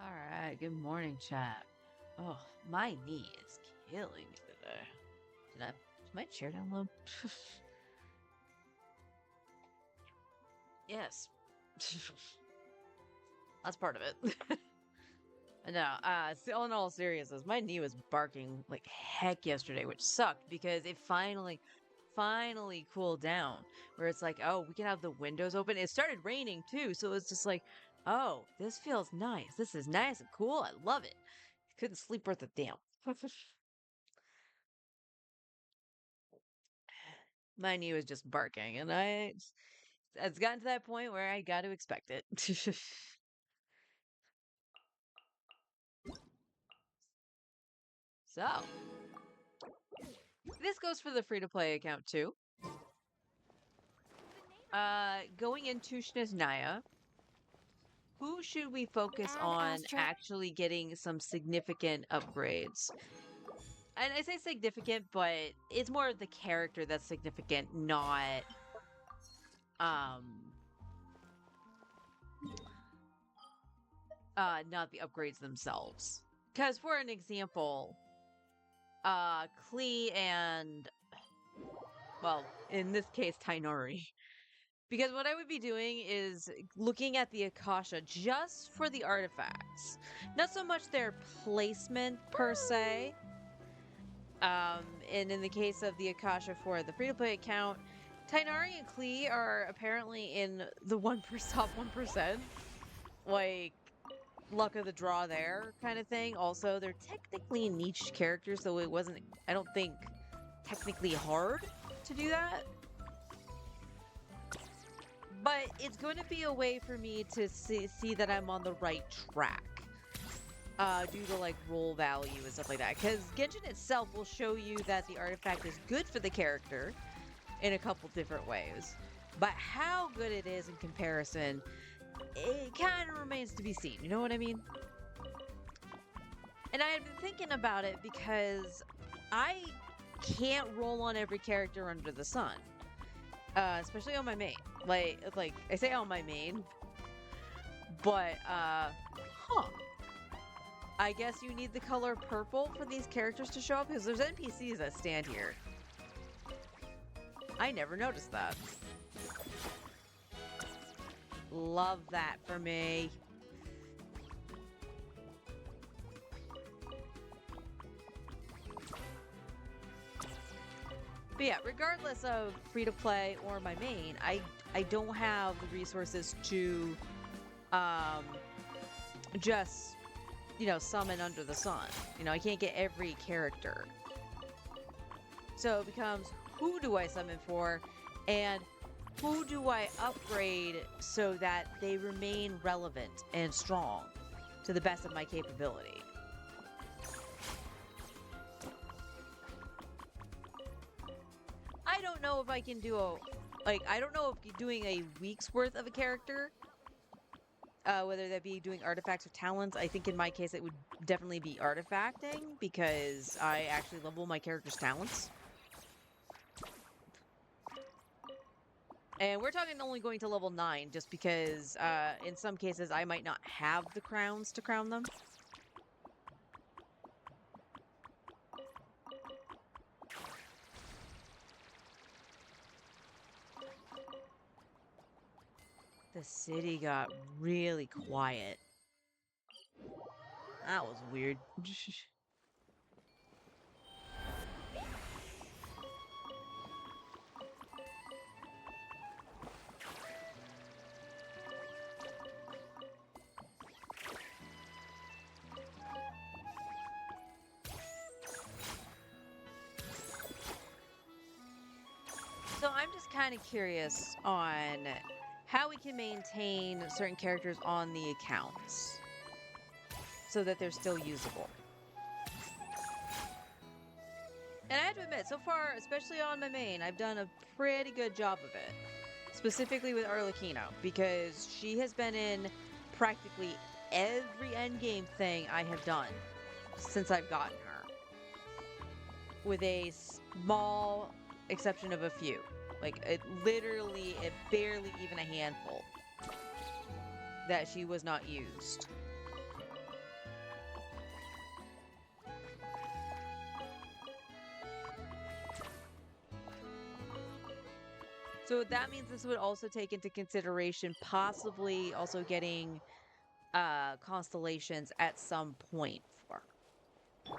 All right, good morning, chat. Oh, my knee is killing me today. Is my chair down low? Yes. That's part of it. No, still in all seriousness, my knee was barking like heck yesterday, which sucked because it finally cooled down. Where it's like, oh, we can have the windows open. It started raining too, so it's just like, oh, this feels nice. This is nice and cool. I love it. Couldn't sleep worth a damn. My knee was just barking, and it's gotten to that point where I got to expect it. So, this goes for the free to play account too. Going into Snezhnaya, who should we focus Add on asterisk. actually getting some significant upgrades? And I say significant, but it's more of the character that's significant, um not the upgrades themselves. Because for an example, Klee and, well, in this case, Tainari. Because what I would be doing is looking at the Akasha just for the artifacts. Not so much their placement per se. And in the case of the Akasha for the free-to-play account, Tainari and Klee are apparently in the 1% top 1%. Like, luck of the draw there kind of thing. Also, they're technically niche characters, so it wasn't, I don't think, technically hard to do that. But it's going to be a way for me to see that I'm on the right track. Due to like roll value and stuff like that. Because Genshin itself will show you that the artifact is good for the character in a couple different ways. But how good it is in comparison, it kind of remains to be seen. You know what I mean? And I had been thinking about it because I can't roll on every character under the sun. Especially on my main. Like I say on my main, but I guess you need the color purple for these characters to show up because there's NPCs that stand here. I never noticed that. Love that for me. But yeah, regardless of free to play or my main, I don't have the resources to um just summon under the sun. I can't get every character. So it becomes, who do I summon for and who do I upgrade so that they remain relevant and strong to the best of my capability? I don't know if I can do I don't know if doing a week's worth of a character, whether that be doing artifacts or talents. I think in my case it would definitely be artifacting because I actually level my character's talents. And we're talking only going to level 9 just because in some cases I might not have the crowns to crown them. The city got really quiet. That was weird. So I'm just kind of curious on how we can maintain certain characters on the accounts so that they're still usable. And I have to admit, so far, especially on my main, I've done a pretty good job of it. Specifically with Arlecchino, because she has been in practically every endgame thing I have done since I've gotten her. With a small exception of a few. Like, it barely even a handful that she was not used. So that means this would also take into consideration possibly also getting constellations at some point for her.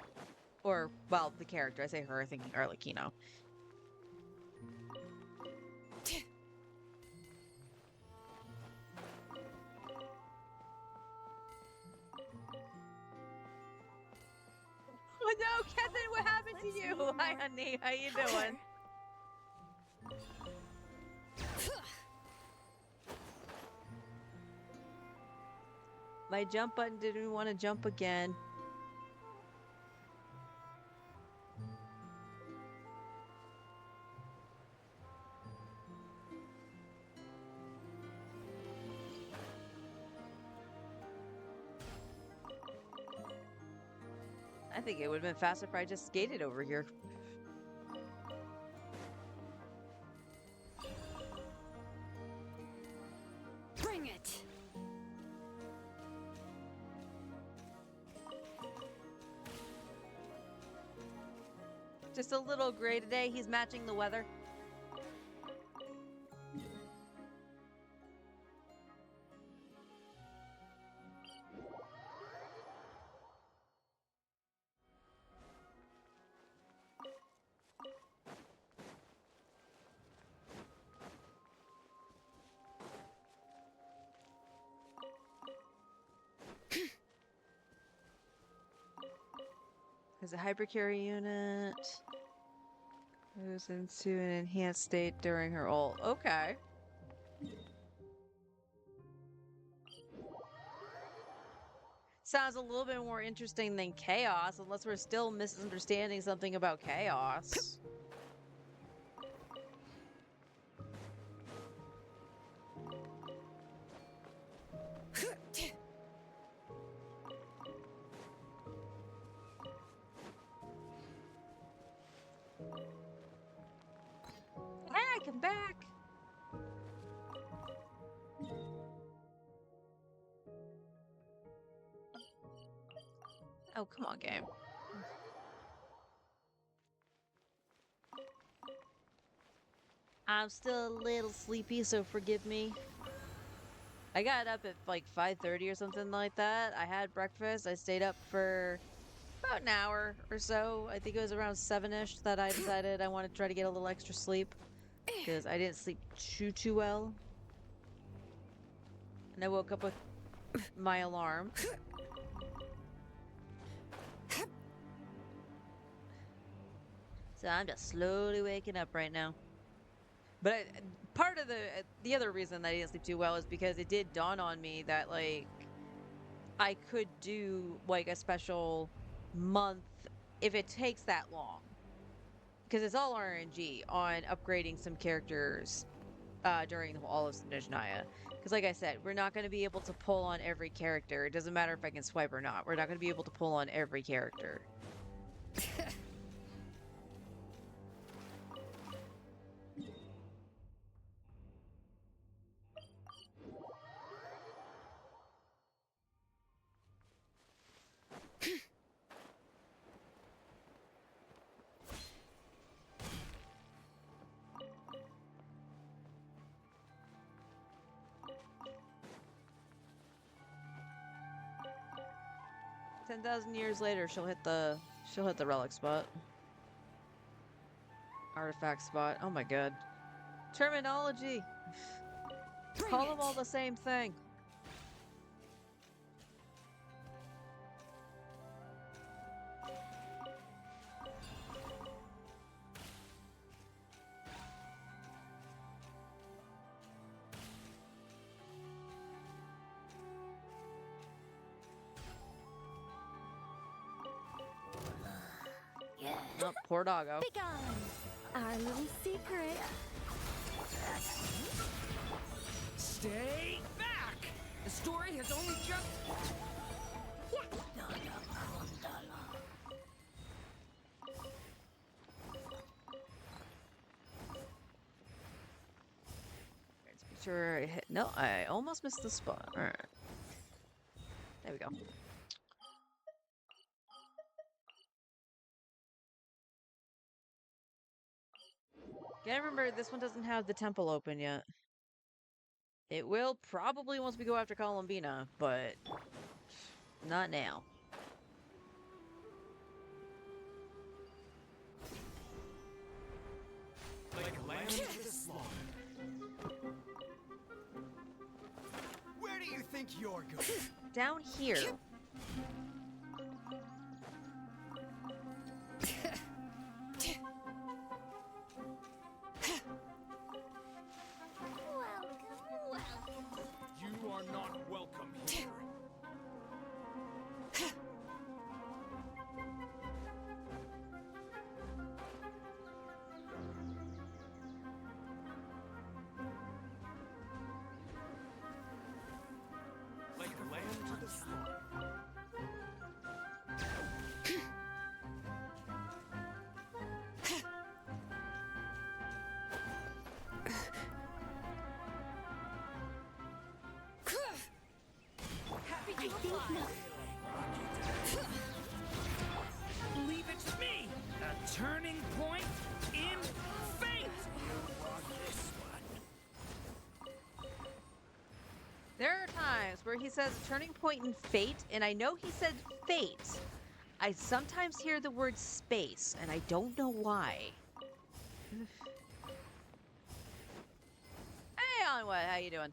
Or, well, the character. I say her, thinking Arlecchino. Oh no, Kevin, what happened to you? Hi, honey. How you doing? My jump button didn't want to jump again. I think it would have been faster if I just skated over here. Bring it. Just a little gray today. He's matching the weather. There's a hypercarry unit. Goes into an enhanced state during her ult. Okay. Sounds a little bit more interesting than Chaos, unless we're still misunderstanding something about Chaos. Back, I'm back. Oh, come on, game. I'm still a little sleepy, so forgive me. I got up at like 5:30 or something like that. I had breakfast. I stayed up for about an hour or so. I think it was around 7-ish that I decided I wanted to try to get a little extra sleep because I didn't sleep too well. And I woke up with my alarm. So I'm just slowly waking up right now. But part of the other reason that I didn't sleep too well is because it did dawn on me that like I could do like a special month if it takes that long. Because it's all RNG on upgrading some characters during all of Snezhnaya. Because like I said, we're not going to be able to pull on every character. It doesn't matter if I can swipe or not. We're not going to be able to pull on every character. 10,000 years later, she'll hit the relic spot. Artifact spot. Oh my god. Terminology. Call them all the same thing. Yeah. Oh, poor doggo. Be gone. Our little secret. Stay back! The story has only just... Let's be sure I hit. No, I almost missed the spot. All right. There we go. Gotta remember, this one doesn't have the temple open yet. It will probably once we go after Columbina, but not now. Like a lamb to the slaughter. Where do you think you're going? Down here. You are not welcome here. Like a lamb to the slaughter. I think not. Leave it to me! A turning point in fate! There are times where he says turning point in fate, and I know he said fate. I sometimes hear the word space, and I don't know why. Hey, Onward, how you doing?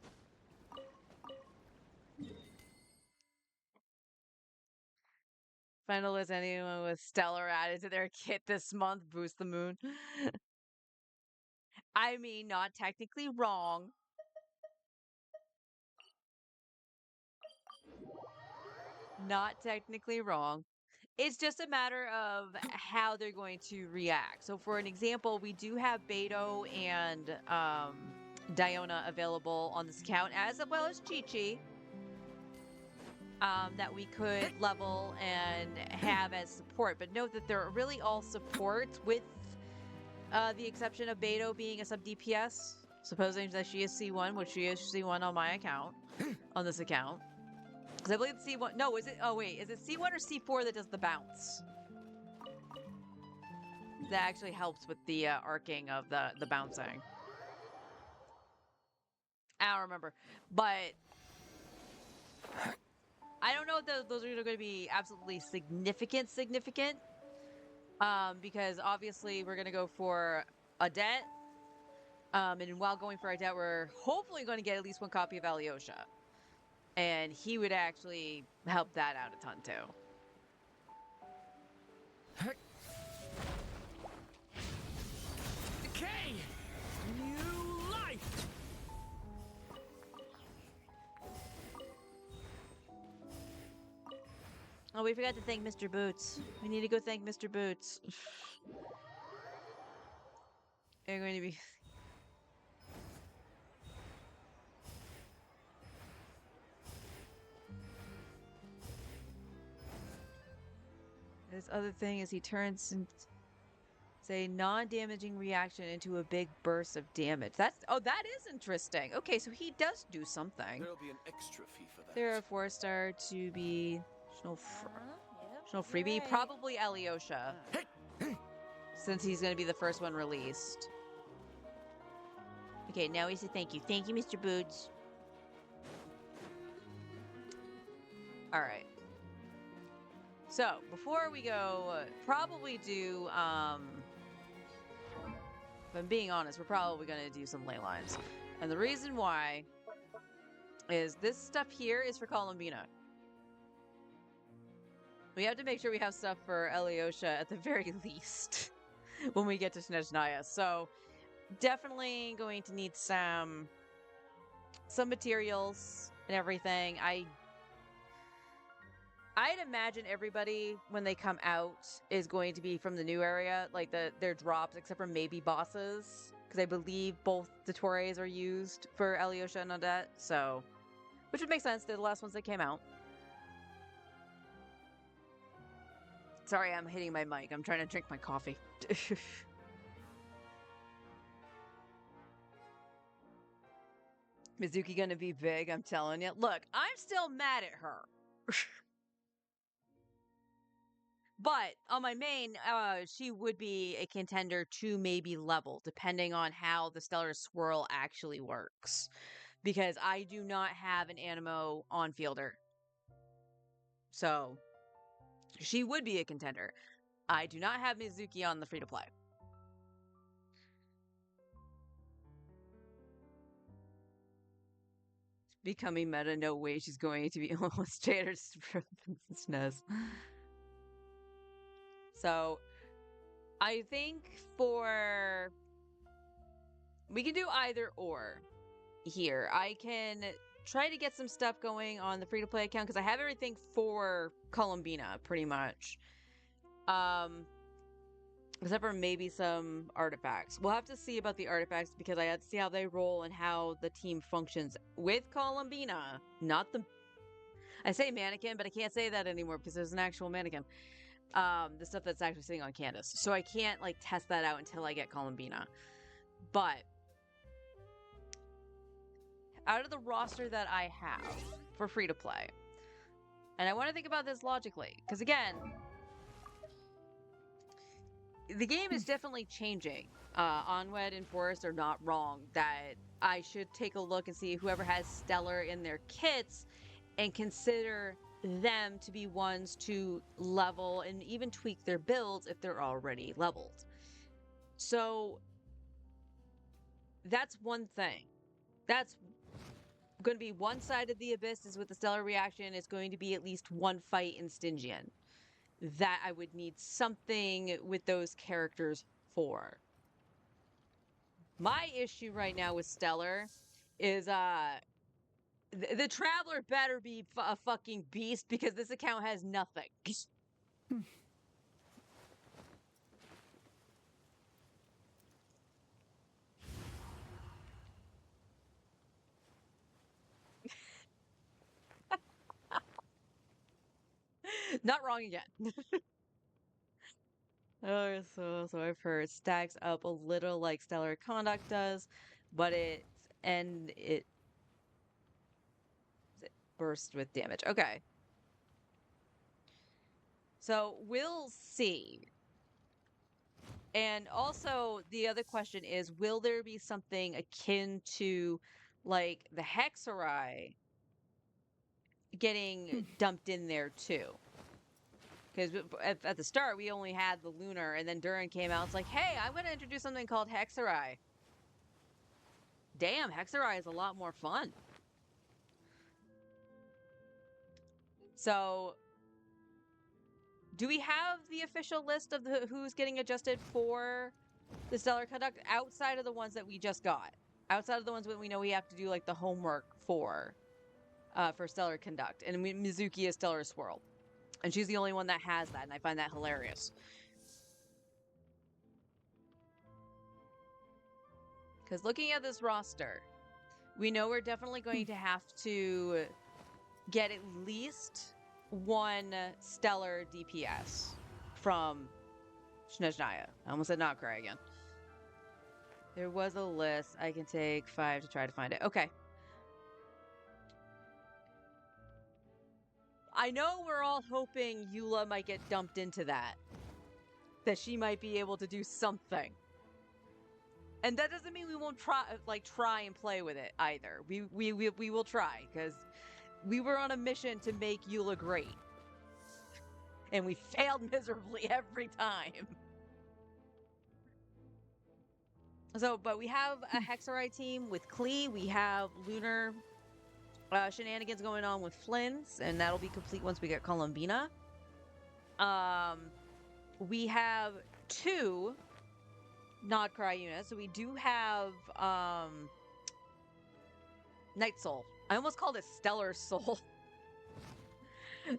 Finalist anyone with stellar added to their kit this month, boost the moon. I mean, not technically wrong. Not technically wrong. It's just a matter of how they're going to react. So, for an example, we do have Beto and Diona available on this account, as well as Chi-Chi, that we could level and have as support. But note that they're really all supports, with the exception of Beto being a sub DPS, supposing that she is C1, which she is C1 on my account, on this account. Because I believe it's C1. No, is it? Oh, wait. Is it C1 or C4 that does the bounce? That actually helps with the arcing of the bouncing. I don't remember. But I don't know if those are going to be absolutely significant. Because obviously we're going to go for Adet. And while going for Adet, we're hopefully going to get at least one copy of Alyosha. And he would actually help that out a ton, too. Decay! New life! Oh, we forgot to thank Mr. Boots. We need to go thank Mr. Boots. They're going to be... This other thing is he turns and say non-damaging reaction into a big burst of damage. That is interesting. Okay, so he does do something. There'll be an extra fee for that. There are 4-star to be no freebie. Probably Alyosha, since he's going to be the first one released. Okay, now he said thank you. Thank you, Mr. Boots. All right. So, before we go, probably do, if I'm being honest, we're probably going to do some ley lines. And the reason why is this stuff here is for Columbina. We have to make sure we have stuff for Alyosha at the very least when we get to Snezhnaya. So, definitely going to need some materials and everything. I'd imagine everybody, when they come out, is going to be from the new area, like their drops, except for maybe bosses, because I believe both Dottores are used for Alyosha and Adet, so, which would make sense. They're the last ones that came out. Sorry, I'm hitting my mic. I'm trying to drink my coffee. Mizuki gonna be big, I'm telling you. Look, I'm still mad at her. But on my main, she would be a contender to maybe level, depending on how the Stellar Swirl actually works. Because I do not have an Animo on fielder. So she would be a contender. I do not have Mizuki on the free to play. Becoming meta, no way she's going to be almost standard SNES. So I think we can do either or here. I can try to get some stuff going on the free to play account because I have everything for Columbina pretty much. Except for maybe some artifacts. We'll have to see about the artifacts because I have to see how they roll and how the team functions with Columbina. Not the... I say mannequin, but I can't say that anymore because there's an actual mannequin. The stuff that's actually sitting on Candace. So I can't, like, test that out until I get Columbina. But out of the roster that I have for free to play, and I want to think about this logically, because again, the game is definitely changing. Onwed and Forest are not wrong that I should take a look and see whoever has Stellar in their kits and consider them to be ones to level and even tweak their builds if they're already leveled. So that's one thing. That's going to be one side of the abyss is with the Stellar reaction. It's going to be at least one fight in Stygian that I would need something with those characters for. My issue right now with Stellar is the Traveler better be a fucking beast because this account has nothing. Not wrong again. Oh, so I've heard stacks up a little like Stellar Conduct does, but it burst with damage. Okay. So we'll see. And also the other question is, will there be something akin to like the Hexarai getting dumped in there too? Because at the start, we only had the Lunar, and then Durin came out. It's like, hey, I'm going to introduce something called Hexarai. Damn, Hexarai is a lot more fun. So, do we have the official list of who's getting adjusted for the Stellar Conduct outside of the ones that we just got? Outside of the ones that we know we have to do like the homework for Stellar Conduct. And Mizuki is Stellar Swirl. And she's the only one that has that, and I find that hilarious. Because looking at this roster, we know we're definitely going to have to get at least one Stellar DPS from Snezhnaya. I almost said Notcry again. There was a list. I can take 5 to try to find it. Okay. I know we're all hoping Eula might get dumped into that. That she might be able to do something. And that doesn't mean we won't try and play with it either. We will try, because we were on a mission to make Eula great. And we failed miserably every time. So, but we have a Hexarai team with Klee. We have Lunar shenanigans going on with Flynn's, and that'll be complete once we get Columbina. We have 2 Notcry units, so we do have Night Soul. I almost called it Stellar Soul.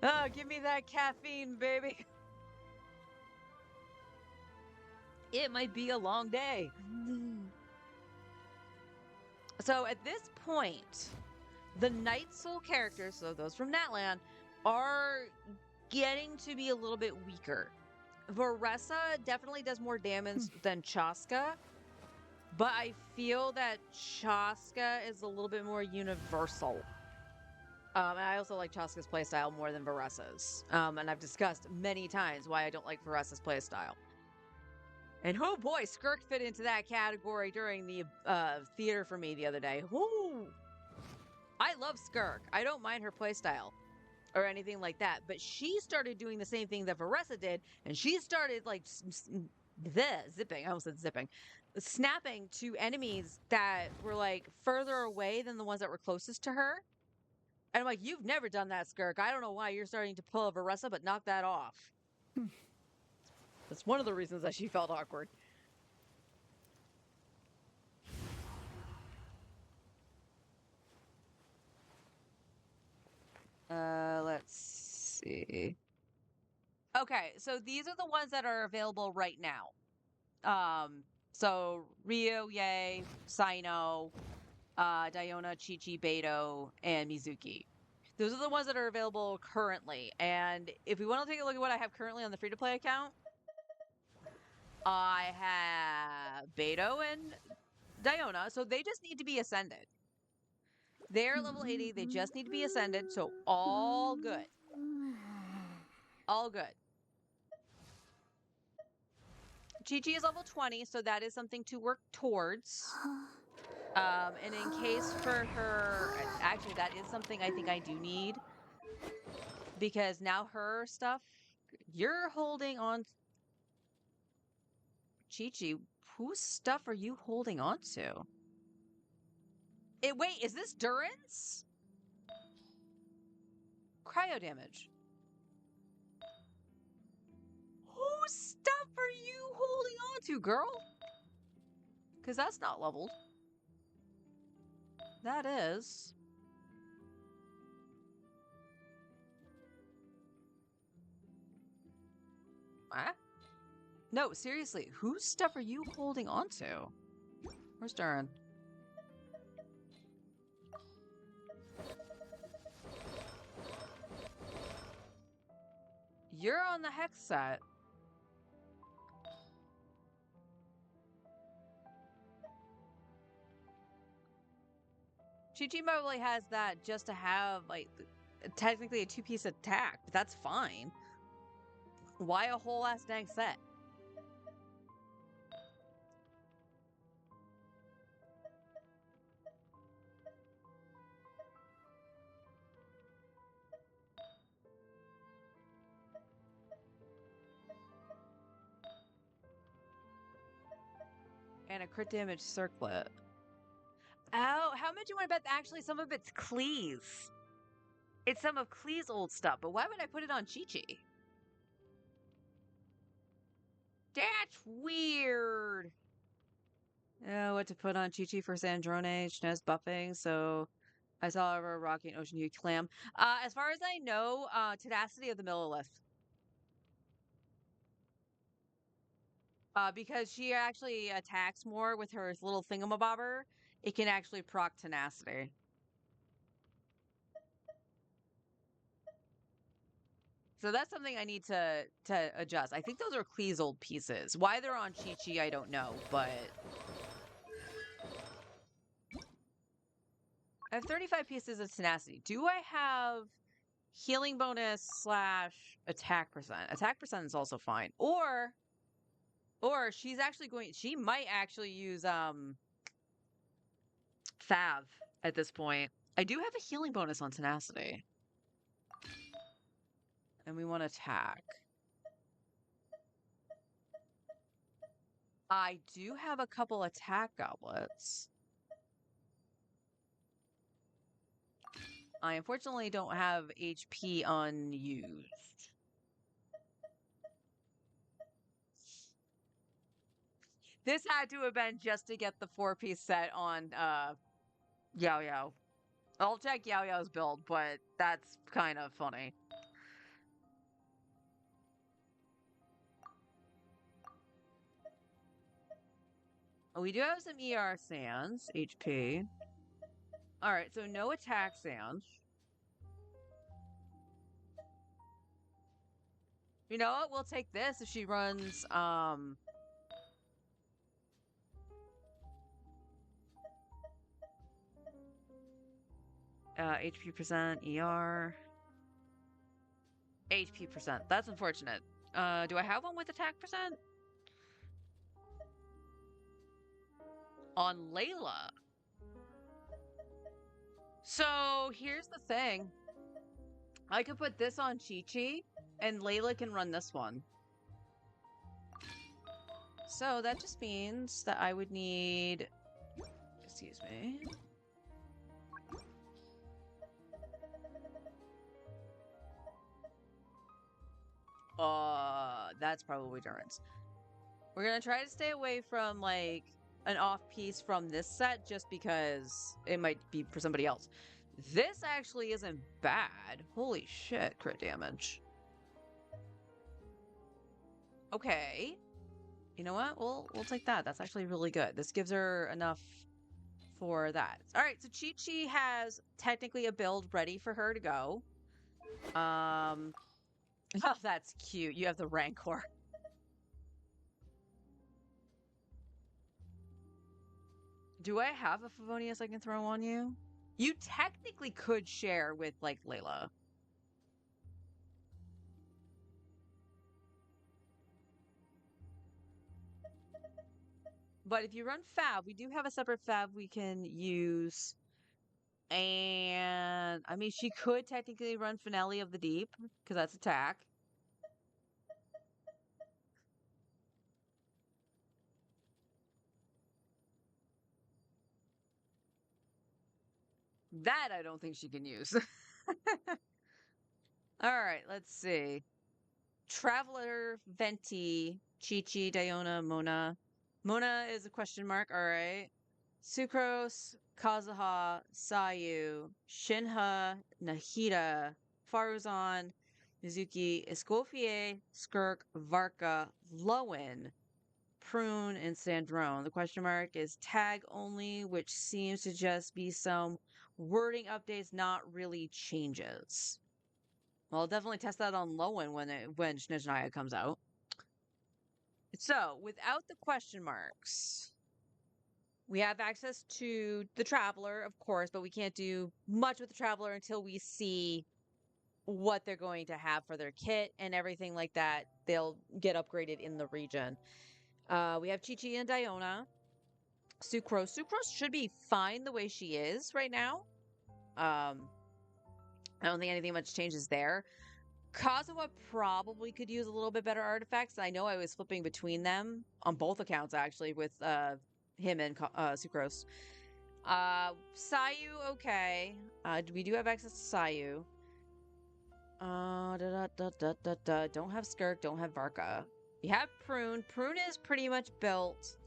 Oh, give me that caffeine, baby. It might be a long day. So at this point, the Night Soul characters, so those from Natlan, are getting to be a little bit weaker. Varessa definitely does more damage than Chaska, but I feel that Chaska is a little bit more universal And I also like Chaska's playstyle more than Veresa's. And I've discussed many times why I don't like Veresa's playstyle. And oh boy, Skirk fit into that category during the theater for me the other day. Whoo! I love Skirk. I don't mind her playstyle or anything like that. But she started doing the same thing that Veresa did, and she started like zipping. I almost said zipping, snapping to enemies that were like further away than the ones that were closest to her. And I'm like, you've never done that, Skirk. I don't know why you're starting to pull a Veresa, but knock that off. That's one of the reasons that she felt awkward. Let's see. Okay, so these are the ones that are available right now. So Ryo, Yae, Sino, Diona, Chi-Chi, Beidou, and Mizuki. Those are the ones that are available currently. And if we want to take a look at what I have currently on the free-to-play account, I have Beidou and Diona, so they just need to be ascended. They're level 80, they just need to be ascended, so all good. All good. Chi-Chi is level 20, so that is something to work towards. And in case for her, actually, that is something I think I do need. Because now her stuff, you're holding on. Chi-Chi, whose stuff are you holding on to? Wait, is this Durance? Cryo damage. Whose stuff are you holding on to, girl? Because that's not leveled. That is. What? No, seriously, whose stuff are you holding on to? Where's Duran? You're on the hex set. Chi-Chi probably has that just to have, like, technically a two-piece attack, but that's fine. Why a whole ass dang set? And a crit damage circlet. Oh, how much do you want to bet? Actually, some of it's Klee's. It's some of Klee's old stuff, but why would I put it on Chi-Chi? That's weird. Oh, what to put on Chi-Chi for Sandrone? She knows buffing, so I saw her rocking Ocean Hue Clam. As far as I know, Tenacity of the Millilith. Because she actually attacks more with her little thingamabobber, it can actually proc Tenacity. So that's something I need to adjust. I think those are Klee's old pieces. Why they're on Chi-Chi, I don't know, but I have 35 pieces of Tenacity. Do I have healing bonus / attack percent? Attack percent is also fine. Or she's actually she might actually use Fav at this point. I do have a healing bonus on Tenacity. And we want to attack. I do have a couple attack goblets. I unfortunately don't have HP unused. This had to have been just to get the 4-piece set on Yao Yao. I'll check Yao Yao's build, but that's kind of funny. We do have some ER sands, HP. Alright, so no attack sands. You know what? We'll take this if she runs, HP percent, ER. HP percent. That's unfortunate. Do I have one with attack percent? On Layla. So here's the thing. I could put this on Chi-Chi, and Layla can run this one. So that just means that I would need... Excuse me. That's probably Durance. We're gonna try to stay away from, like, an off piece from this set just because it might be for somebody else. This actually isn't bad. Holy shit, crit damage. Okay. You know what? We'll take that. That's actually really good. This gives her enough for that. All right, so Chi-Chi has technically a build ready for her to go. Oh, that's cute. You have the Rancor. Do I have a Favonius I can throw on you? You technically could share with, like, Layla. But if you run Fab, we do have a separate Fab we can use. And, I mean, she could technically run Finale of the Deep, because that's attack. That I don't think she can use. Alright, let's see. Traveler, Venti, Chi-Chi, Diona, Mona. Mona is a question mark, alright. Sucrose, Kazuha, Sayu, Shinha, Nahida, Faruzan, Mizuki, Escoffier, Skirk, Varka, Lowen, Prune, and Sandrone. The question mark is tag only, which seems to just be some wording updates, not really changes. Well, I'll definitely test that on Lowen when Snezhnaya comes out. So, without the question marks, we have access to the Traveler, of course, but we can't do much with the Traveler until we see what they're going to have for their kit and everything like that. They'll get upgraded in the region. We have Chi-Chi and Diona. Sucrose. Sucrose should be fine the way she is right now. I don't think anything much changes there. Kazuha probably could use a little bit better artifacts. I know I was flipping between them on both accounts, actually, with him and Sucrose. Sayu, okay. We do have access to Sayu. Don't have Skirk, don't have Varka. We have Prune. Prune is pretty much built.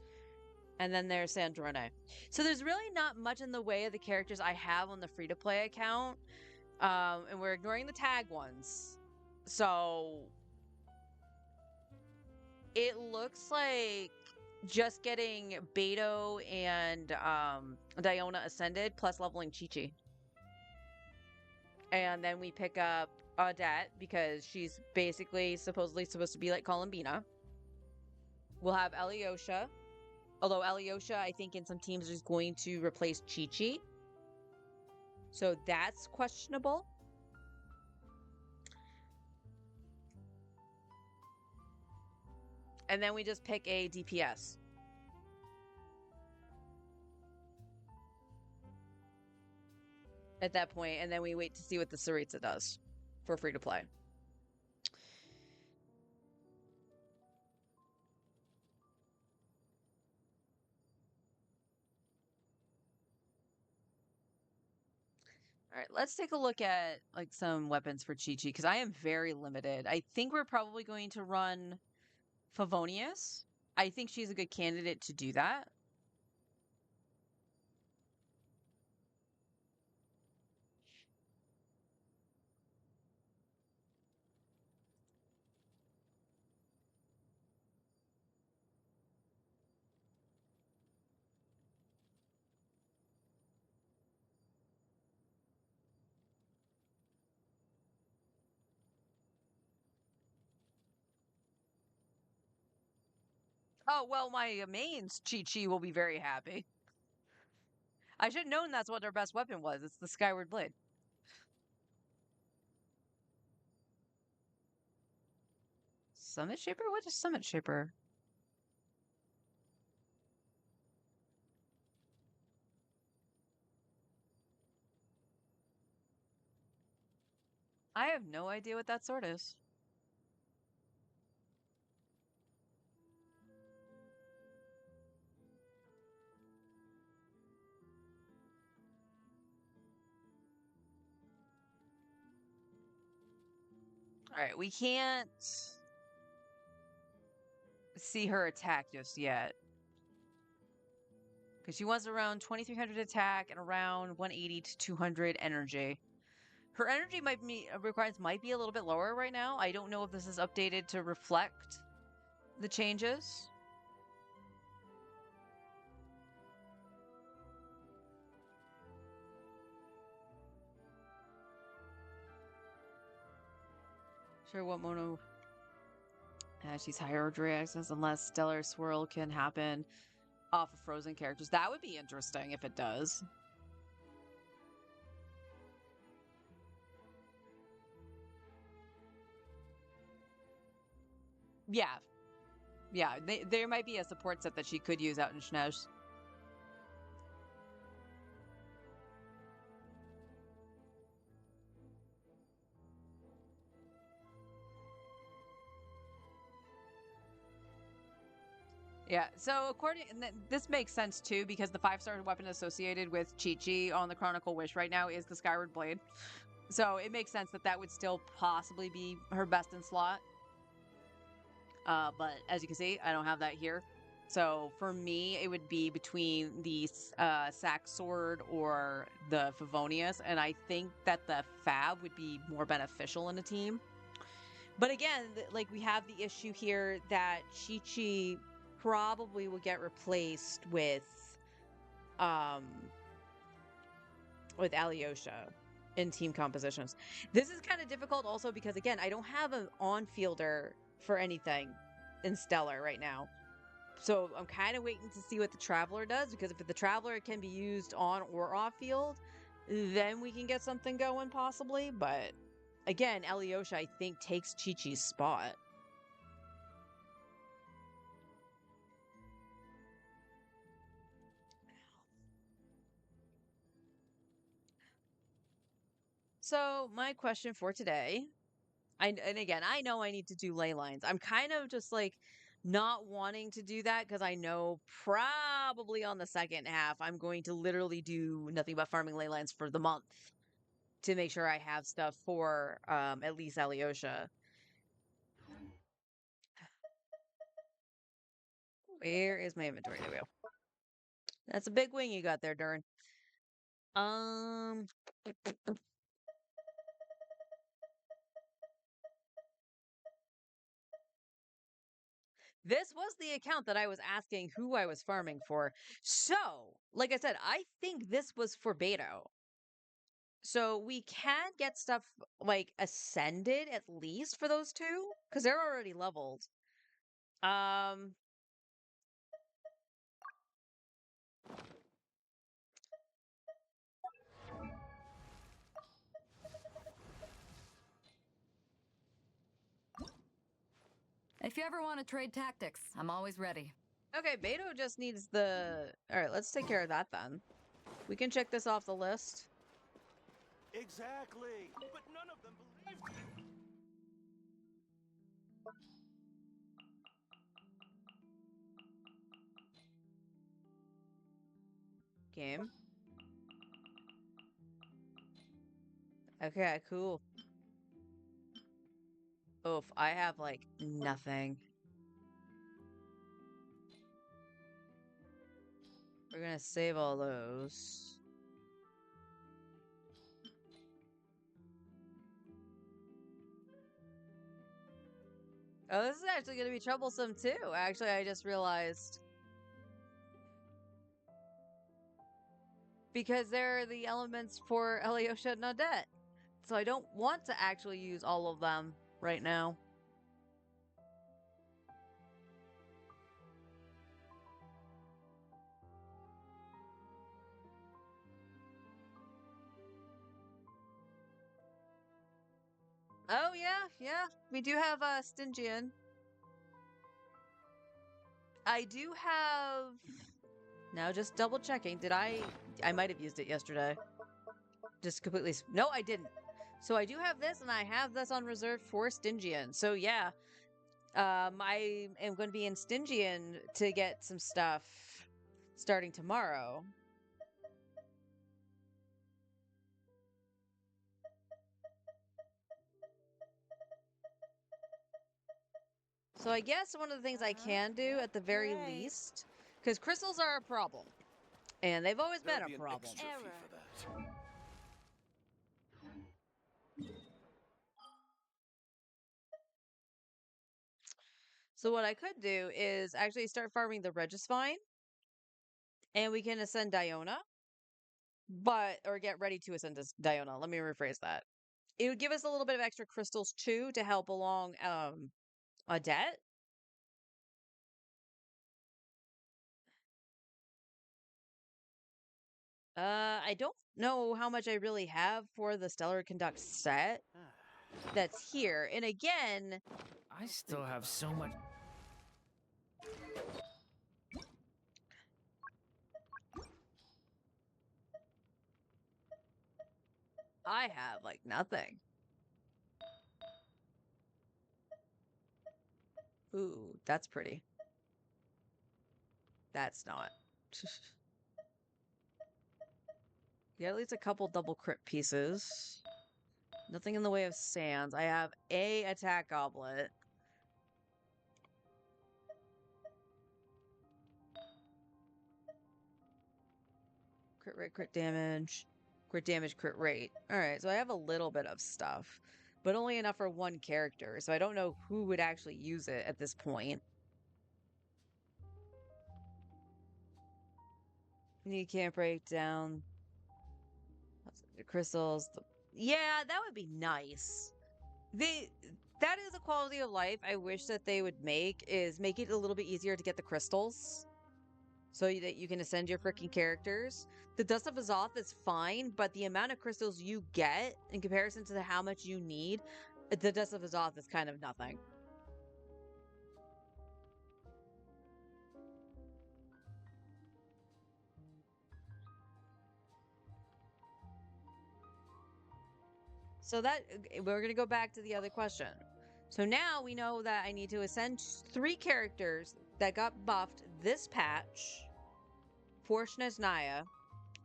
And then there's Sandrone. So there's really not much in the way of the characters I have on the free-to-play account. And we're ignoring the tag ones. So it looks like just getting Beto and Diona ascended plus leveling Chi-Chi. And then we pick up Odette because she's basically supposedly supposed to be like Columbina. We'll have Alyosha. Although Alyosha, I think in some teams is going to replace Chi-Chi. So that's questionable. And then we just pick a DPS. At that point, and then we wait to see what the Saritsa does for free to play. All right, let's take a look at like some weapons for Chi-Chi because I am very limited. I think we're probably going to run Favonius. I think she's a good candidate to do that. Oh, well, my mains Chi-Chi will be very happy. I should have known that's what their best weapon was. It's the Skyward Blade. Summit Shaper? What is Summit Shaper? I have no idea what that sword is. Alright, we can't see her attack just yet. Because she wants around 2300 attack and around 180 to 200 energy. Her energy requirements might be a little bit lower right now. I don't know if this is updated to reflect the changes. Sure, what mono? She's higher access unless Stellar Swirl can happen off of frozen characters. That would be interesting if it does. Yeah. Yeah, there might be a support set that she could use out in Schnez. Yeah, so this makes sense too, because the 5-star weapon associated with Chi-Chi on the Chronicle Wish right now is the Skyward Blade. So it makes sense that that would still possibly be her best in slot. But as you can see, I don't have that here. So for me, it would be between the Sack Sword or the Favonius, and I think that the Fab would be more beneficial in a team. But again, like, we have the issue here that Chi-Chi probably will get replaced with Alyosha in team compositions. This is kind of difficult also because, again, I don't have an on-fielder for anything in Stellar right now. So I'm kind of waiting to see what the Traveler does, because if the Traveler can be used on or off field, then we can get something going possibly. But again, Alyosha, I think, takes Chi-Chi's spot. So my question for today, and again, I know I need to do ley lines. I'm kind of just like not wanting to do that because I know probably on the second half I'm going to literally do nothing but farming ley lines for the month to make sure I have stuff for at least Alyosha. Where is my inventory? There we go. That's a big wing you got there, Durin. This was the account that I was asking who I was farming for. So, like I said, I think this was for Beto. So we can get stuff like ascended at least for those two, because they're already leveled. If you ever want to trade tactics, I'm always ready. Okay, Beto just needs the... Alright, let's take care of that then. We can check this off the list. Exactly, but none of them believed me. Game. Okay, cool. Oof, I have, like, nothing. We're gonna save all those. Oh, this is actually gonna be troublesome too. Actually, I just realized. Because they're the elements for Alyosha and Nadet. So I don't want to actually use all of them right now. Oh, yeah, yeah. We do have Stygian. I do have. Now, just double checking. Did I might have used it yesterday. Just completely. No, I didn't. So I do have this, and I have this on reserve for Stygian. So yeah, I am going to be in Stygian to get some stuff starting tomorrow. So I guess one of the things I can do at the very Right. least, because crystals are a problem, and they've always been There'll a be an problem. extra fee Error. for that. So what I could do is actually start farming the Regisvine, and we can ascend Diona, or get ready to ascend Diona. Let me rephrase that. It would give us a little bit of extra crystals too to help along a debt. I don't know how much I really have for the Stellar Conduct set that's here. And again, I still have so much. I have like nothing. Ooh, that's pretty. That's not. Yeah, at least a couple double crit pieces. Nothing in the way of sands. I have a attack goblet. Crit rate, crit damage, crit rate. All right, so I have a little bit of stuff, but only enough for one character. So I don't know who would actually use it at this point. You can't break down the crystals. Yeah, that would be nice. That is a quality of life I wish that they would make it a little bit easier to get the crystals so that you can ascend your freaking characters. The Dust of Azoth is fine, but the amount of crystals you get in comparison to how much you need, the Dust of Azoth is kind of nothing. So we're going to go back to the other question. So now we know that I need to ascend 3 characters that got buffed this patch for Snezhnaya,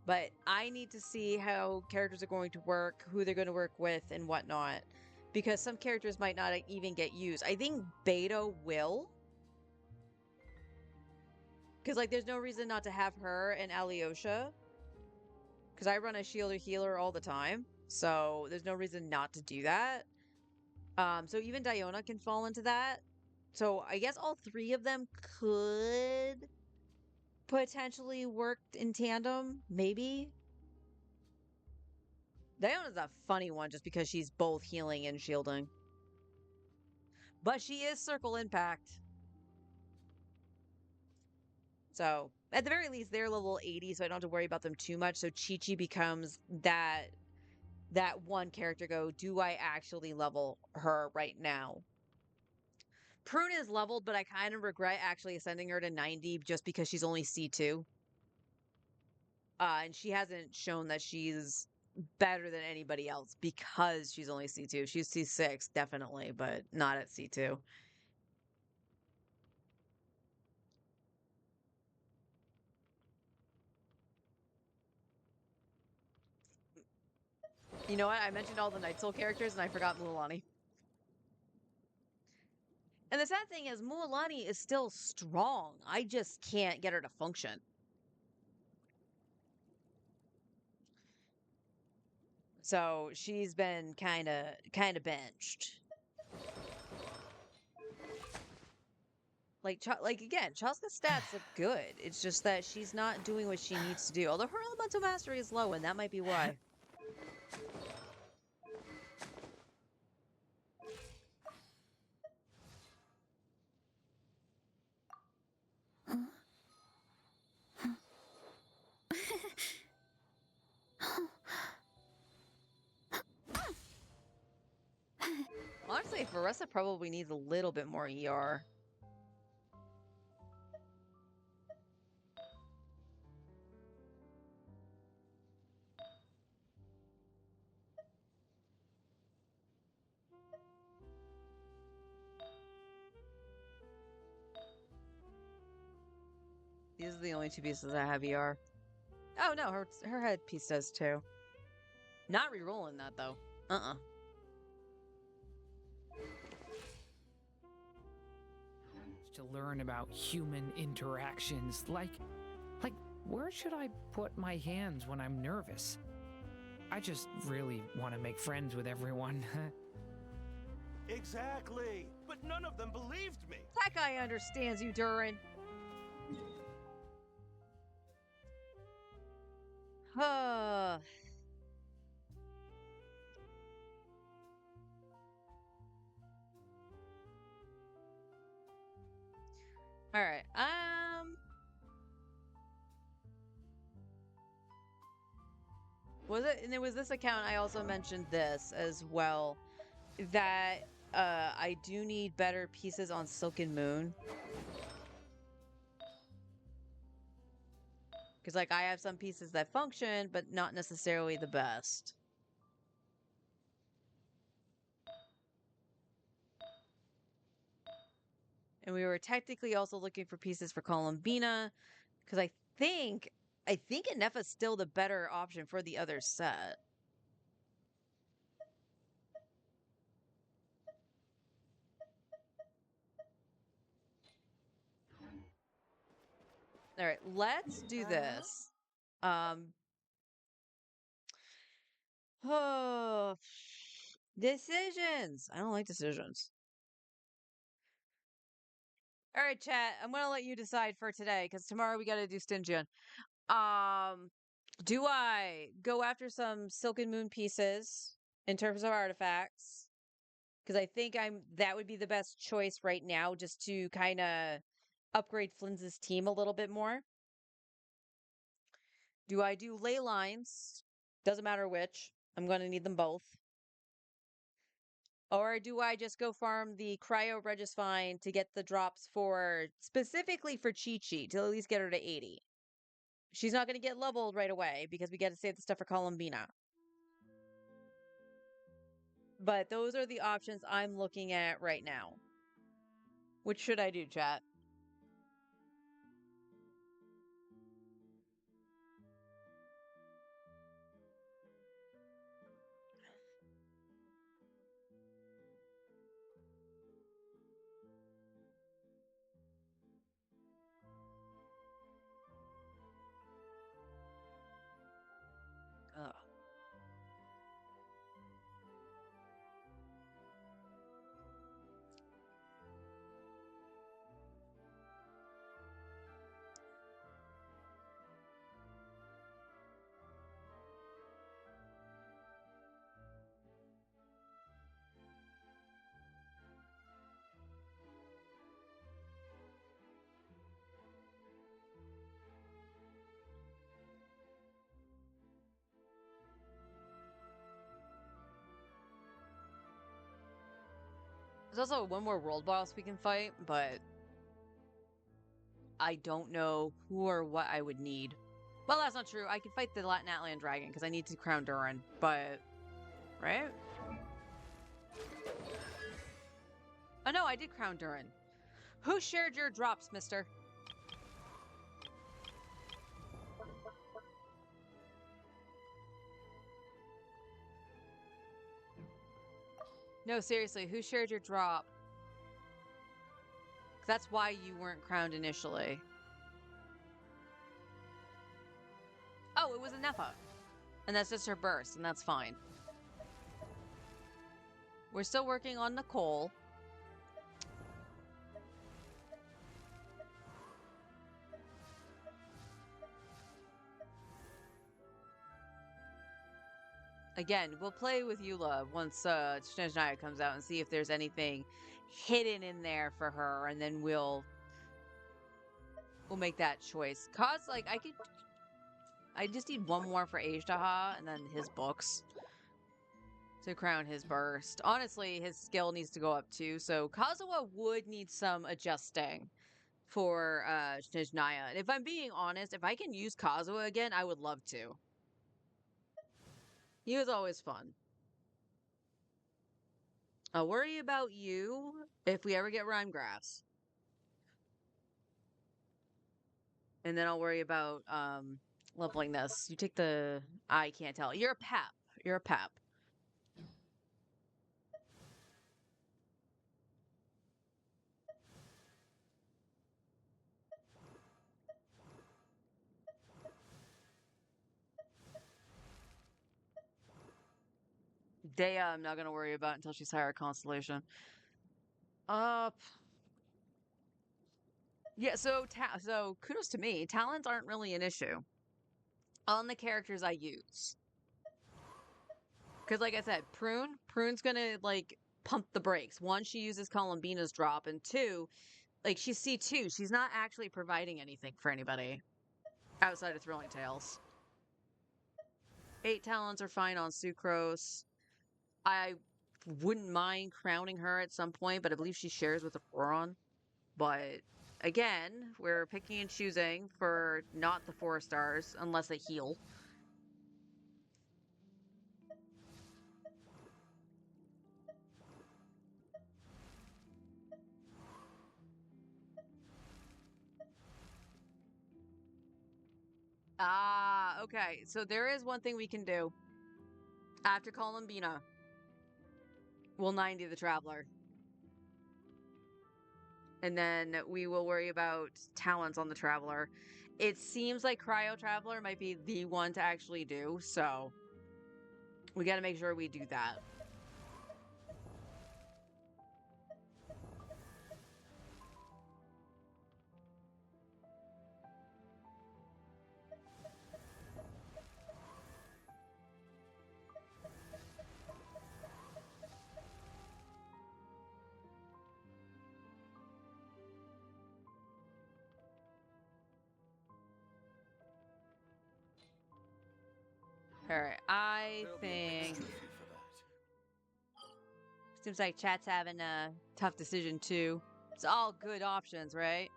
but I need to see how characters are going to work, who they're going to work with, and whatnot, because some characters might not even get used. I think Beta will, because like there's no reason not to have her and Alyosha, because I run a shielder healer all the time, so there's no reason not to do that. So even Diona can fall into that. So I guess all 3 of them could potentially work in tandem, maybe. Diona's a funny one just because she's both healing and shielding. But she is Circle Impact. So, at the very least, they're level 80, so I don't have to worry about them too much. So Chi-Chi becomes that one character go, do I actually level her right now? Prune is leveled, but I kind of regret actually ascending her to 90 just because she's only C2. And she hasn't shown that she's better than anybody else because she's only C2. She's C6, definitely, but not at C2. You know what? I mentioned all the Night Soul characters and I forgot Mualani. And the sad thing is, Mualani is still strong. I just can't get her to function. So she's been kind of benched. Like again, Chelska's stats look good. It's just that she's not doing what she needs to do. Although her elemental mastery is low, and that might be why. Honestly, Varessa probably needs a little bit more ER. These are the only two pieces I have ER. Oh no, her headpiece does too. Not re-rolling that though. To learn about human interactions, like where should I put my hands when I'm nervous? I just really want to make friends with everyone. Exactly. But none of them believed me. That guy understands you, Durin. All right. Was it? And it was this account. I also mentioned this as well. That I do need better pieces on Silken Moon. Because like I have some pieces that function, but not necessarily the best. And we were technically also looking for pieces for Columbina, because I think Inefa's still the better option for the other set. All right, let's do this. Oh, decisions. I don't like decisions. All right, chat. I'm gonna let you decide for today because tomorrow we gotta do Stingion. Do I go after some Silken Moon pieces in terms of artifacts? Because I think that would be the best choice right now, just to kind of upgrade Flynn's team a little bit more. Do I do ley lines? Doesn't matter which. I'm going to need them both. Or do I just go farm the Cryo Regisfine to get the drops for, specifically for Chi-Chi, to at least get her to 80? She's not going to get leveled right away because we got to save the stuff for Columbina. But those are the options I'm looking at right now. Which should I do, chat? Ugh. There's also one more world boss we can fight, but I don't know who or what I would need. Well, that's not true. I can fight the Latin Atlan Dragon because I need to crown Durin, but... Right? Oh no, I did crown Durin. Who shared your drops, mister? No, seriously, who shared your drop? 'Cause that's why you weren't crowned initially. Oh, it was Inefa. And that's just her burst, and that's fine. We're still working on Nicole. Again, we'll play with Eula once Snezhnaya comes out and see if there's anything hidden in there for her, and then we'll make that choice. Cause like I just need one more for Agedaha and then his books to crown his burst. Honestly, his skill needs to go up too, so Kazuha would need some adjusting for Snezhnaya. And if I'm being honest, if I can use Kazuha again, I would love to. He was always fun. I'll worry about you if we ever get Rhyme Grass. And then I'll worry about leveling this. You take the I can't tell. You're a pep. You're a pep. Dea, I'm not gonna worry about until she's higher constellation. Uh, yeah. So kudos to me. Talents aren't really an issue on the characters I use. Because, like I said, Prune's gonna like pump the brakes. One, she uses Columbina's drop, and two, like she's C2. She's not actually providing anything for anybody outside of Thrilling Tales. 8 talents are fine on Sucrose. I wouldn't mind crowning her at some point, but I believe she shares with Auron. But again, we're picking and choosing for not the 4 stars unless they heal. Ah, okay. So there is one thing we can do. After Columbina, we'll 90 the Traveler. And then we will worry about talents on the Traveler. It seems like Cryo Traveler might be the one to actually do, so we got to make sure we do that. Alright, I There'll be a big think... trophy for that. Seems like chat's having a tough decision too. It's all good options, right?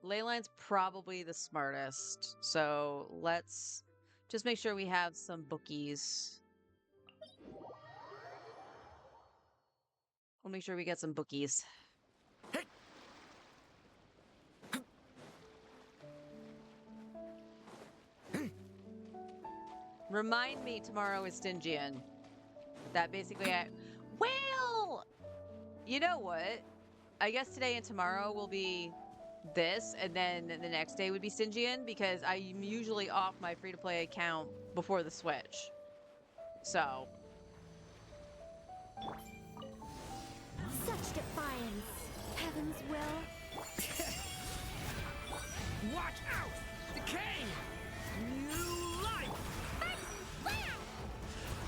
Leyline's probably the smartest, so let's just make sure we have some bookies. We'll make sure we get some bookies. Remind me tomorrow is Stygian. That basically well, you know what? I guess today and tomorrow will be this, and then the next day would be Stygian, because I'm usually off my free-to-play account before the Switch. So. Such defiance. Heaven's will. Watch out! Decay! New life!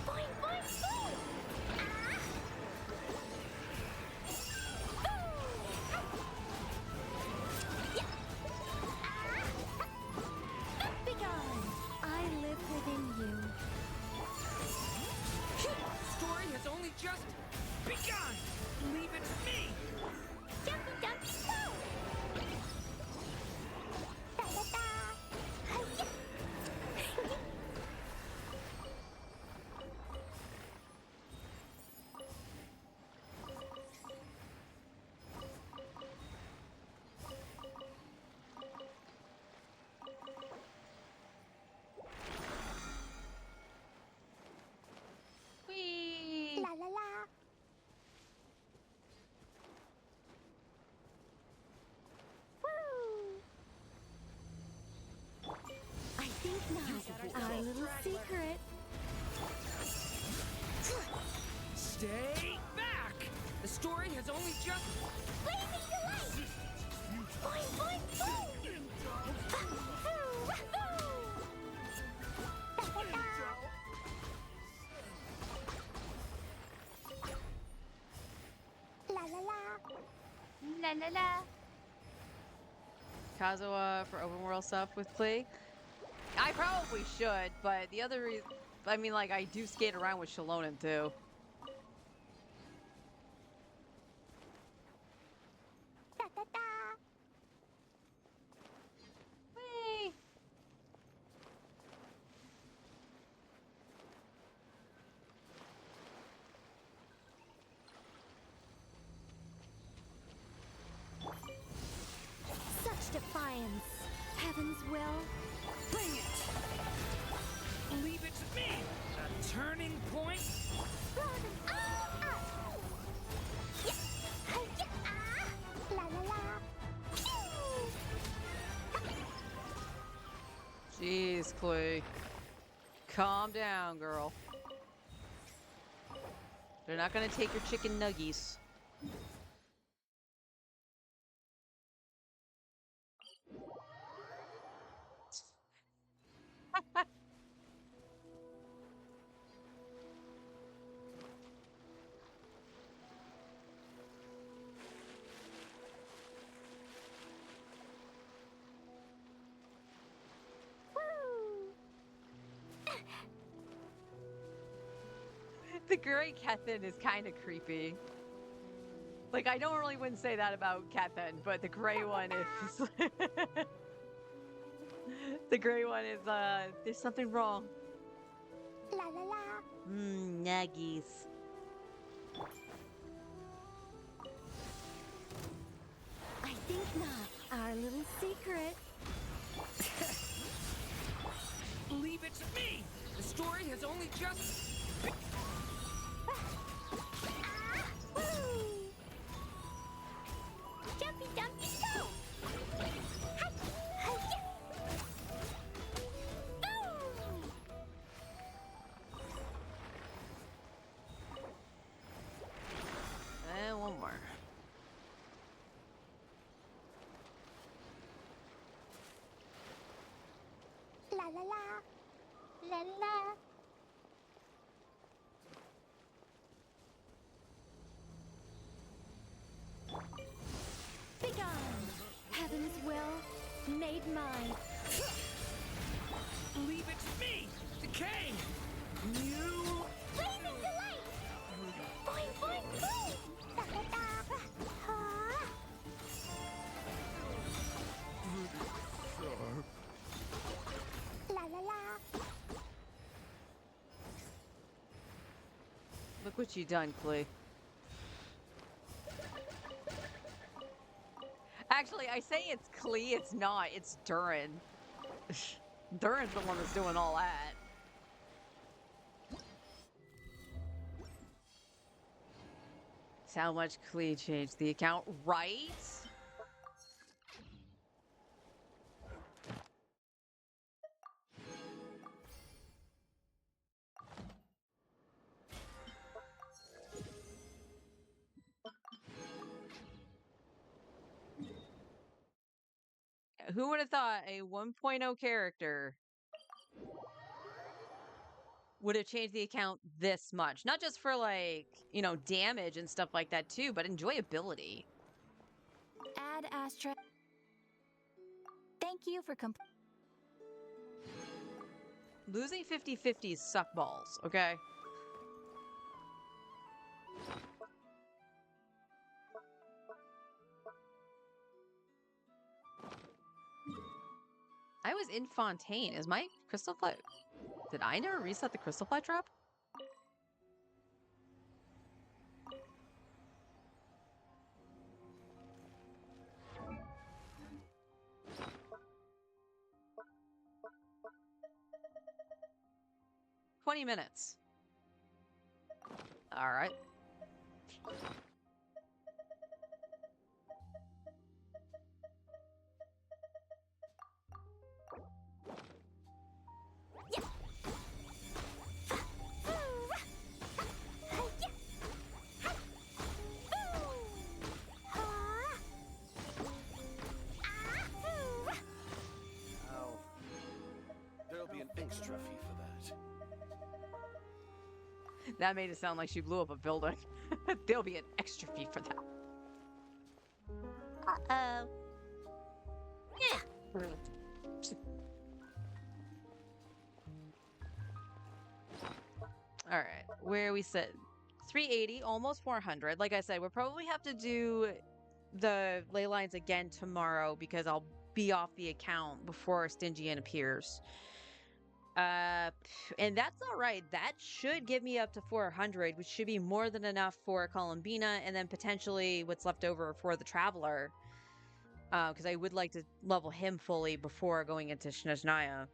Boing, boing, boing. Begone. I live within you. Story has only just begun! Leave it to me! Jumpy, jumpy, woo! Da, da, da. Hi-ya. Whee! La la la. Woo! I think not. Our little secret. Stay back! The story has only just... Blazing delight! Boing, boing, boing! Wahoo, wahoo! Da, da, da. La la la. La la la. Kazuha for open world stuff with Klee? I probably should, but the other reason, I mean, like, I do skate around with Shalonen too. Da da da. Whee! will. Bring it! Leave it to me! A turning point? Blow them all up. Yeah. Hi-ya. Ah. La la la. Jeez, Klee. Calm down, girl. They're not gonna take your chicken nuggies. The gray Kethin is kind of creepy. Like, I normally wouldn't say that about Kethin, but the gray one is... the gray one is, there's something wrong. La la la. Nuggies. I think not. Our little secret. Leave it to me! The story has only just... Woo! Jumpy, jumpy, go! Hi, hi-ya. Boom! And one more. La la la. La la. Begone! Heaven's will, made mine. Leave it to me! Decay! You... Blazing delight! Boing, boing, boing! Da da da! Ha! La la la! Look what you done, Klee. Actually, I say it's Klee, it's not. It's Durin. Durin's the one that's doing all that. That's how much Klee changed the account, right? Who would have thought a 1.0 character would have changed the account this much? Not just for, like, you know, damage and stuff like that too, but enjoyability. Add Astra. Thank you for Losing 50/50s suck balls, okay? I was in Fontaine. Is my crystal fly... Did I never reset the crystal fly trap? "20 minutes. All right. Oh. There'll be an extra fee for that. That made it sound like she blew up a building. There'll be an extra fee for that. Uh-oh. Yeah. All right, where we sit? 380, almost 400. Like I said, we'll probably have to do the ley lines again tomorrow because I'll be off the account before Stygian appears. And that's all right. That should get me up to 400, which should be more than enough for Columbina, and then potentially what's left over for the Traveler. Because I would like to level him fully before going into Snezhnaya.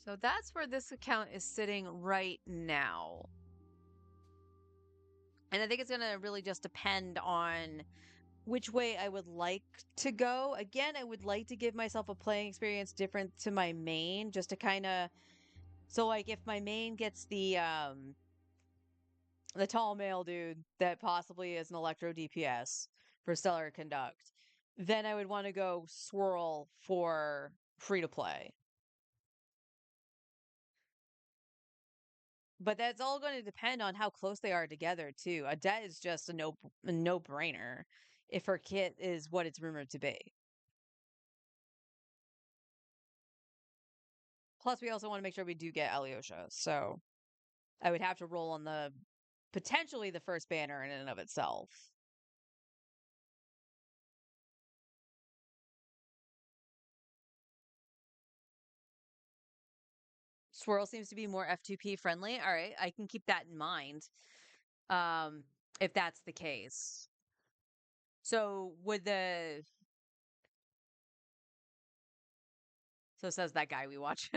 So that's where this account is sitting right now. And I think it's going to really just depend on which way I would like to go. Again, I would like to give myself a playing experience different to my main, just to kind of, so like if my main gets the tall male dude that possibly is an electro DPS for Stellar Conduct, then I would want to go swirl for free to play. But that's all going to depend on how close they are together too. Adet is just a no brainer if her kit is what it's rumored to be. Plus, we also want to make sure we do get Alyosha, so I would have to roll on the potentially the first banner in and of itself. Swirl seems to be more F2P friendly. All right, I can keep that in mind. If that's the case. So would the so says that guy we watch.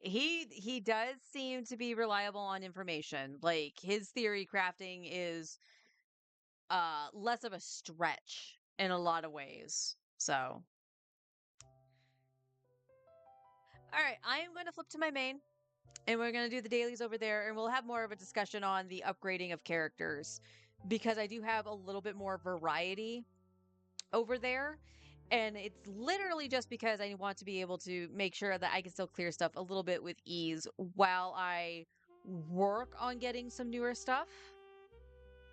He does seem to be reliable on information. Like his theory crafting is less of a stretch in a lot of ways. So all right, I am going to flip to my main and we're going to do the dailies over there and we'll have more of a discussion on the upgrading of characters because I do have a little bit more variety over there. And it's literally just because I want to be able to make sure that I can still clear stuff a little bit with ease while I work on getting some newer stuff.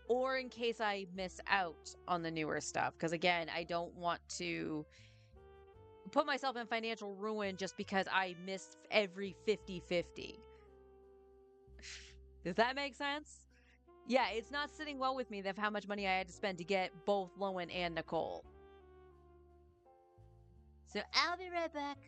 Or in case I miss out on the newer stuff. Because again, I don't want to put myself in financial ruin just because I miss every 50-50. Does that make sense? Yeah, it's not sitting well with me of how much money I had to spend to get both Lowen and Nicole. So I'll be right back.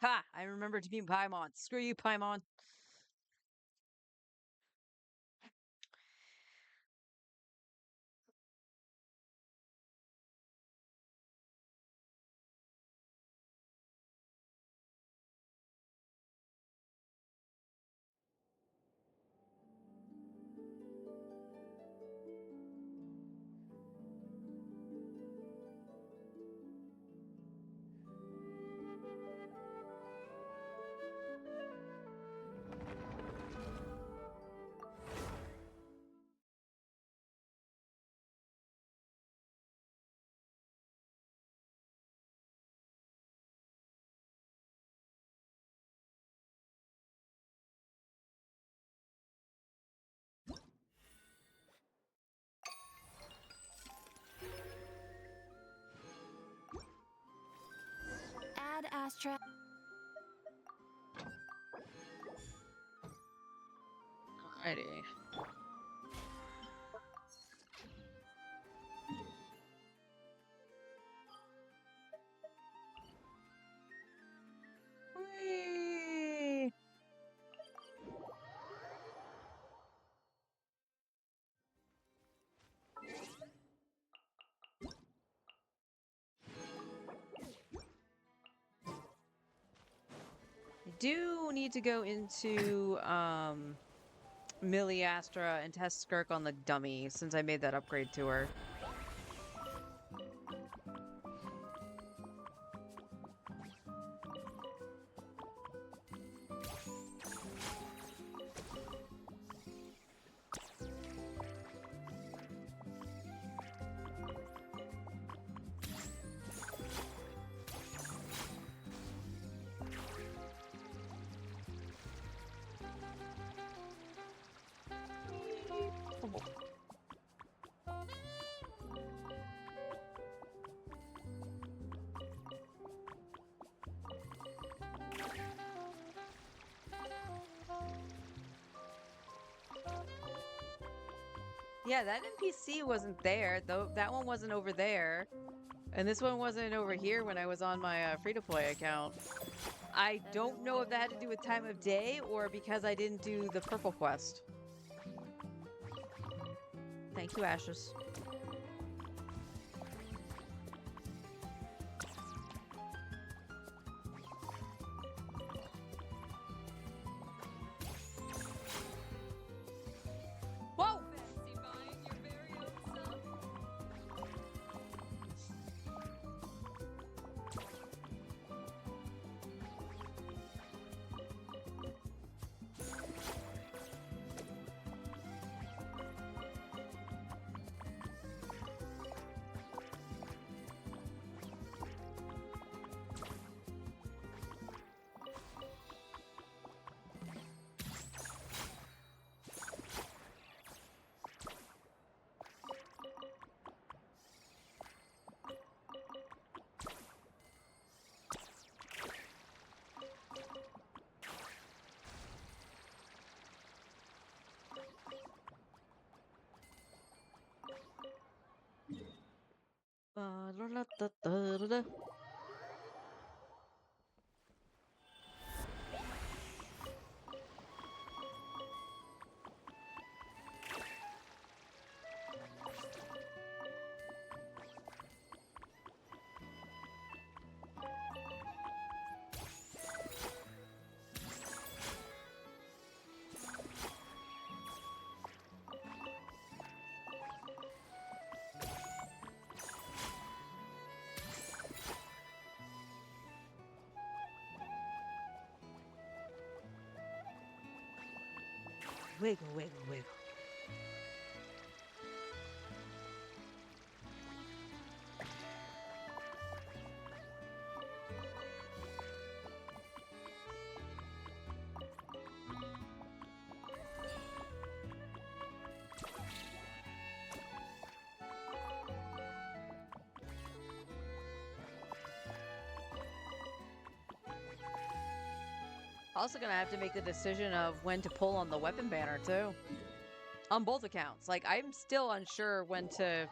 Ha! I remember to be Paimon. Screw you, Paimon. Add Astra. Alrighty. Whee! I do need to go into Miliastra and test Skirk on the dummy since I made that upgrade to her. Yeah, that NPC wasn't there, though. That one wasn't over there. And this one wasn't over here when I was on my free-to-play account. I don't know if that had to do with time of day or because I didn't do the purple quest. Thank you, Ashes. Whoa! Fancy buying your very own self? Ba-da-da-da-da-da. Wiggle, wiggle, wiggle. Also gonna have to make the decision of when to pull on the weapon banner too. On both accounts. Like, I'm still unsure when to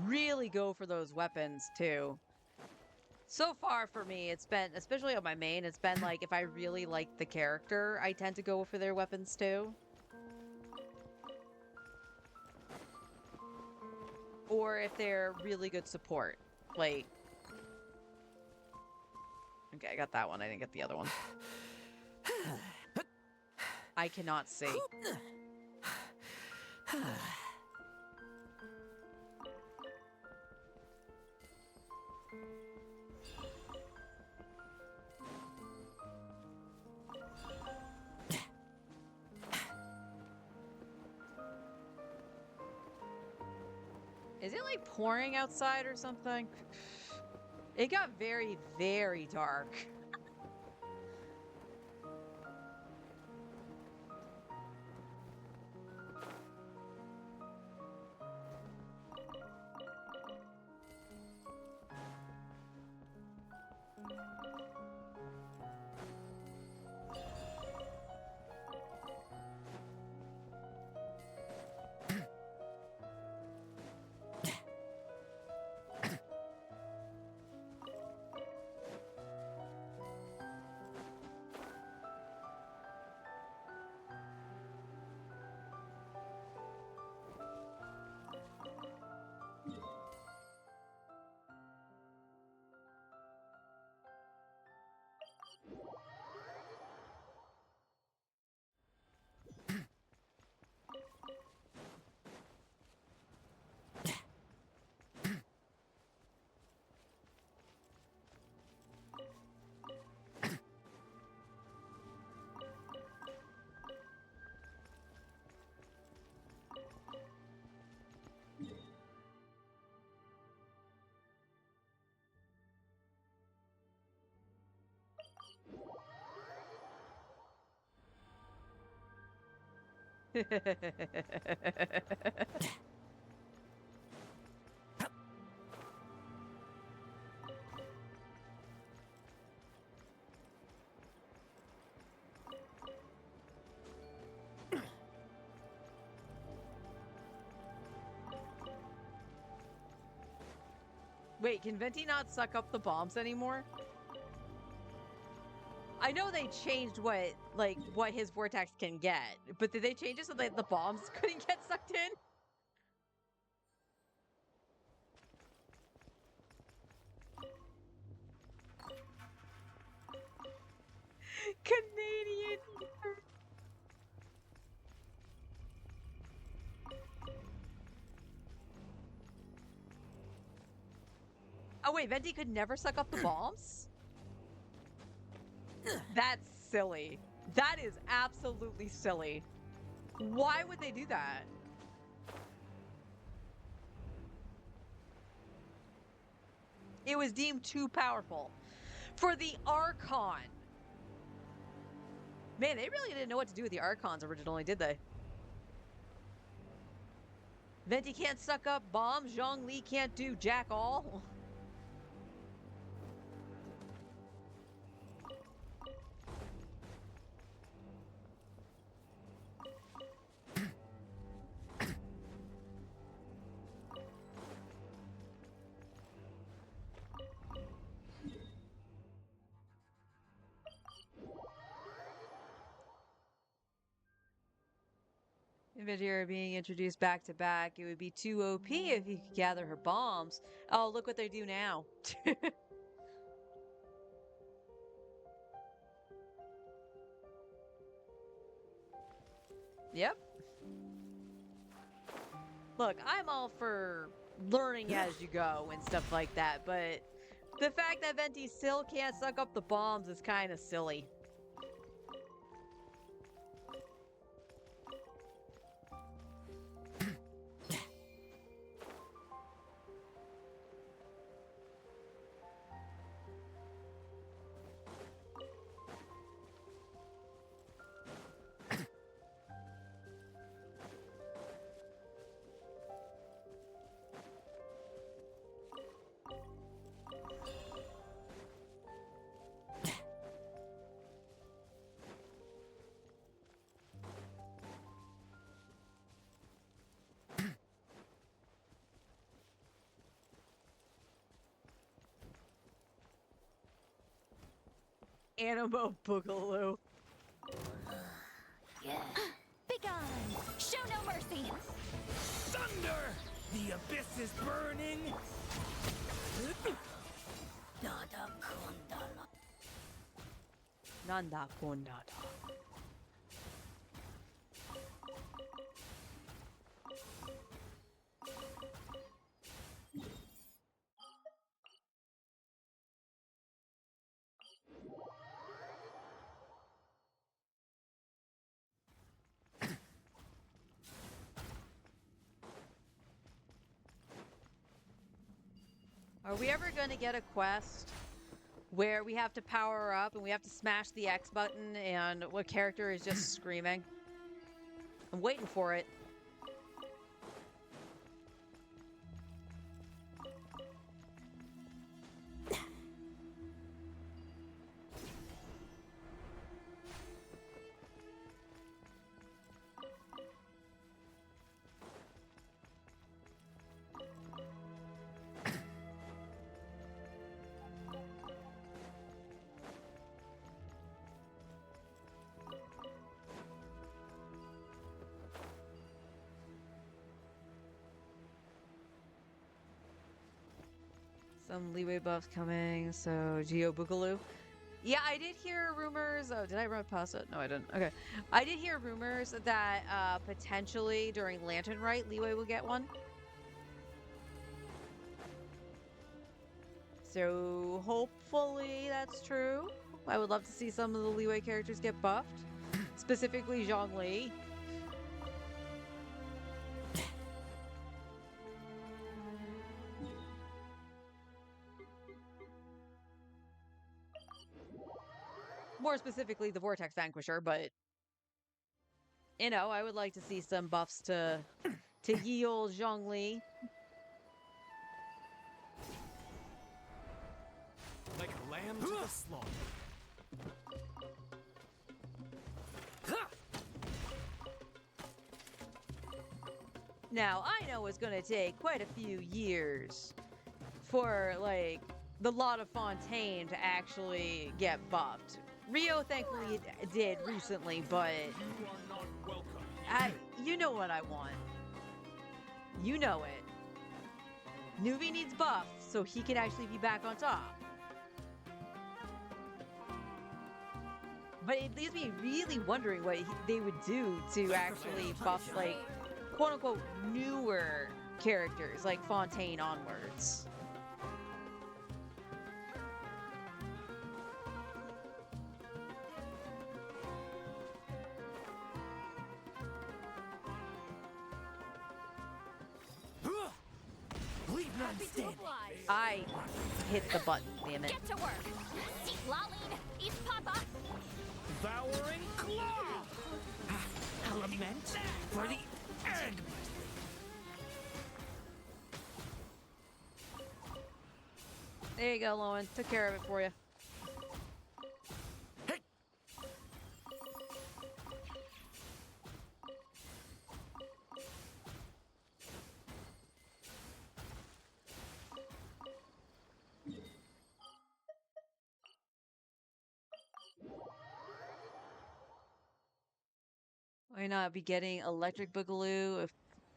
really go for those weapons too. So far for me, it's been, especially on my main, it's been like if I really like the character, I tend to go for their weapons too. Or if they're really good support. Like, okay, I got that one. I didn't get the other one. I cannot see. Is it like pouring outside or something? It got very, very dark. Wait, can Venti not suck up the bombs anymore? I know they changed what his vortex can get, but did they change it so that the bombs couldn't get sucked in? Canadian. Oh wait, Venti could never suck up the bombs? That's silly. That is absolutely silly. Why would they do that? It was deemed too powerful. For the Archon. Man, they really didn't know what to do with the Archons originally, did they? Venti can't suck up bombs. Zhongli can't do jack all. If Vegeta being introduced back to back, it would be too OP if you could gather her bombs. Oh, look what they do now. Yep. Look, I'm all for learning as you go and stuff like that, but the fact that Venti still can't suck up the bombs is kind of silly. Animo Boogaloo. Begone! Show no mercy! Thunder! The abyss is burning! Nanda Kondada. Are we ever going to get a quest where we have to power up and we have to smash the X button and what character is just screaming? I'm waiting for it. Some leeway buffs coming, so Geo Boogaloo. Yeah, I did hear rumors. Oh, did I run past it? No, I didn't. Okay. I did hear rumors that potentially during Lantern Rite, Leeway will get one. So hopefully that's true. I would love to see some of the Leeway characters get buffed. Specifically Zhongli. More specifically, the Vortex Vanquisher, but you know, I would like to see some buffs to heal Zhongli. Like a lamb to the slaughter. Now, I know it's going to take quite a few years for like the Lot of Fontaine to actually get buffed. Rio thankfully did recently, but You are not welcome. you know what I want. You know it. Nuvi needs buff so he can actually be back on top. But it leaves me really wondering what they would do to actually buff, like, quote unquote, newer characters, like Fontaine onwards. Leave none Happy to standing. oblige. I hit the button, damn it. Get to work. See Laline, eat Papa. Devouring claw. Element for the end. There you go, Lowen. Took care of it for you. Hey. Why not be getting Electric Boogaloo if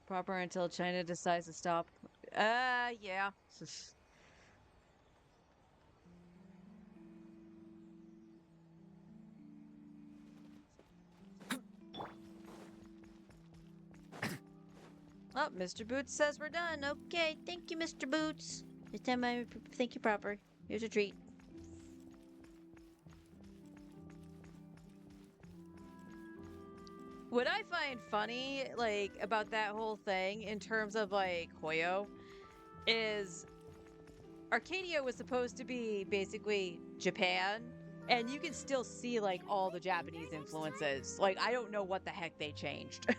proper until China decides to stop? Yeah. Oh, Mr. Boots says we're done. Okay, thank you, Mr. Boots. This time I thank you proper. Here's a treat. What I find funny, like, about that whole thing in terms of, like, Hoyo, is Arcadia was supposed to be basically Japan, and you can still see, like, all the Japanese influences. Like, I don't know what the heck they changed.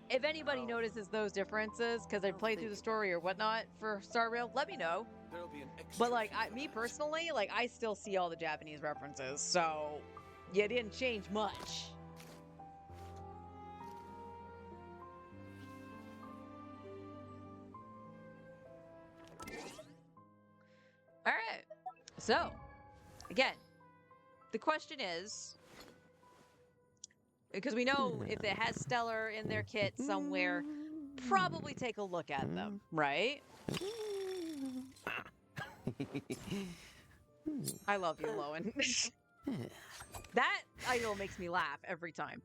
If anybody notices those differences, because I played through the story or whatnot for Star Rail, let me know. There'll be an extra But, like, fee for me that. personally, like, I still see all the Japanese references, so you didn't change much. All right. So, again, the question is, because we know if it has Stellar in their kit somewhere, probably take a look at them, right? I love you, Lowen. That idol makes me laugh every time.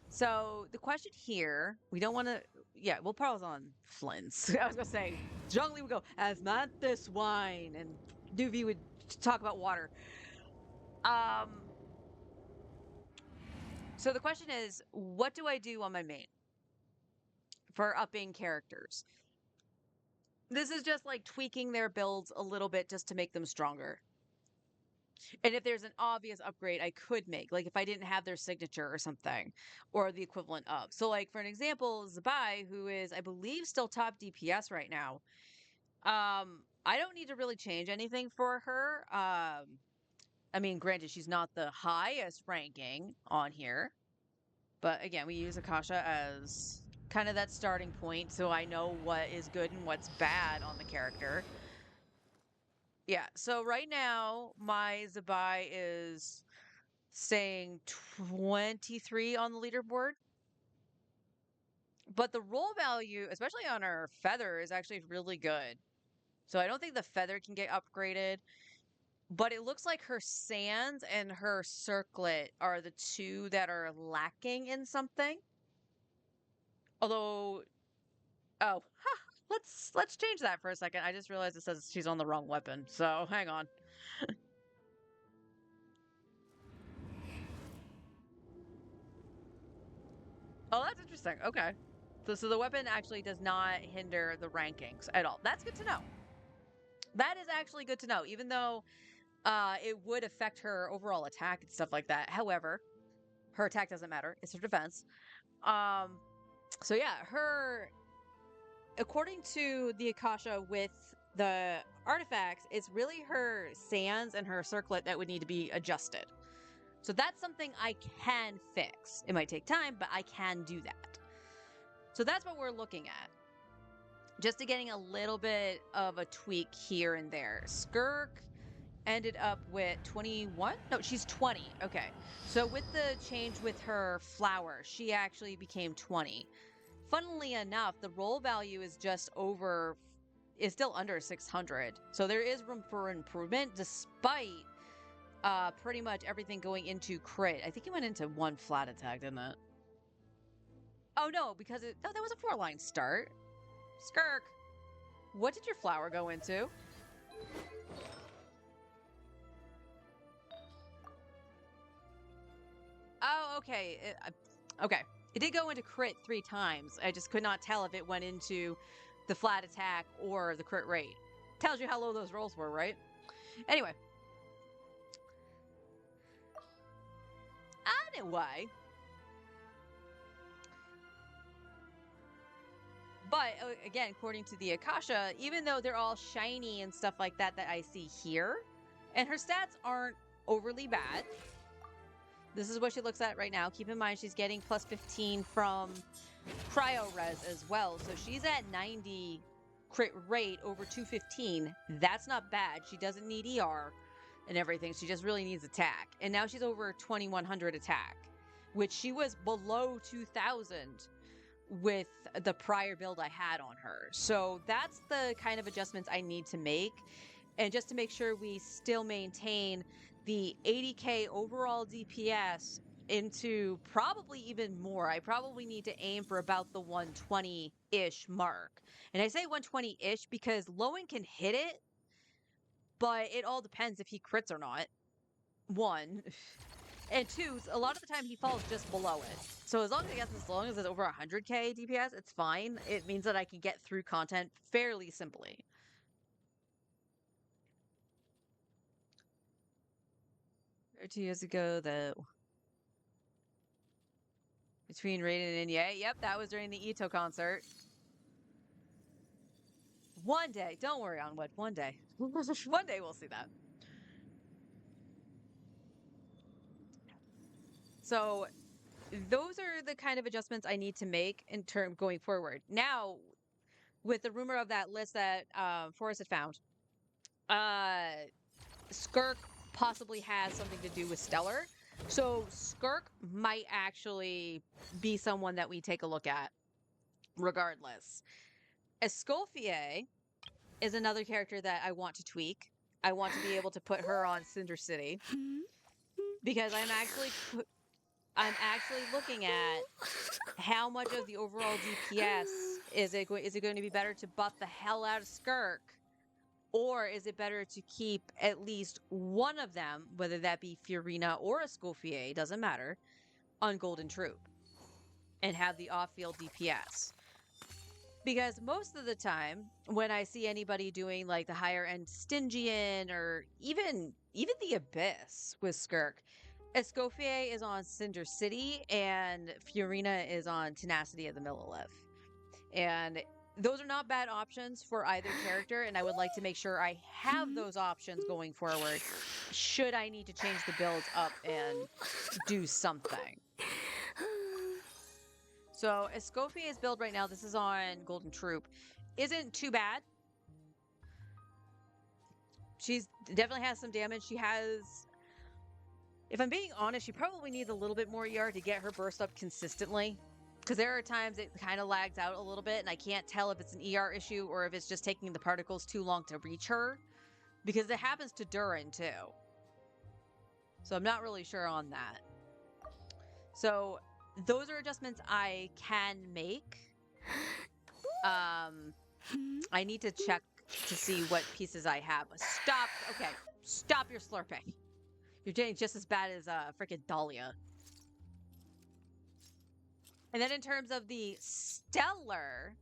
So the question here, we don't want to. Yeah, we'll pause on Flynn's. I was gonna say, Zhongli would go, "As not this wine," and Nuvi would talk about water. So the question is, what do I do on my main for upping characters? This is just like tweaking their builds a little bit just to make them stronger. And if there's an obvious upgrade I could make, like if I didn't have their signature or something, or the equivalent of. So, like for an example, Zabai, who is, I believe, still top DPS right now. I don't need to really change anything for her. I mean, granted, she's not the highest ranking on here, but again, we use Akasha as kind of that starting point, so I know what is good and what's bad on the character. Yeah, so right now, my Zabai is saying 23 on the leaderboard. But the roll value, especially on her feather, is actually really good. So I don't think the feather can get upgraded. But it looks like her sands and her circlet are the two that are lacking in something. Although, oh, let's change that for a second. I just realized it says she's on the wrong weapon. So hang on. Oh, that's interesting. Okay. So the weapon actually does not hinder the rankings at all. That's good to know. That is actually good to know, even though it would affect her overall attack and stuff like that. However, her attack doesn't matter. It's her defense. So yeah, according to the Akasha with the artifacts, it's really her sands and her circlet that would need to be adjusted. So that's something I can fix. It might take time, but I can do that. So that's what we're looking at. Just to getting a little bit of a tweak here and there. Skirk ended up with 21? No, she's 20. Okay. So with the change with her flower, she actually became 20. Funnily enough, the roll value is still under 600. So there is room for improvement despite pretty much everything going into crit. I think it went into one flat attack, didn't it? Oh no, because that was a 4-line start. Skirk, what did your flower go into? Oh, okay. Okay. It did go into crit 3 times. I just could not tell if it went into the flat attack or the crit rate. Tells you how low those rolls were, right? Anyway. But again, according to the Akasha, even though they're all shiny and stuff like that I see here, and her stats aren't overly bad. This is what she looks at right now. Keep in mind, she's getting plus 15 from Cryo Res as well. So she's at 90 crit rate over 215. That's not bad. She doesn't need ER and everything. She just really needs attack. And now she's over 2100 attack, which she was below 2000 with the prior build I had on her. So that's the kind of adjustments I need to make. And just to make sure we still maintain the 80k overall DPS into probably even more. I probably need to aim for about the 120-ish mark. And I say 120-ish because Lowen can hit it, but it all depends if he crits or not. 1. And 2, a lot of the time he falls just below it. So as long as it's over 100k DPS, it's fine. It means that I can get through content fairly simply. 2 years ago, between Raiden and Ye. Yep, that was during the Ito concert. One day, don't worry, Onwood. One day. One day we'll see that. So those are the kind of adjustments I need to make in term going forward. Now, with the rumor of that list that Forrest had found, Skirk possibly has something to do with Stellar. So Skirk might actually be someone that we take a look at regardless. Escoffier is another character that I want to tweak. I want to be able to put her on Cinder City because I'm actually looking at how much of the overall DPS is it going to be better to buff the hell out of Skirk, or is it better to keep at least one of them, whether that be Fiorina or Escoffier, doesn't matter, on Golden Troop and have the off-field DPS? Because most of the time, when I see anybody doing like the higher end Stygian or even the Abyss with Skirk, Escoffier is on Cinder City and Fiorina is on Tenacity of the Millelith. And those are not bad options for either character, and I would like to make sure I have those options going forward should I need to change the builds up and do something. So Escoffier's build right now, this is on Golden Troop, isn't too bad. She's definitely has some damage. She has, if I'm being honest, she probably needs a little bit more ER to get her burst up consistently. Because there are times it kind of lags out a little bit, and I can't tell if it's an ER issue or if it's just taking the particles too long to reach her. Because it happens to Durin, too. So I'm not really sure on that. So those are adjustments I can make. I need to check to see what pieces I have. Stop. Okay. Stop your slurping. You're doing just as bad as freaking Dahlia. And then in terms of the Stellar,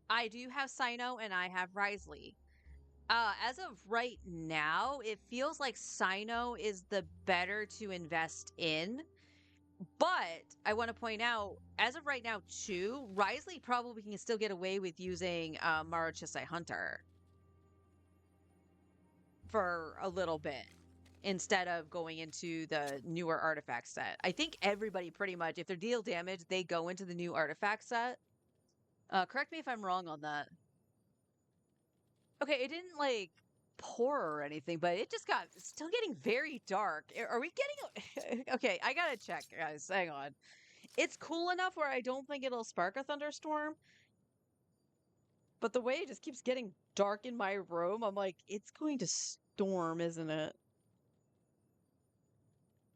I do have Cyno and I have Wriothesley. As of right now, it feels like Cyno is the better to invest in. But I want to point out, as of right now, too, Wriothesley probably can still get away with using Marachisai Hunter for a little bit instead of going into the newer artifact set. I think everybody pretty much, if they deal damage, they go into the new artifact set. Correct me if I'm wrong on that. Okay, it didn't like pour or anything, but it just got still getting very dark. Are we getting okay? I gotta check, guys. Hang on. It's cool enough where I don't think it'll spark a thunderstorm, but the way it just keeps getting dark in my room, I'm like, it's going to storm, isn't it?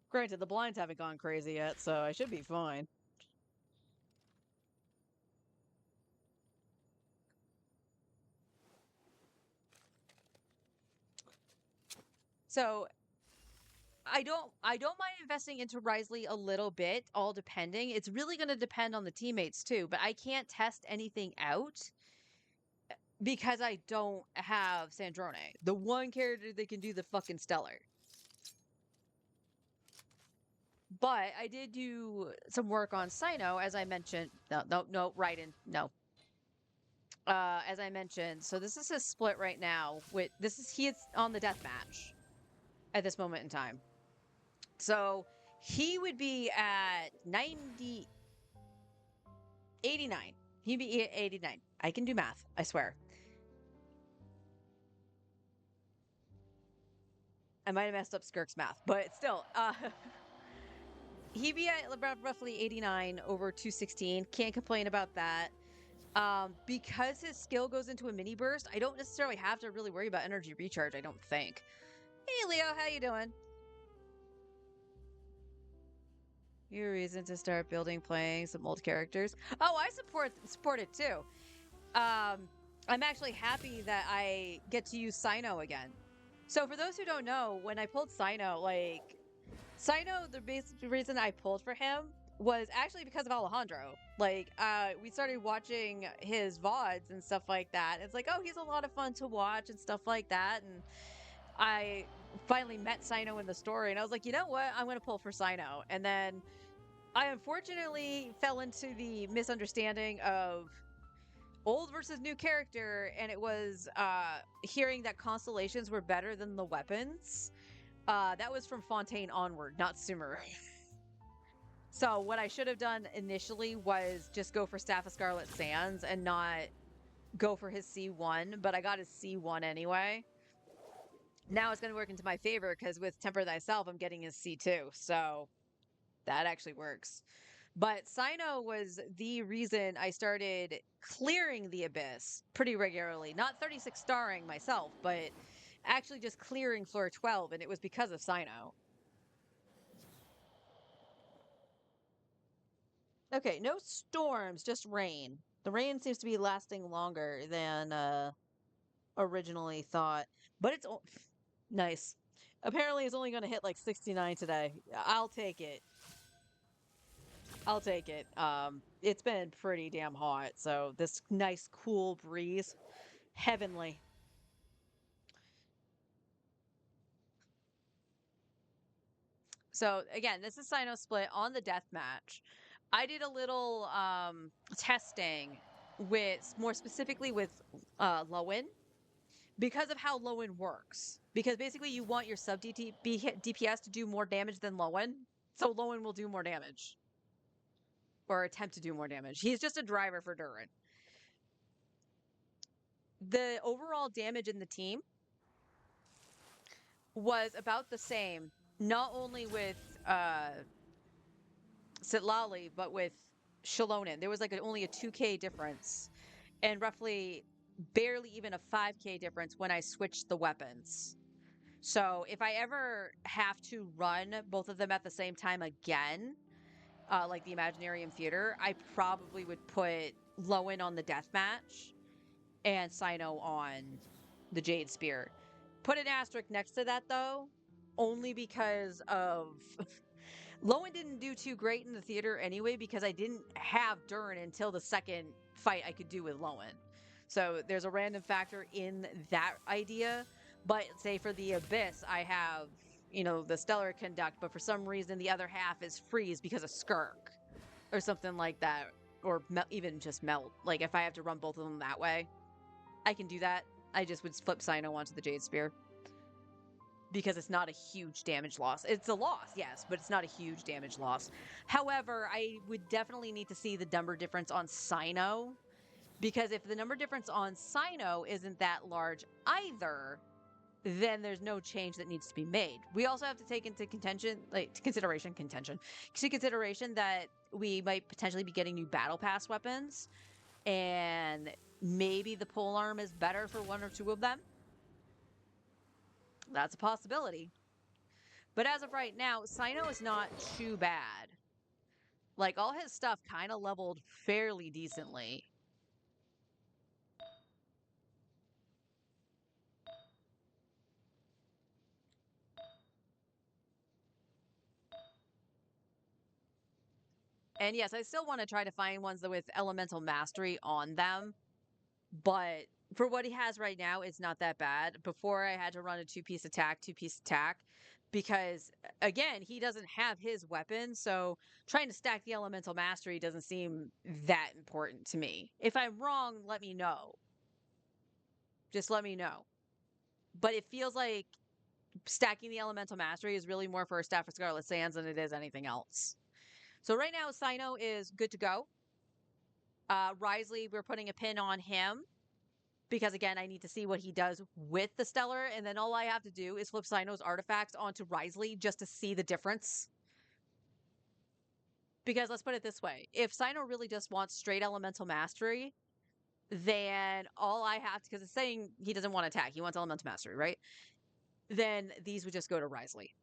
Granted, the blinds haven't gone crazy yet, so I should be fine. So I don't mind investing into Risley a little bit, all depending. It's really going to depend on the teammates too, but I can't test anything out because I don't have Sandrone, the one character that can do the fucking stellar. But I did do some work on Cyno, as I mentioned. No, Raiden, no. As I mentioned, so this is his split right now. He is on the death match at this moment in time. So he would be at 89. He'd be at 89. I can do math, I swear. I might have messed up Skirk's math, but still, he'd be at roughly 89 over 216. Can't complain about that. Because his skill goes into a mini burst, I don't necessarily have to really worry about energy recharge, I don't think. Hey, Leo, how you doing? Your reason to start playing some old characters. Oh, I support it too. I'm actually happy that I get to use Cyno again. So for those who don't know, when I pulled Cyno, the basic reason I pulled for him was actually because of Alejandro. We started watching his VODs and stuff like that. It's like, oh, he's a lot of fun to watch and stuff like that. And I finally met Cyno in the story, and I was like, you know what? I'm going to pull for Cyno. And then I unfortunately fell into the misunderstanding of old versus new character, and it was hearing that constellations were better than the weapons. That was from Fontaine onward, not Sumeru. So what I should have done initially was just go for Staff of Scarlet Sands and not go for his C1, but I got his C1 anyway. Now it's going to work into my favor because with Temper Thyself, I'm getting his C2, so that actually works. But Cyno was the reason I started clearing the Abyss pretty regularly. Not 36 starring myself, but actually just clearing floor 12, and it was because of Cyno. Okay, no storms, just rain. The rain seems to be lasting longer than originally thought, but it's nice. Apparently it's only going to hit like 69 today. I'll take it. I'll take it. It's been pretty damn hot, so this nice cool breeze, heavenly. So again, this is Cyno split on the death match. I did a little testing with, more specifically with Lowen, because of how Lowen works. Because basically you want your sub DPS to do more damage than Lowen, so Lowen will do more damage. Or attempt to do more damage. He's just a driver for Durin. The overall damage in the team was about the same, not only with Sitlali, but with Shalonen. There was like only a 2k difference, and roughly barely even a 5k difference when I switched the weapons. So if I ever have to run both of them at the same time again, like the Imaginarium Theater, I probably would put Lowen on the deathmatch and Cyno on the Jade Spear. Put an asterisk next to that, though, only because of... Lowen didn't do too great in the theater anyway, because I didn't have Durin until the second fight I could do with Lowen. So there's a random factor in that idea, but say for the Abyss, I have... the Stellar Conduct, but for some reason the other half is freeze because of Skirk or something like that, or even just melt. Like if I have to run both of them that way, I can do that. I just would flip Cyno onto the Jade Spear. because it's not a huge damage loss. It's a loss, yes, but it's not a huge damage loss. However, I would definitely need to see the number difference on Cyno, because if the number difference on Cyno isn't that large either, then there's no change that needs to be made. We also have to take into consideration that we might potentially be getting new battle pass weapons, and maybe the polearm is better for one or two of them. That's a possibility. But as of right now, Cyno is not too bad. Like, all his stuff kind of leveled fairly decently. And yes, I still want to try to find ones with elemental mastery on them. But for what he has right now, it's not that bad. Before, I had to run a two-piece attack, because, again, he doesn't have his weapon. So trying to stack the elemental mastery doesn't seem that important to me. If I'm wrong, let me know. Just let me know. But it feels like stacking the elemental mastery is really more for a Staff of Scarlet Sands than it is anything else. So right now, Cyno is good to go. Wriothesley, we're putting a pin on him because, again, I need to see what he does with the Stellar, and then all I have to do is flip Cyno's artifacts onto Wriothesley just to see the difference. Because let's put it this way. If Cyno really just wants straight elemental mastery, then all I have to, because it's saying he doesn't want to attack, he wants elemental mastery, right? Then these would just go to Wriothesley.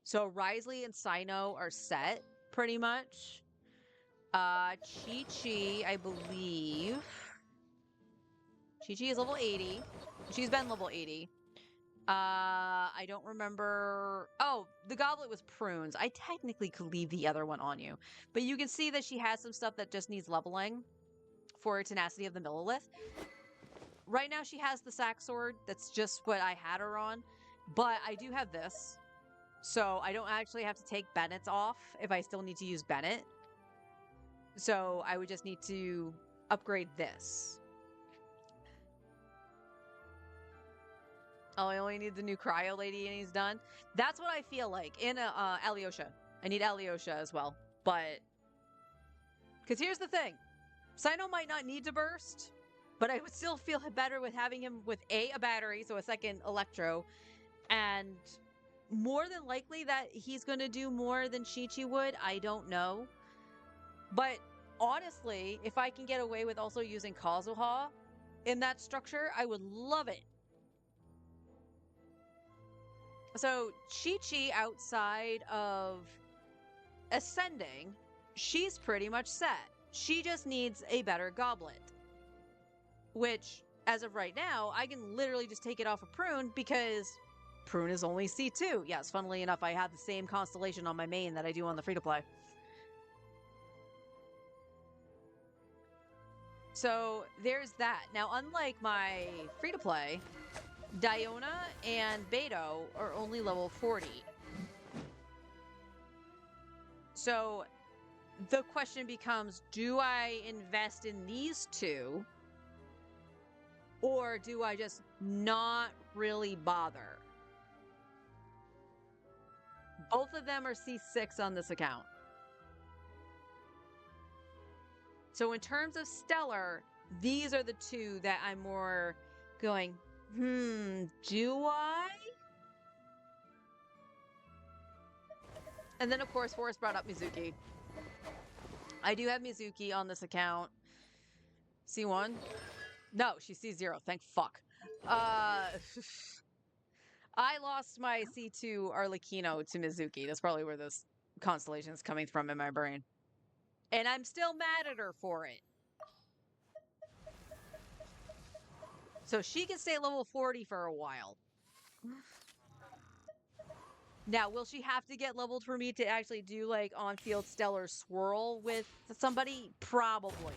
So Wriothesley and Cyno are set, pretty much. Chi-Chi, I believe. Chi-Chi is level 80. She's been level 80. I don't remember... Oh, the goblet was prunes. I technically could leave the other one on you. But you can see that she has some stuff that just needs leveling for Tenacity of the Millelith. Right now she has the sack sword. That's just what I had her on. But I do have this. So I don't actually have to take Bennett's off if I still need to use Bennett. So I would just need to upgrade this. Oh, I only need the new Cryo Lady and he's done. That's what I feel like in Alyosha. I need Alyosha as well. But, because here's the thing. Cyno might not need to burst, but I would still feel better with having him with a battery, so a second Electro, and more than likely that he's going to do more than Chi-Chi would. I don't know. But honestly, if I can get away with also using Kazuha in that structure, I would love it. So Chi-Chi, outside of ascending, she's pretty much set. She just needs a better goblet. Which, as of right now, I can literally just take it off of Prune because Prune is only C2. Yes, funnily enough, I have the same constellation on my main that I do on the free-to-play. So there's that. Now, unlike my free-to-play, Diona and Beto are only level 40. So the question becomes, do I invest in these two? Or do I just not really bother? Both of them are C6 on this account. So in terms of Stellar, these are the two that I'm more going, do I? And then, of course, Forrest brought up Mizuki. I do have Mizuki on this account. C1? No, she's C0. Thank fuck. I lost my C2 Arlecchino to Mizuki. That's probably where this constellation is coming from in my brain. And I'm still mad at her for it. So she can stay level 40 for a while. Now, will she have to get leveled for me to actually do, like, on-field Stellar Swirl with somebody? Probably.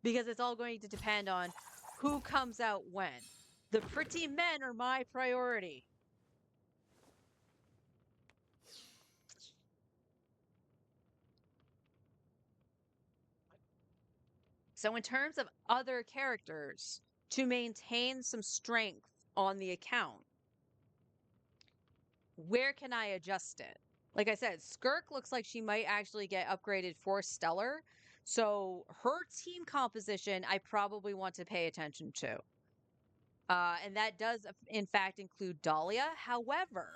Because it's all going to depend on who comes out when. The pretty men are my priority. So in terms of other characters, to maintain some strength on the account, where can I adjust it? Like I said, Skirk looks like she might actually get upgraded for Stellar. So her team composition, I probably want to pay attention to. And that does, in fact, include Dahlia. However,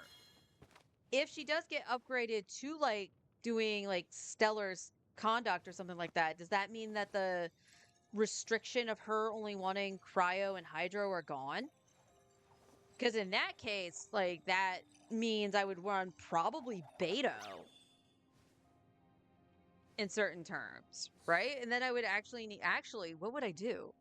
if she does get upgraded to like doing like Stellar's conduct or something like that, does that mean that the restriction of her only wanting Cryo and Hydro are gone? Because in that case, like that means I would run probably Beto in certain terms, right? And then I would actually need, actually, what would I do?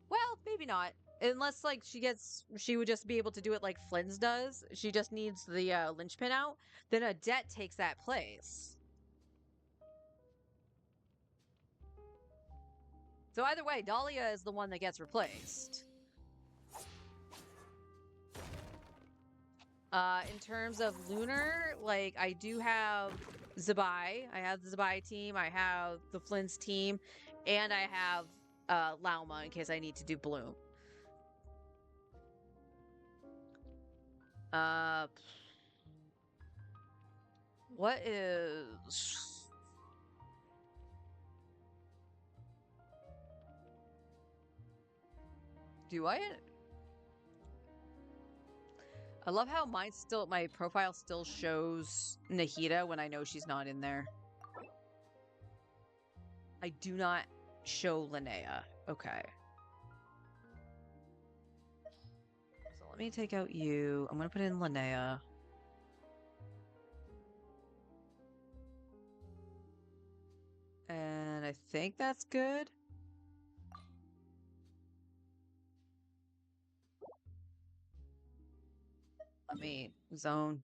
Well, maybe not. Unless like she would just be able to do it like Flynn's does. She just needs the linchpin out. Then Adet takes that place. So either way, Dahlia is the one that gets replaced. In terms of Lunar, like I do have Zabai. I have the Zabai team. I have the Flynn's team, and I have Lauma in case I need to do Bloom. What is? Do I? I love how my profile still shows Nahida when I know she's not in there. I do not show Linnea. Okay. So let me take out you. I'm gonna put in Linnea. And I think that's good. Let me zone.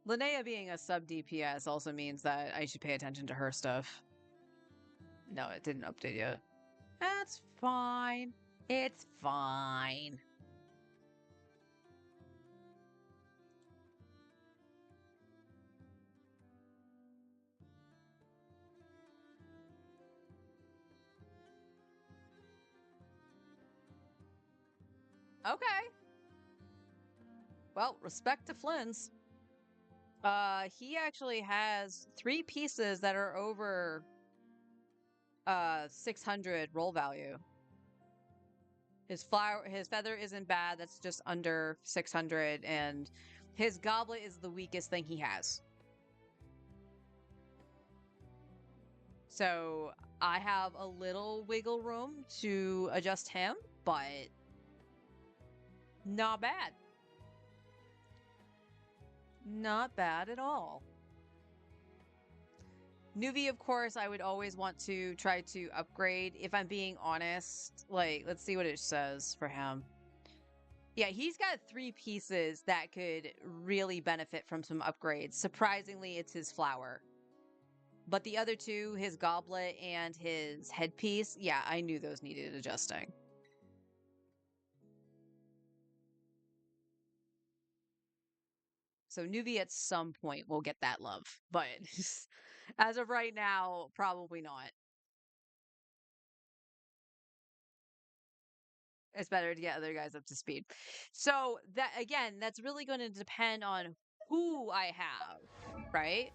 Linnea being a sub DPS also means that I should pay attention to her stuff. No, it didn't update yet. That's fine. It's fine. Okay. Well, respect to Flynn's. He actually has 3 pieces that are over 600 roll value. His feather isn't bad, that's just under 600, and his goblet is the weakest thing he has. So I have a little wiggle room to adjust him, but not bad. Not bad at all. Nuvi, of course, I would always want to try to upgrade. If I'm being honest, like, let's see what it says for him. Yeah, he's got 3 pieces that could really benefit from some upgrades. Surprisingly, it's his flower. But the other 2, his goblet and his headpiece, yeah, I knew those needed adjusting. So Nuvi at some point will get that love, but as of right now, probably not. It's better to get other guys up to speed. So that again, that's really going to depend on who I have, right?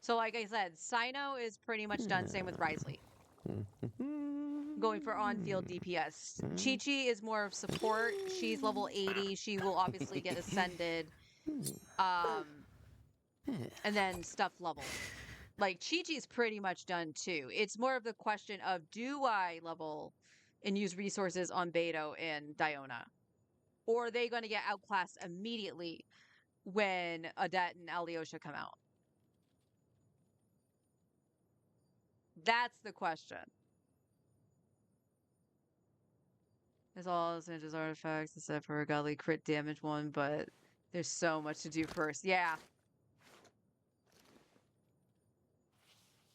So like I said, Sino is pretty much done. Same with Risley. Going for on-field DPS. Chi-Chi is more of support. She's level 80. She will obviously get ascended. And then stuff level. Like, Chi-Chi's pretty much done too. It's more of the question of, do I level and use resources on Beto and Diona? Or are they going to get outclassed immediately when Adet and Alyosha come out? That's the question. There's all Sandra's artifacts except for a godly crit damage one, but there's so much to do first. Yeah.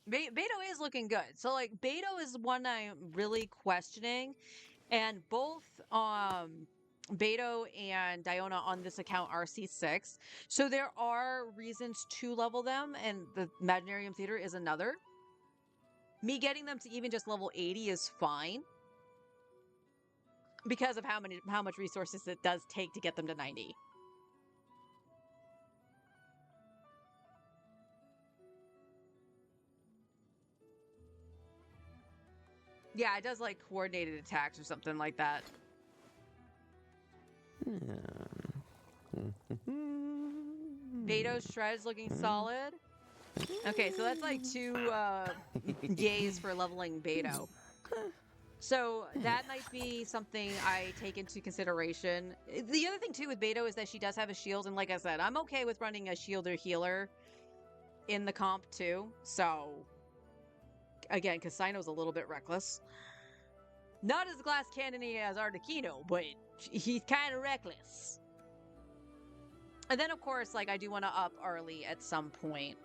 Beto is looking good. So, like, Beto is one I'm really questioning. And both Beto and Diona on this account are C6. So there are reasons to level them, and the Imaginarium Theater is another. Me getting them to even just level 80 is fine because of how much resources it does take to get them to 90. Yeah, it does like coordinated attacks or something like that. Beto's Shred's looking solid. Okay, so that's like 2 yays for leveling Beto. So that might be something I take into consideration. The other thing too with Beto is that she does have a shield, and like I said, I'm okay with running a shield or healer in the comp too. So again, because Sino's a little bit reckless. Not as glass cannony as Articuno, but he's kind of reckless. And then of course, like I do want to up Arlie at some point.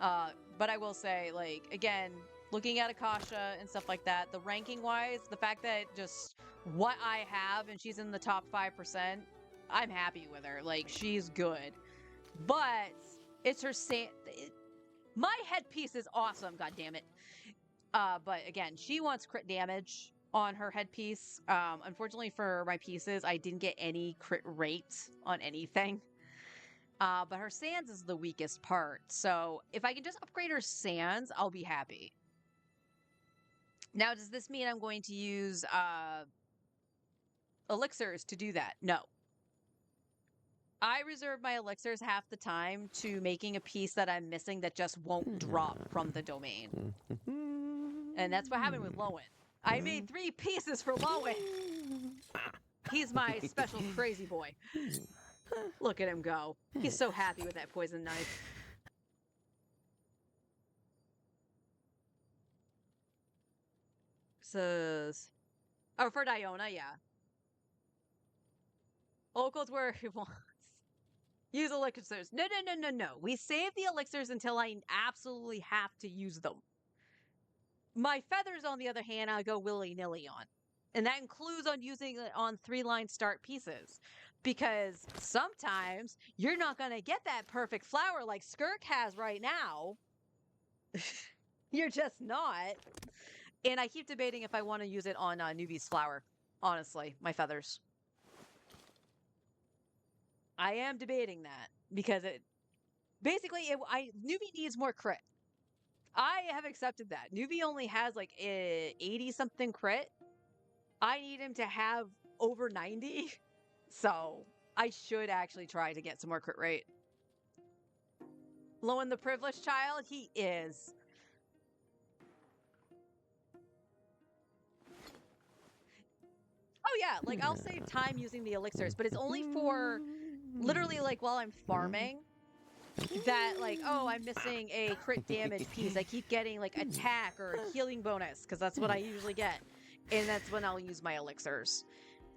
But I will say, like, again, looking at Akasha and stuff like that, the ranking wise, the fact that just what I have and she's in the top 5%, I'm happy with her. Like, she's good. But it's her my headpiece is awesome, god damn it. But again, she wants crit damage on her headpiece. Unfortunately for my pieces, I didn't get any crit rate on anything. But her sands is the weakest part. So if I can just upgrade her sands, I'll be happy. Now, does this mean I'm going to use elixirs to do that? No. I reserve my elixirs half the time to making a piece that I'm missing that just won't drop from the domain. And that's what happened with Lowen. I made 3 pieces for Lowen. He's my special crazy boy. Look at him go. He's so happy with that poison knife. So, oh, for Diona, yeah. Oko's where he wants. Use elixirs. No. We save the elixirs until I absolutely have to use them. My feathers, on the other hand, I go willy-nilly on. And that includes on using it on 3-line start pieces. Because sometimes you're not going to get that perfect flower like Skirk has right now. You're just not. And I keep debating if I want to use it on Nuvi's flower. Honestly, my feathers. I am debating that. Because it... Basically, Nuvi needs more crit. I have accepted that. Nuvi only has like 80-something crit. I need him to have over 90. So, I should actually try to get some more crit rate. Lowen the privileged child? He is. Oh yeah, like I'll save time using the elixirs, but it's only for literally like while I'm farming that like, oh, I'm missing a crit damage piece. I keep getting like attack or a healing bonus because that's what I usually get. And that's when I'll use my elixirs.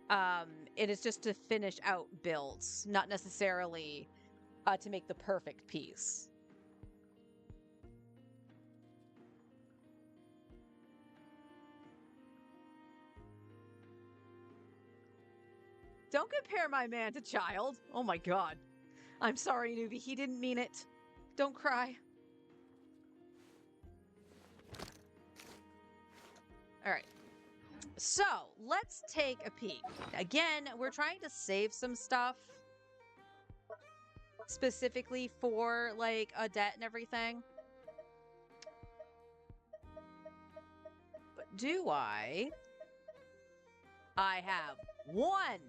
And it's just to finish out builds, not necessarily to make the perfect piece. Don't compare my man to child. Oh my god. I'm sorry, Nuvi. He didn't mean it. Don't cry. Alright. So, let's take a peek. Again, we're trying to save some stuff. Specifically for, like, a debt and everything. But do I? I have 1!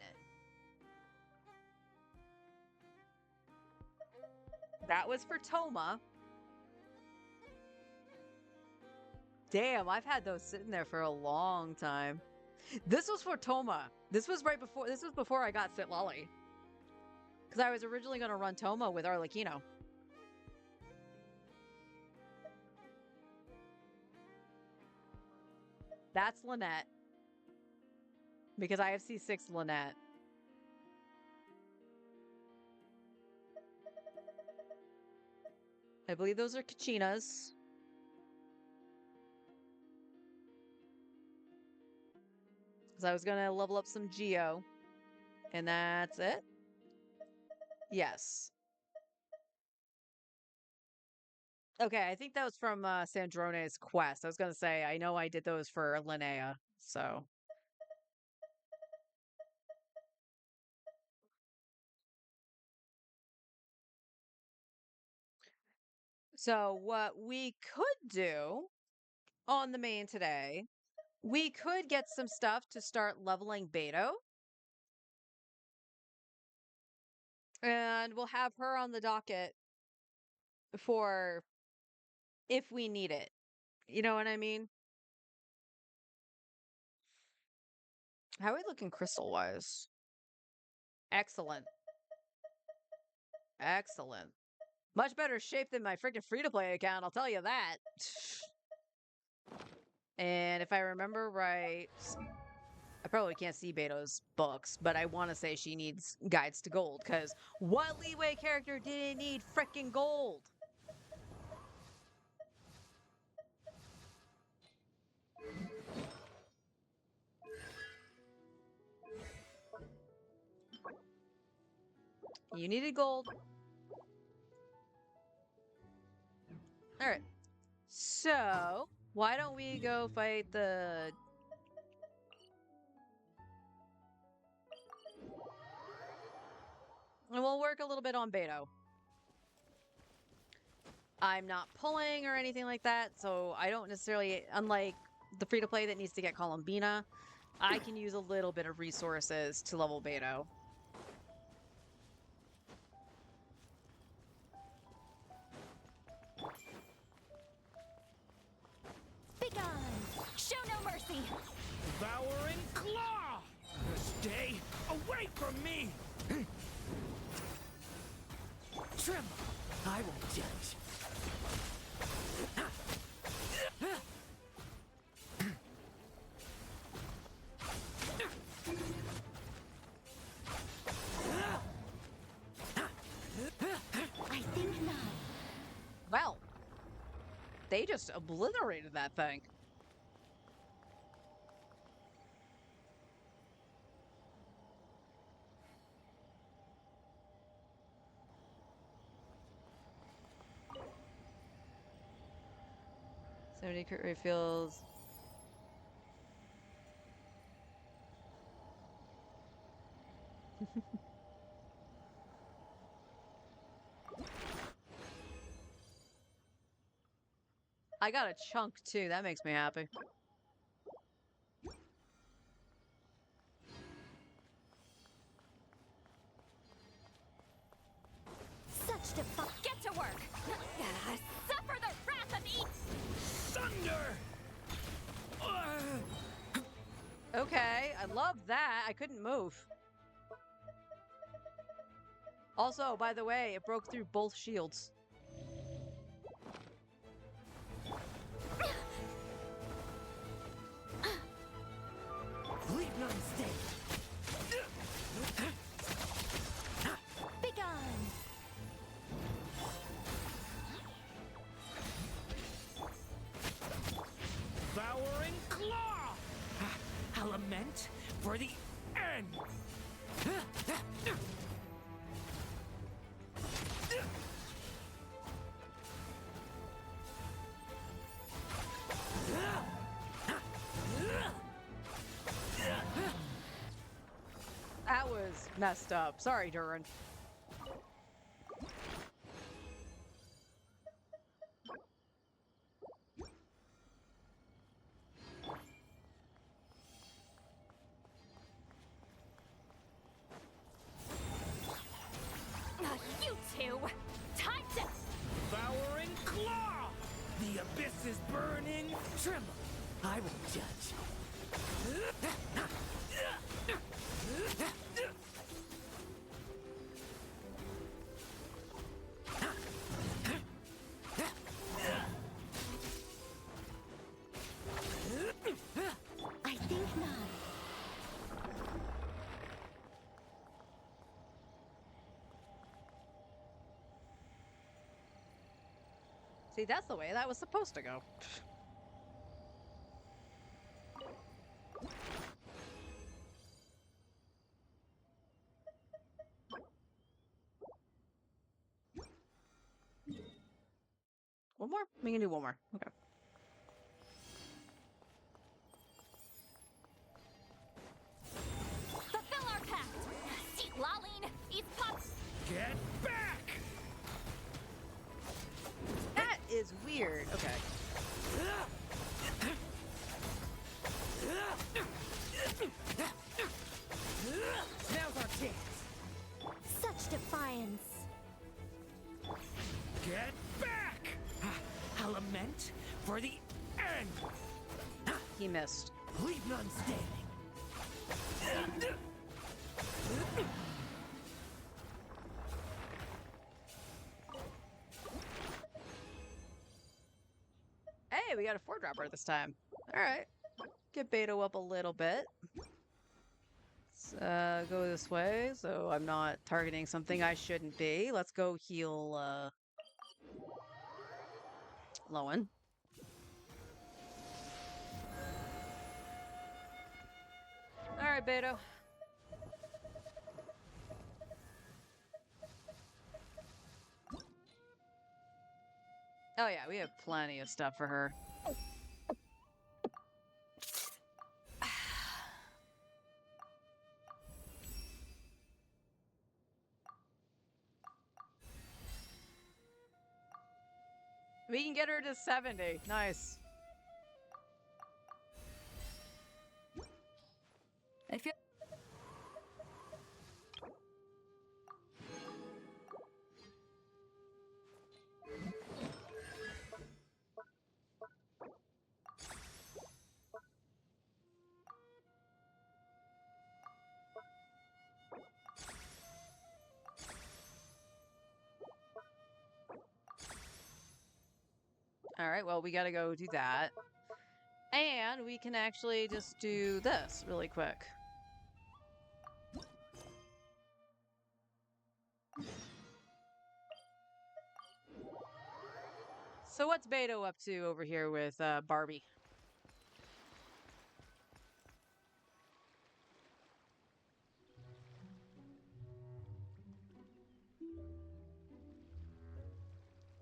That was for Toma. Damn, I've had those sitting there for a long time. This was for Toma. This was before I got Sitlali. Because I was originally going to run Toma with Arlecchino. That's Lynette. Because I have C6 Lynette. I believe those are Kachinas. Because I was going to level up some Geo. And that's it? Yes. Okay, I think that was from Sandrone's quest. I was going to say, I know I did those for Linnea, so... So what we could do on the main today, we could get some stuff to start leveling Beto. And we'll have her on the docket for if we need it. You know what I mean? How are we looking crystal-wise? Excellent. Excellent. Much better shape than my freaking free-to-play account, I'll tell you that. And if I remember right, I probably can't see Beto's books, but I want to say she needs guides to gold, because what Leeway character didn't need freaking gold? You needed gold. Alright. So, why don't we go fight the... And we'll work a little bit on Beto. I'm not pulling or anything like that, so I don't necessarily, unlike the free-to-play that needs to get Columbina, I can use a little bit of resources to level Beto. Begone! Show no mercy! Devouring claw! Stay away from me! Tremble! I won't judge. I think not. Well, they just obliterated that thing. Somebody crit refills. I got a chunk too. That makes me happy. Such get to work! Suffer the wrath of each! Thunder! Okay, I love that. I couldn't move. Also, by the way, it broke through both shields. Leave none stay. Begone! Devouring claw! A lament for the end! That was messed up. Sorry, Durin. You two! Time to... Devouring claw! The abyss is burning. Tremble! I won't judge. I think not. See, that's the way that was supposed to go. One more? We can do one more. Okay. Fulfill our pact! See, Laline, eats pop. Get back! That is weird. Okay. Now's our chance. Such defiance. Get back! A lament for the end. He missed. Leave none standing. Hey, we got a 4-dropper this time. All right. Get Beto up a little bit. Let's go this way, so I'm not targeting something I shouldn't be. Let's go heal Lowen. All right, Beto. Oh yeah, we have plenty of stuff for her. We can get her to 70. Nice. If you All right, well, we gotta go do that. And we can actually just do this really quick. So what's Beto up to over here with Barbie?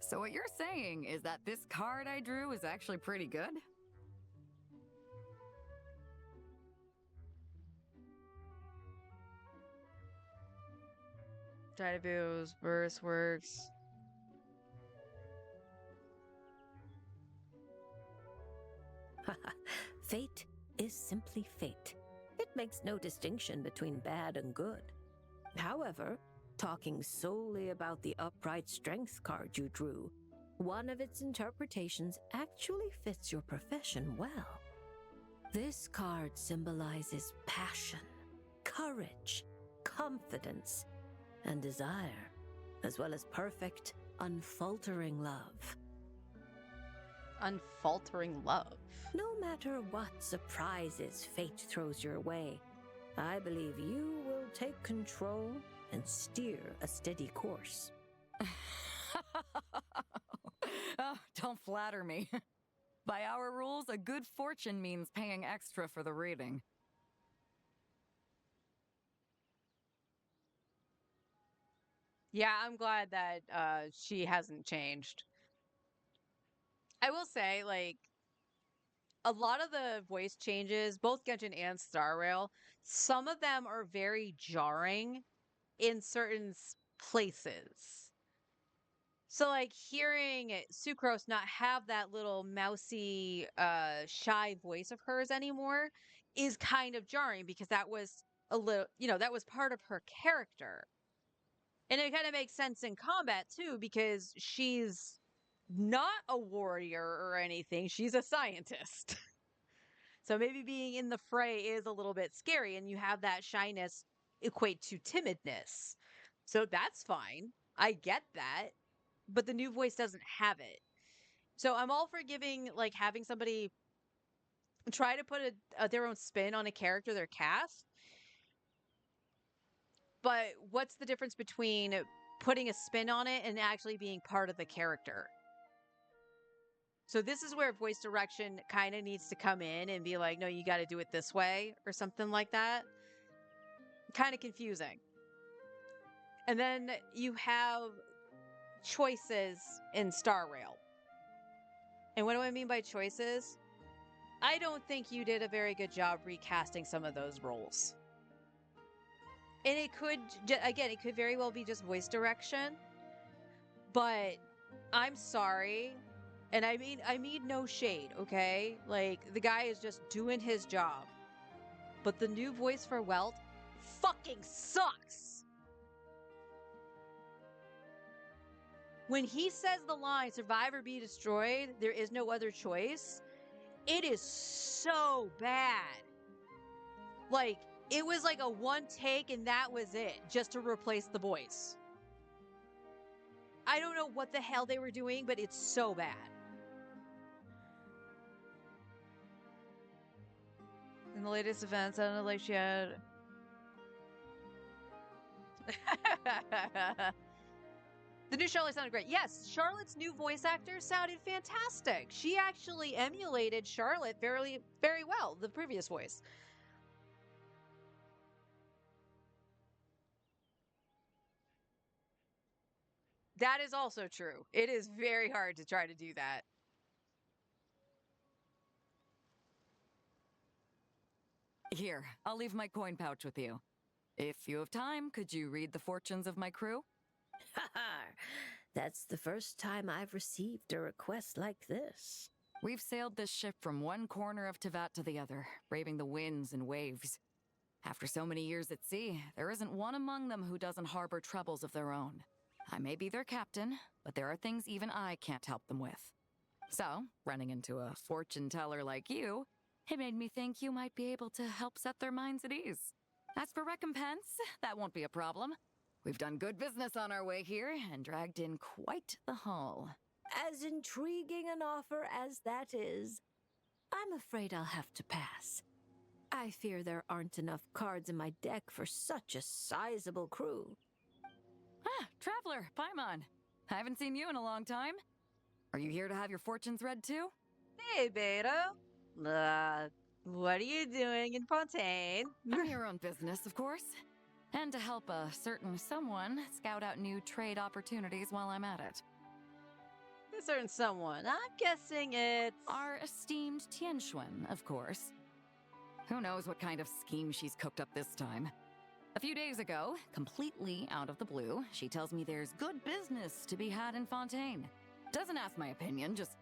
So what you're saying is that this card I drew is actually pretty good? Dynabo's verse works. Fate is simply fate. It makes no distinction between bad and good. However, talking solely about the upright strength card you drew, one of its interpretations actually fits your profession well. This card symbolizes passion, courage, confidence, and desire, as well as perfect, unfaltering love. Unfaltering love. No matter what surprises fate throws your way, I believe you will take control and steer a steady course. Oh, don't flatter me. By our rules, a good fortune means paying extra for the reading. Yeah, I'm glad that she hasn't changed. I will say, like, a lot of the voice changes, both Genshin and Star Rail, some of them are very jarring in certain places. So, like, hearing Sucrose not have that little mousy, shy voice of hers anymore is kind of jarring because that was a little, that was part of her character. And it kind of makes sense in combat too, because she's not a warrior or anything. She's a scientist. So maybe being in the fray is a little bit scary, and you have that shyness equate to timidness. So that's fine. I get that. But the new voice doesn't have it. So I'm all for having somebody try to put their own spin on a character they're cast. But what's the difference between putting a spin on it and actually being part of the character? So this is where voice direction kind of needs to come in and be like, no, you got to do it this way or something like that. Kind of confusing. And then you have choices in Star Rail. And what do I mean by choices? I don't think you did a very good job recasting some of those roles. And it could, again, it could very well be just voice direction. But I'm sorry. And I mean no shade, okay? Like, the guy is just doing his job. But the new voice for Welt fucking sucks. When he says the line, survive or be destroyed, there is no other choice, it is so bad. Like, it was like a one take and that was it, just to replace the voice. I don't know what the hell they were doing, but it's so bad. In the latest events, I don't know, like she had... The new Charlotte sounded great. Yes, Charlotte's new voice actor sounded fantastic. She actually emulated Charlotte very, very well, the previous voice. That is also true. It is very hard to try to do that. Here, I'll leave my coin pouch with you. If you have time, could you read the fortunes of my crew? That's the first time I've received a request like this. We've sailed this ship from one corner of Tevat to the other, braving the winds and waves. After so many years at sea, there isn't one among them who doesn't harbor troubles of their own. I may be their captain, but there are things even I can't help them with. So, running into a fortune teller like you, it made me think you might be able to help set their minds at ease. As for recompense, that won't be a problem. We've done good business on our way here and dragged in quite the haul. As intriguing an offer as that is, I'm afraid I'll have to pass. I fear there aren't enough cards in my deck for such a sizable crew. Ah, Traveler, Paimon. I haven't seen you in a long time. Are you here to have your fortunes read too? Hey, Beto. What are you doing in Fontaine? I'm your own business, of course. And to help a certain someone scout out new trade opportunities while I'm at it. A certain someone. I'm guessing it's... Our esteemed Tianxuan, of course. Who knows what kind of scheme she's cooked up this time. A few days ago, completely out of the blue, she tells me there's good business to be had in Fontaine. Doesn't ask my opinion, just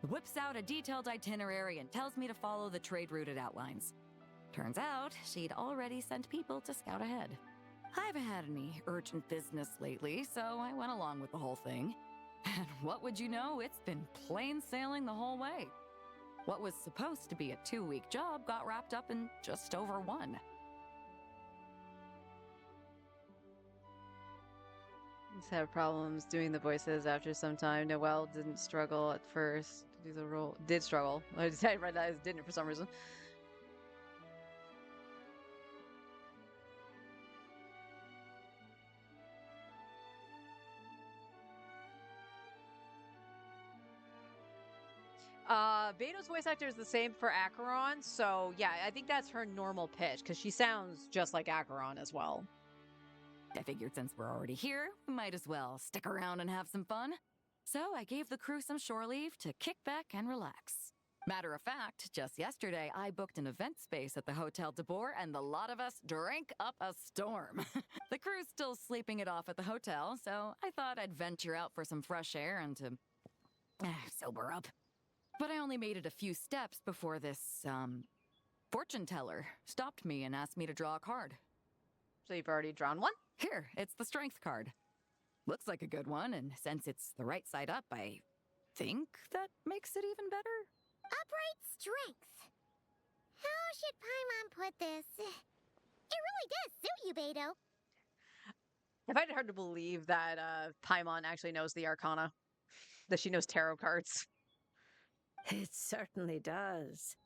whips out a detailed itinerary and tells me to follow the trade route it outlines. Turns out, she'd already sent people to scout ahead. I haven't had any urgent business lately, so I went along with the whole thing. And what would you know, it's been plain sailing the whole way. What was supposed to be a 2-week job got wrapped up in just over 1. Just have problems doing the voices after some time. Noelle didn't struggle at first to do the role. Did struggle. I read that as didn't for some reason. Beto's voice actor is the same for Acheron, so yeah, I think that's her normal pitch, because she sounds just like Acheron as well. I figured since we're already here, we might as well stick around and have some fun. So I gave the crew some shore leave to kick back and relax. Matter of fact, just yesterday I booked an event space at the Hotel de Boer and the lot of us drank up a storm. The crew's still sleeping it off at the hotel, so I thought I'd venture out for some fresh air and to sober up. But I only made it a few steps before this, fortune teller stopped me and asked me to draw a card. So you've already drawn one? Here, it's the strength card. Looks like a good one, and since it's the right side up, I think that makes it even better. Upright strength. How should Paimon put this? It really does suit you, Beto. I find it hard to believe that Paimon actually knows the Arcana. That she knows tarot cards. It certainly does.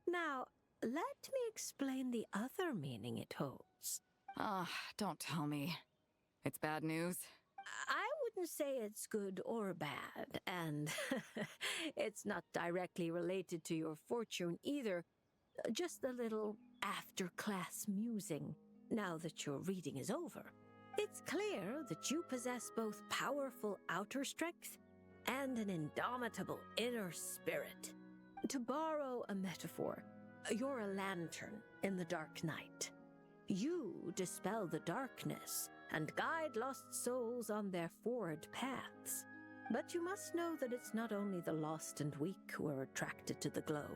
Now, let me explain the other meaning it holds. Ah, don't tell me. It's bad news. I wouldn't say it's good or bad, and it's not directly related to your fortune either. Just a little after-class musing, now that your reading is over. It's clear that you possess both powerful outer strength and an indomitable inner spirit. To borrow a metaphor, you're a lantern in the dark night. You dispel the darkness and guide lost souls on their forward paths. But you must know that it's not only the lost and weak who are attracted to the glow.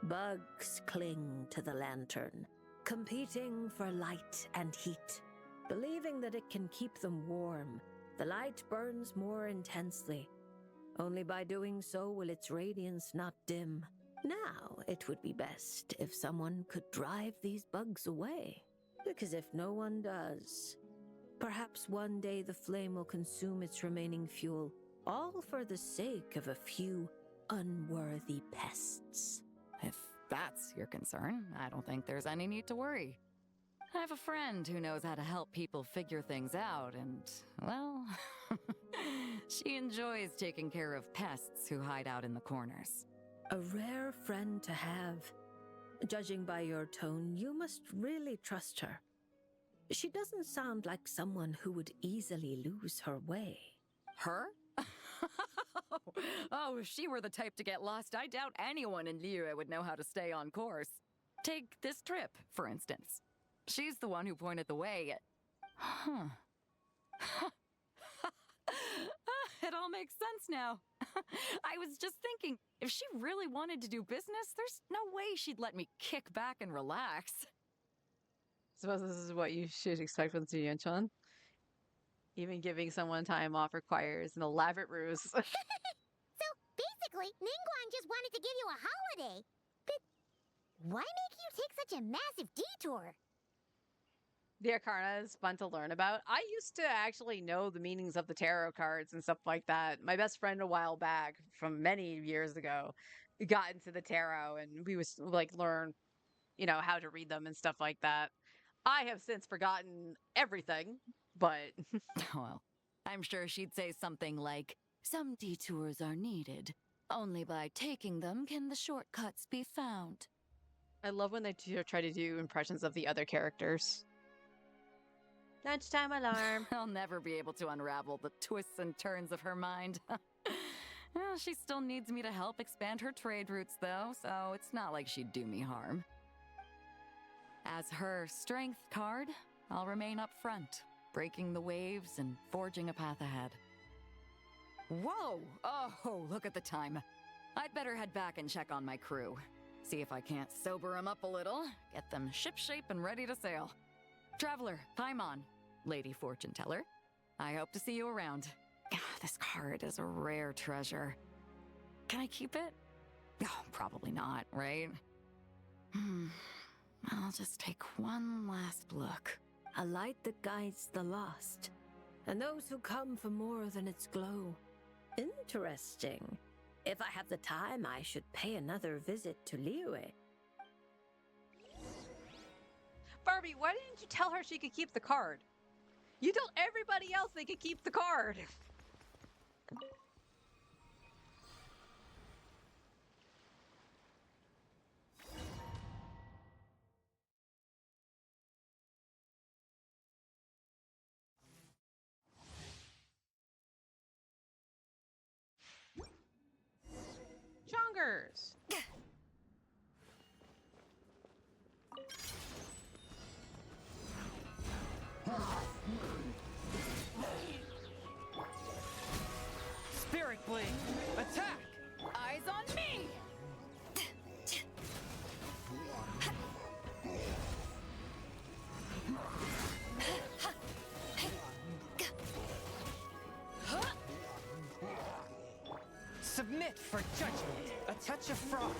Bugs cling to the lantern, competing for light and heat. Believing that it can keep them warm, the light burns more intensely. Only by doing so will its radiance not dim. Now, it would be best if someone could drive these bugs away. Because if no one does, perhaps one day the flame will consume its remaining fuel, all for the sake of a few unworthy pests. If that's your concern, I don't think there's any need to worry. I have a friend who knows how to help people figure things out, and, well, she enjoys taking care of pests who hide out in the corners. A rare friend to have. Judging by your tone, you must really trust her. She doesn't sound like someone who would easily lose her way. Her? Oh, if she were the type to get lost, I doubt anyone in Liyue would know how to stay on course. Take this trip, for instance. She's the one who pointed the way. Huh. It all makes sense now. I was just thinking, if she really wanted to do business, there's no way she'd let me kick back and relax. Suppose this is what you should expect from Zuyan-chan. Even giving someone time off requires an elaborate ruse. So basically, Ningguang just wanted to give you a holiday. But why make you take such a massive detour? The Arcana is fun to learn about. I used to actually know the meanings of the tarot cards and stuff like that. My best friend a while back, from many years ago, got into the tarot, and we was like learn, how to read them and stuff like that. I have since forgotten everything, but Well, I'm sure she'd say something like, "Some detours are needed. Only by taking them can the shortcuts be found." I love when they try to do impressions of the other characters. Lunchtime alarm. I'll never be able to unravel the twists and turns of her mind. Well, she still needs me to help expand her trade routes, though, so it's not like she'd do me harm. As her strength card, I'll remain up front, breaking the waves and forging a path ahead. Whoa! Oh, look at the time. I'd better head back and check on my crew. See if I can't sober them up a little, get them shipshape and ready to sail. Traveler, Paimon, Lady Fortune Teller, I hope to see you around. This card is a rare treasure. Can I keep it? Oh, probably not, right? I'll just take one last look. A light that guides the lost, and those who come for more than its glow. Interesting. If I have the time, I should pay another visit to Liyue. Barbie, why didn't you tell her she could keep the card? You told everybody else they could keep the card. Chongers. Spirit Blade, attack! Eyes on me! Submit for judgment. A touch of frost.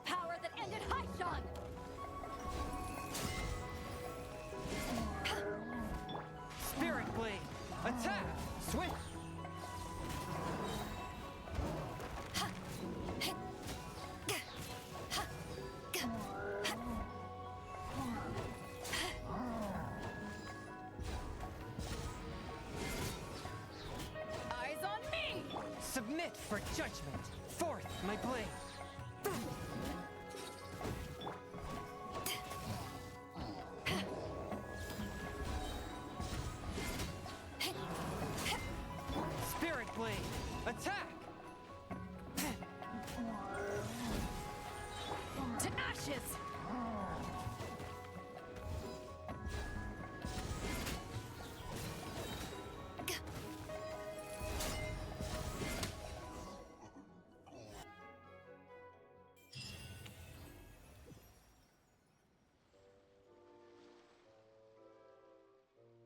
Power that ended Haishan! Spirit Blade, attack! Switch! Eyes on me! Submit for judgment. Forth my blade. Attack! To ashes!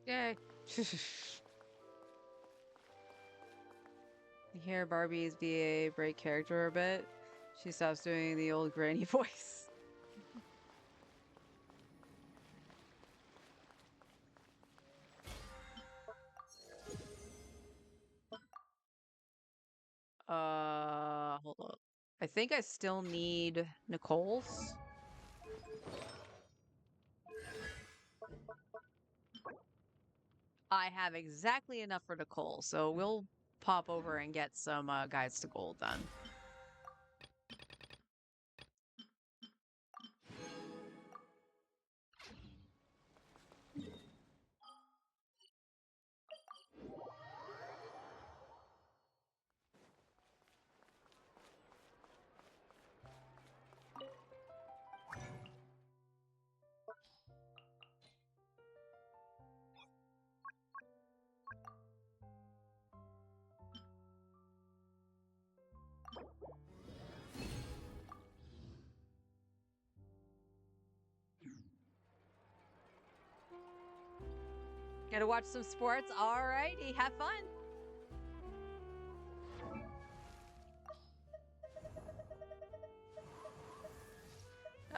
Yay. You hear Barbie's VA break character a bit. She stops doing the old granny voice. Hold up. I think I still need Nicole's. I have exactly enough for Nicole, so we'll pop over and get some guides to gold then. Gotta watch some sports. Alrighty, have fun.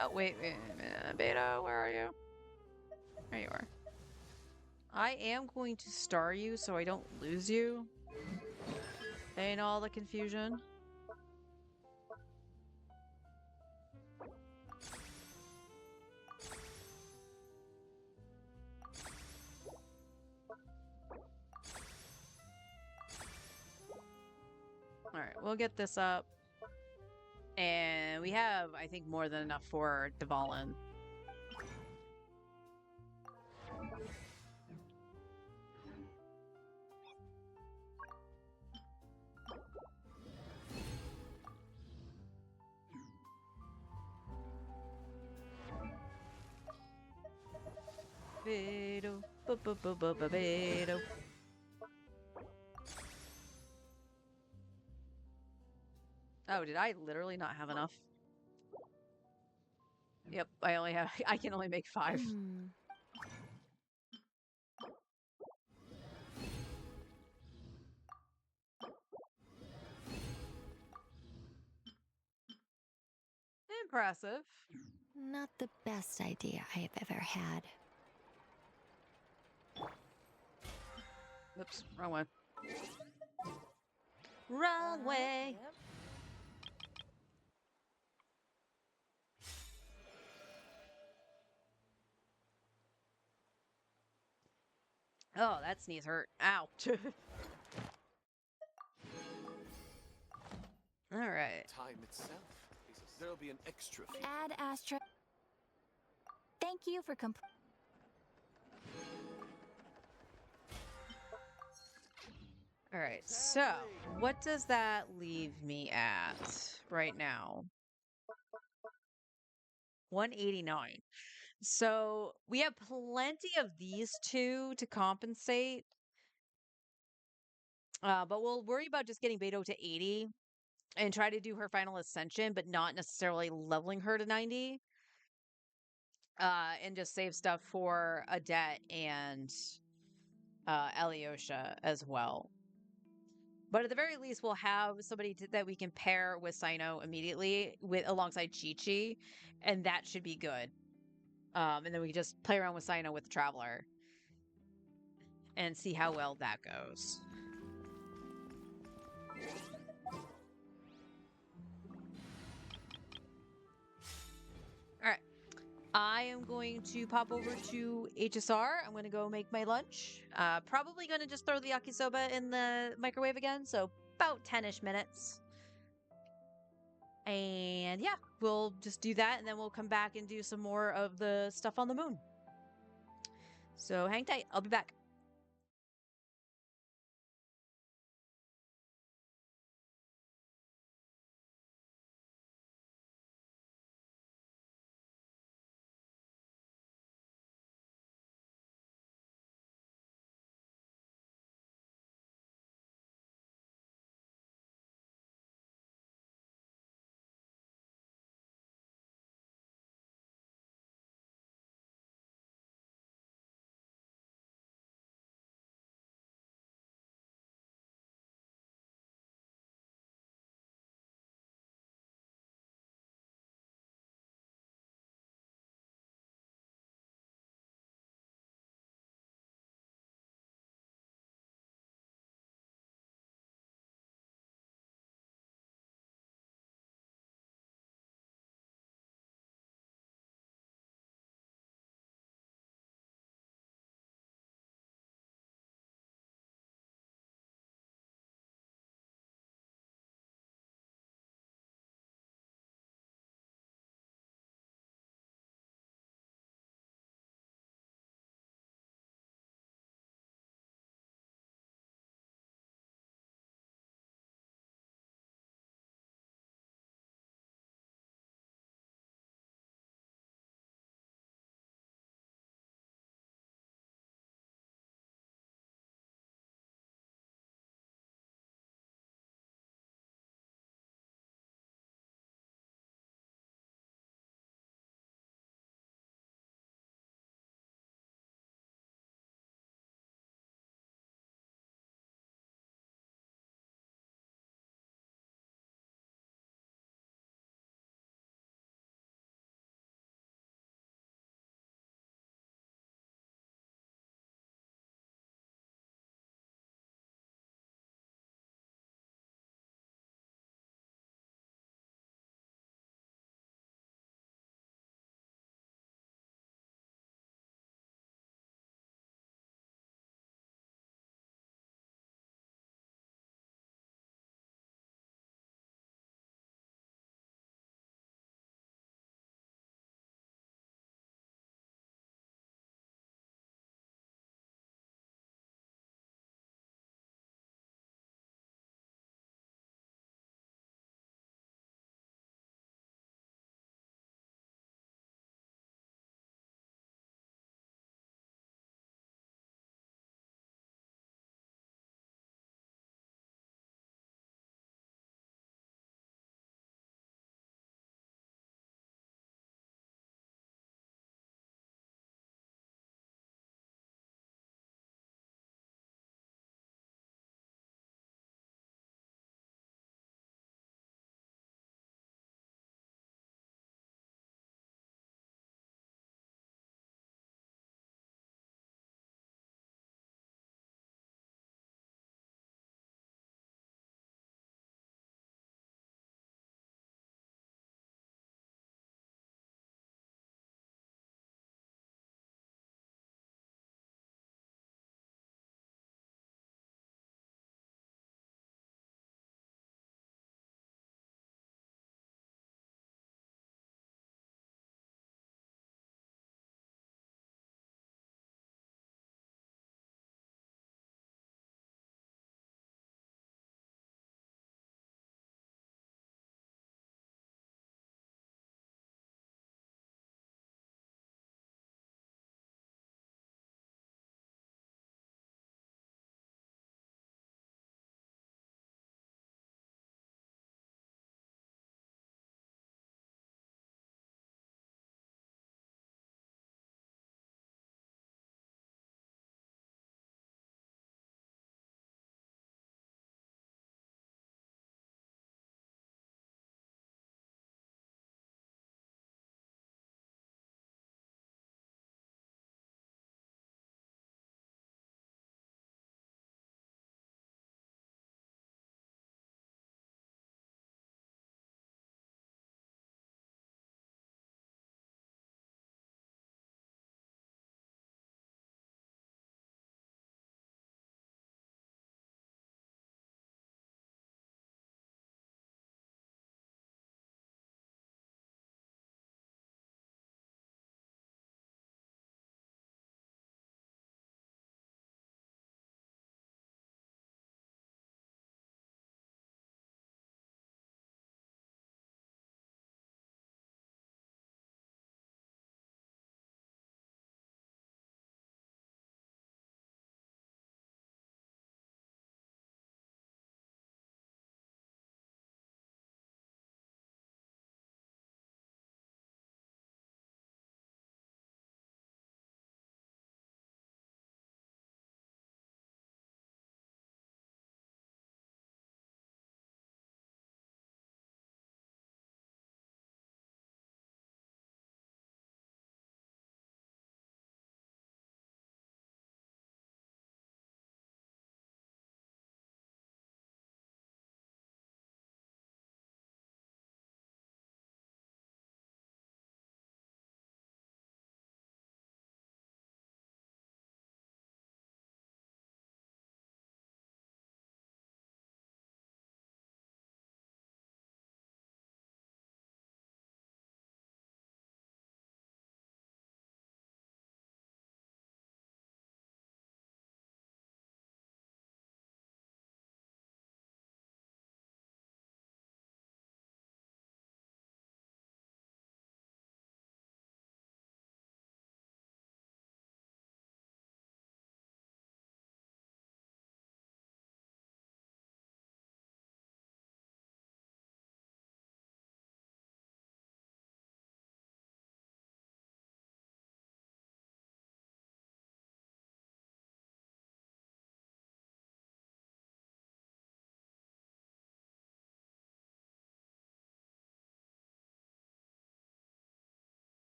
Oh, wait a minute. Beta, where are you? There you are. I am going to star you so I don't lose you. Ain't all the confusion. Alright, we'll get this up. And we have, I think, more than enough for Dvalin. Beto, Beto. Oh, did I literally not have enough? Yep, I can only make 5. Impressive. Not the best idea I have ever had. Oops, wrong way. Wrong way. Oh, that sneeze hurt. Ow. All right. Time itself. There'll be an extra fee. Add Astra. Thank you for All right. So, what does that leave me at right now? 189. So, we have plenty of these two to compensate. But we'll worry about just getting Beto to 80 and try to do her final ascension, but not necessarily leveling her to 90. And just save stuff for Adet and Alyosha as well. But at the very least, we'll have somebody that we can pair with Cyno immediately alongside Chi-Chi, and that should be good. And then we can just play around with Cyno with the Traveler and see how well that goes. All right. I am going to pop over to HSR. I'm going to go make my lunch. Probably going to just throw the yakisoba in the microwave again, so about 10-ish minutes. And yeah, we'll just do that, and then we'll come back and do some more of the stuff on the moon. So hang tight. I'll be back.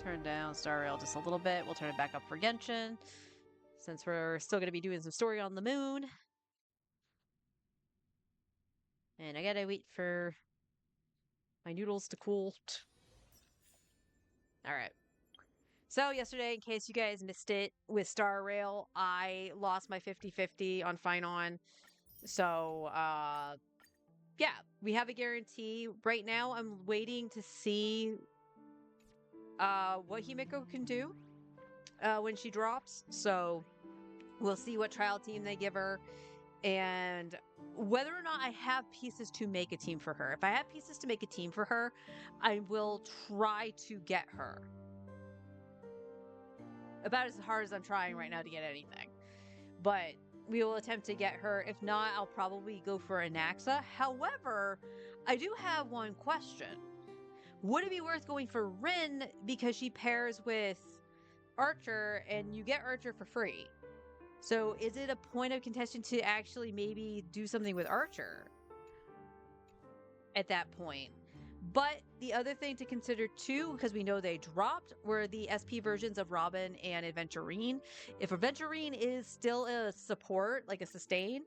turn down Star Rail just a little bit. We'll turn it back up for Genshin, since we're still going to be doing some story on the moon. And I gotta wait for my noodles to cool. Alright. So yesterday, in case you guys missed it, with Star Rail, I lost my 50-50 on Finon. So, yeah, we have a guarantee. Right now, I'm waiting to see what Himiko can do when she drops. So, we'll see what trial team they give her and whether or not I have pieces to make a team for her. If I have pieces to make a team for her, I will try to get her. About as hard as I'm trying right now to get anything. But we will attempt to get her. If not, I'll probably go for Anaxa. However, I do have one question. Would it be worth going for Rin because she pairs with Archer and you get Archer for free? So is it a point of contention to actually maybe do something with Archer at that point? But the other thing to consider too, because we know they dropped, were the SP versions of Robin and Aventurine. If Aventurine is still a support, like a sustain,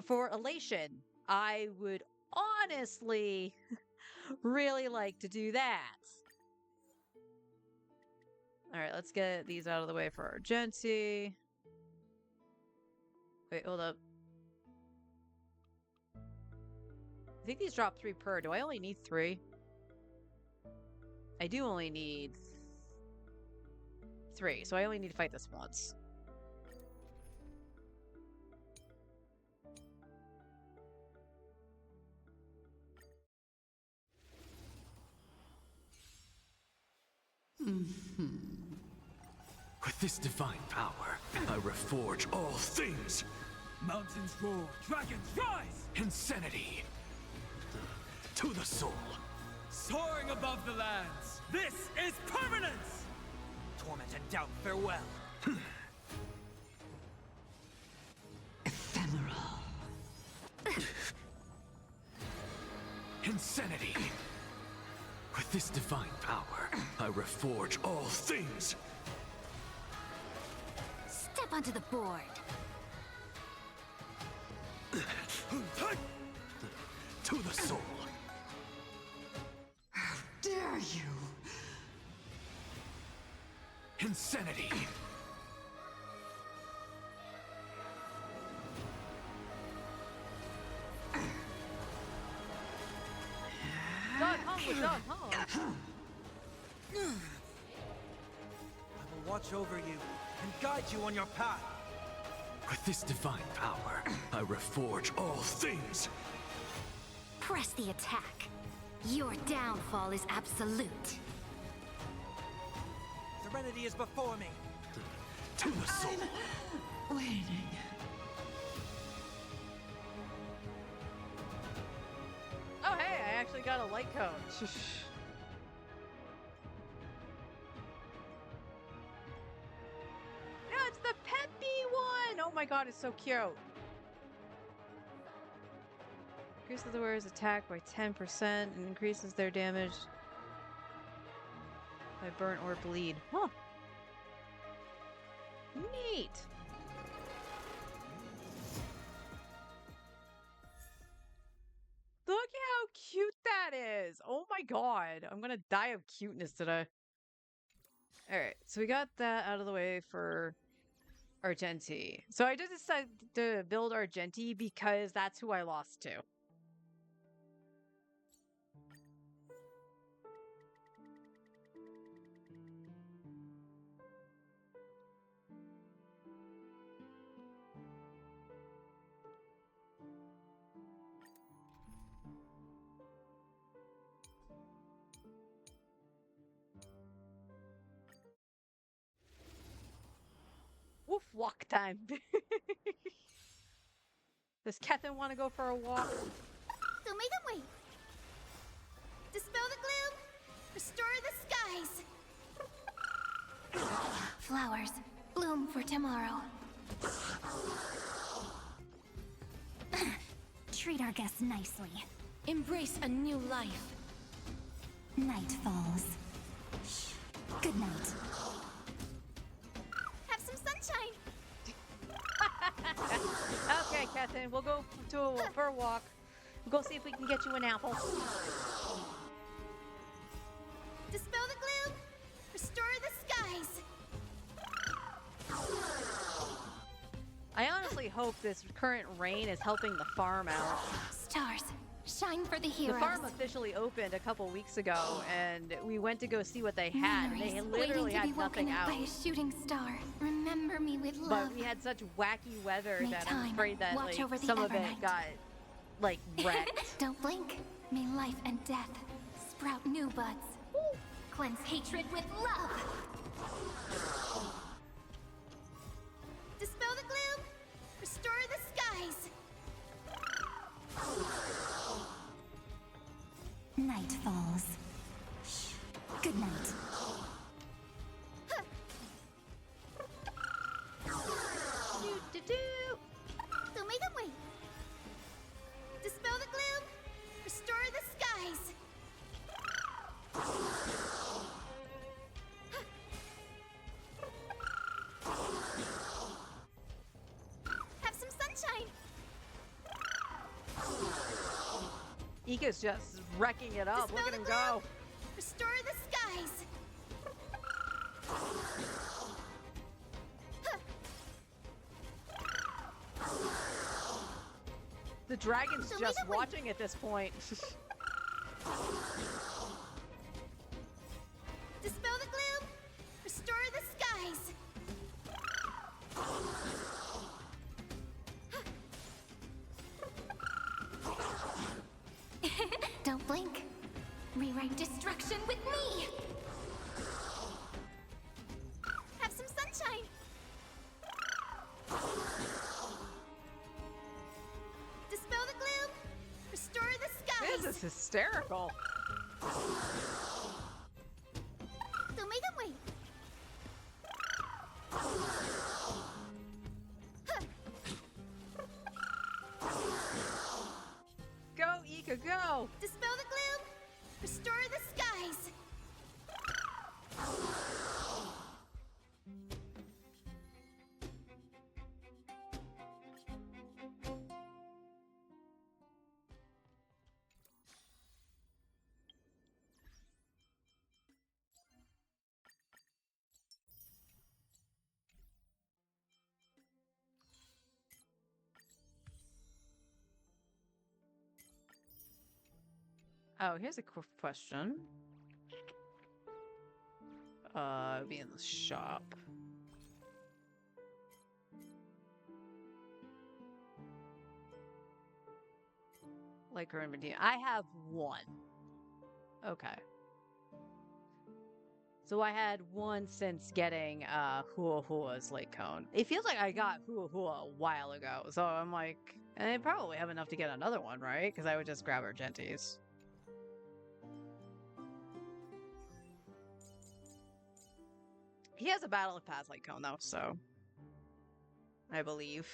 for Elation, I would honestly really like to do that. Alright, let's get these out of the way for Argenti. Wait, hold up. I think these drop 3 per. Do I only need 3? I do only need 3, so I only need to fight this once. With this divine power, I reforge all things. Mountains roar, dragons rise! Insanity! To the soul. Soaring above the lands! This is permanence! Torment and doubt, farewell! Ephemeral. Insanity! With this divine power, I reforge all things! Step onto the board. To the soul. Dare you? Insanity! Dog home with dog home. I will watch over you and guide you on your path. With this divine power, I reforge all things! Press the attack. Your downfall is absolute. Serenity is before me. To the soul. Waiting. Oh, hey, I actually got a light cone. No, it's the Peppy one! Oh my god, it's so cute. Increases the wearer's attack by 10% and increases their damage by burn or bleed. Huh. Neat. Look how cute that is. Oh my god. I'm gonna die of cuteness today. Alright, so we got that out of the way for Argenti. So I just decided to build Argenti because that's who I lost to. Woof, walk time. Does Kethin want to go for a walk? So make them wait. Dispel the gloom. Restore the skies. Flowers bloom for tomorrow. Treat our guests nicely. Embrace a new life. Night falls. Good night. Have some sunshine. Okay, Captain, we'll go for a walk. We'll go see if we can get you an apple. Dispel the gloom. Restore the skies. I honestly hope this current rain is helping the farm out. Stars, shine for the The heroes. farm officially opened a couple weeks ago, and we went to go see what they had. And they Memories literally waiting to had be woken nothing up out. by a shooting star. Remember me with love. But we had such wacky weather that I'm Nighttime. afraid that Watch like over the some of it Evernight. got like wrecked. Don't blink. May life and death sprout new buds. Cleanse hatred with love. Dispel the gloom. Restore the skies. Night falls. Shh. Good night. Do-do-do. Don't make them wait. Dispel the gloom. Restore the skies. Have some sunshine. Ika's just wrecking it up. Look at him go. Restore the skies. The dragon's Show me just the way. watching at this point. Dispel the gloom. Restore the skies. Don't blink. Rewrite destruction with me. Have some sunshine. Dispel the gloom. Restore the skies. This is hysterical. Don't make them wait. Go, Ika, go. Dispel the gloom. Restore the skies. Oh, here's a question. Be in the shop. Like her inventory. I have one. Okay. So I had one since getting Hua Hua's Lake Cone. It feels like I got Hua Hua a while ago, so I'm like, I probably have enough to get another one, right? Because I would just grab Argenti's. He has a Battle of Paths Lake Cone though, so I believe.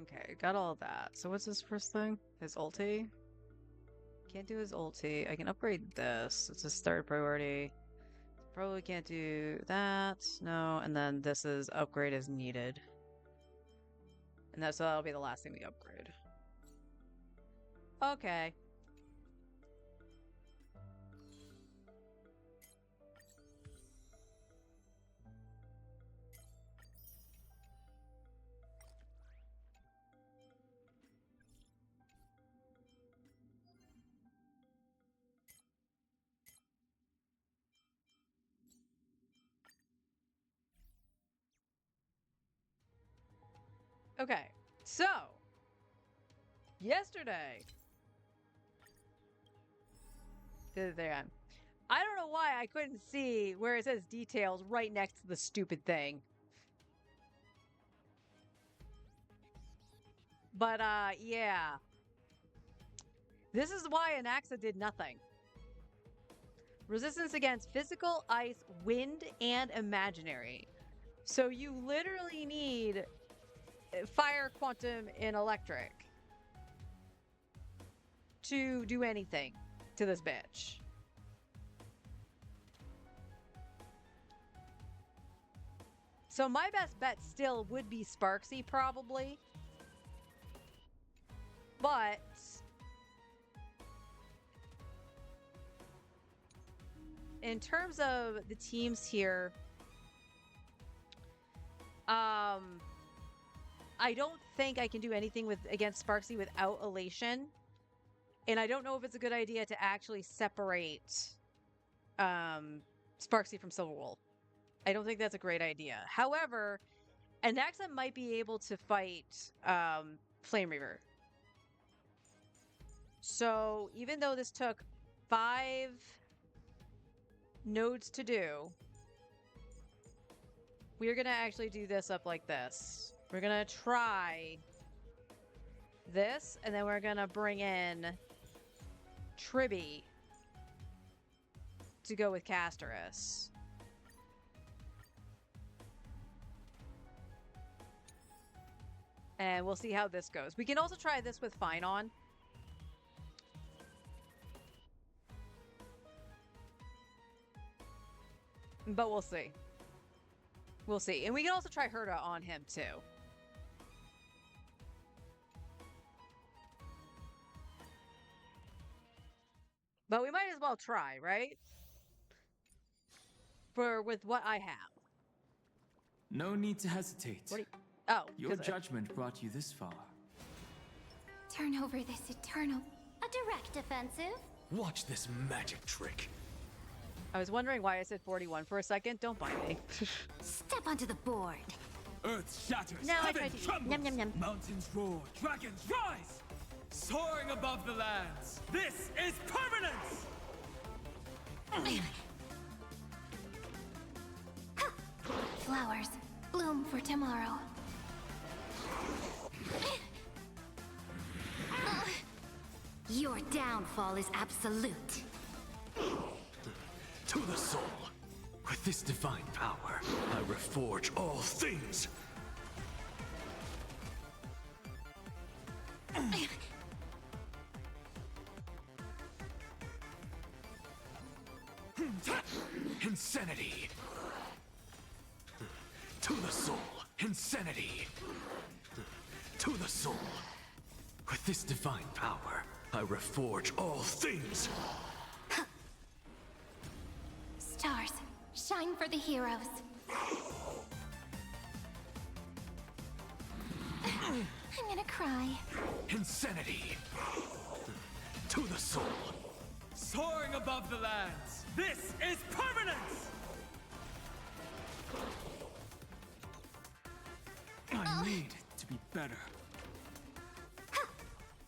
Okay, got all of that. So what's his first thing? His ulti? Can't do his ulti. I can upgrade this. It's his third priority. Probably can't do that. No, and then this is upgrade as needed. And so that'll be the last thing we upgrade. Okay. Okay, so yesterday did it again. I don't know why I couldn't see where it says details right next to the stupid thing. But, yeah. This is why Anaxa did nothing. Resistance against physical, ice, wind, and imaginary. So you literally need fire, quantum, and electric to do anything to this bitch. So my best bet still would be Sparksy, probably. But in terms of the teams here, I don't think I can do anything against Sparksy without Elation. And I don't know if it's a good idea to actually separate Sparksy from Silverwool. I don't think that's a great idea. However, Anaxa might be able to fight Flame Reaver. So even though this took 5 nodes to do, we're going to actually do this up like this. We're going to try this, and then we're going to bring in Tribby to go with Castoris. And we'll see how this goes. We can also try this with Finon. But we'll see. We'll see. And we can also try Herta on him, too. But we might as well try, right? With what I have. No need to hesitate. What do you... Oh. Your judgment brought you this far. Turn over this Eternal. A direct offensive? Watch this magic trick. I was wondering why I said 41 for a second. Don't bite me. Step onto the board. Earth shatters, Now I heaven tried to eat. trembles, Yum, yum, yum. mountains roar, dragons rise! Soaring above the lands, this is permanence! Flowers bloom for tomorrow. Your downfall is absolute. To the soul. With this divine power, I reforge all things. Insanity. To the soul. Insanity. To the soul. With this divine power, I reforge all things. Stars, shine for the heroes. I'm gonna cry. Insanity. To the soul. Soaring above the lands, this is permanence! I need to be better.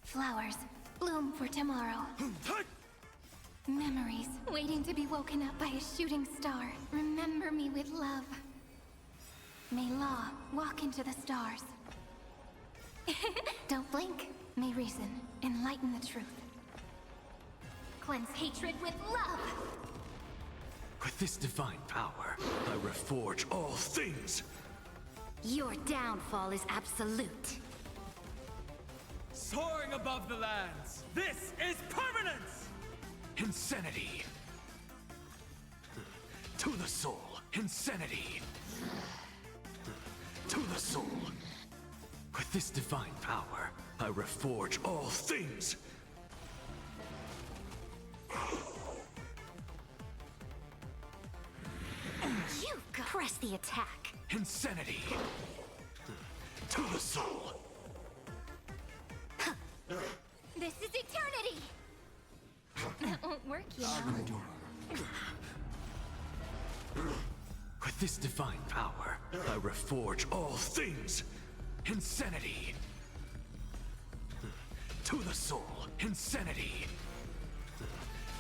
Flowers bloom for tomorrow. Memories waiting to be woken up by a shooting star. Remember me with love. May Law walk into the stars. Don't blink. May reason enlighten the truth. Cleanse hatred with love. With this divine power, I reforge all things. Your downfall is absolute. Soaring above the lands, this is permanence! Insanity. To the soul. Insanity. To the soul. With this divine power, I reforge all things. You press the attack. Insanity. To the soul. This is eternity. That won't work, you know. With this divine power, I reforge all things. Insanity. To the soul. Insanity.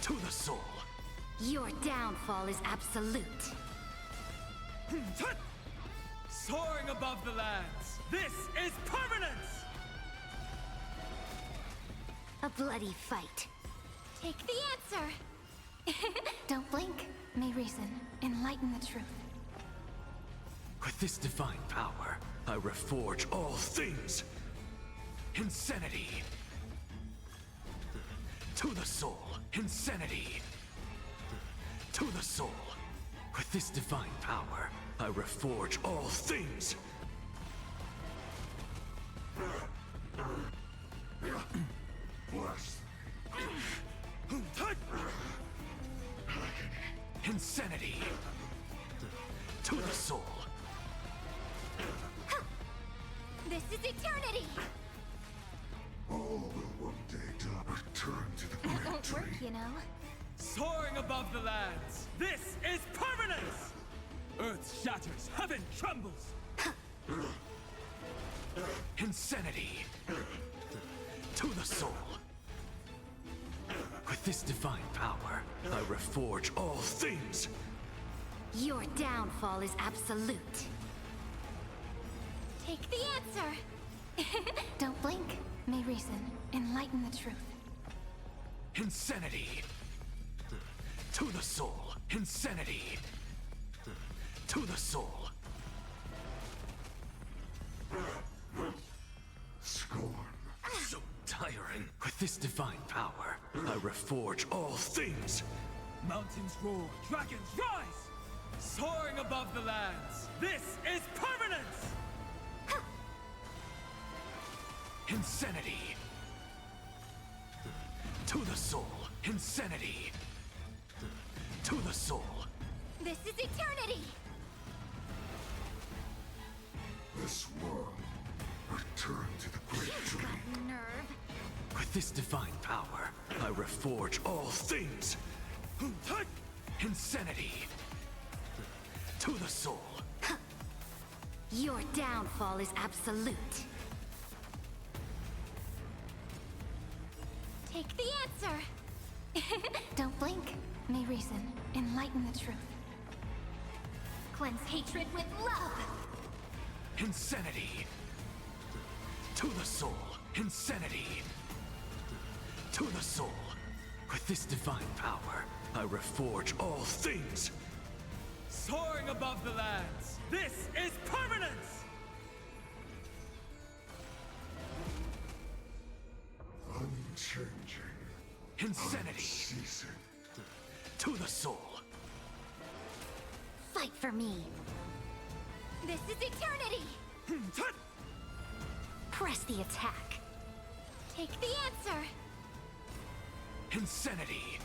To the soul. Your downfall is absolute. Soaring above the lands. This is permanence! A bloody fight. Take the answer. Don't blink. May reason. Enlighten the truth. With this divine power, I reforge all things. Insanity. To the soul. Insanity. To the soul. With this divine power, I reforge all things. Insanity. To the soul. This is eternity. All will one day return to the That great won't work, tree. you know. Soaring above the lands. This is permanence! Earth shatters, heaven trembles! Insanity. To the soul. With this divine power, I reforge all things. Your downfall is absolute. Take the answer. Don't blink. May reason. Enlighten the truth. Insanity. To the soul. Insanity. To the soul. Scorn. So tiring. With this divine power, I reforge all things. Mountains roar, dragons rise! Soaring above the lands. This is permanence! Insanity. To the soul. Insanity. To the soul. This is eternity. This world return to the great tree. Got nerve. With this divine power, I reforge all things. Insanity. To the soul. Your downfall is absolute. Take the answer. Don't blink. May reason. Enlighten the truth. Cleanse hatred with love. Insanity. To the soul. Insanity. To the soul. With this divine power, I reforge all things. Soaring above the lands. This is permanence! Unchanging. Insanity. Unceasing. To the soul. Fight for me. This is eternity. Press the attack. Take the answer. Insanity.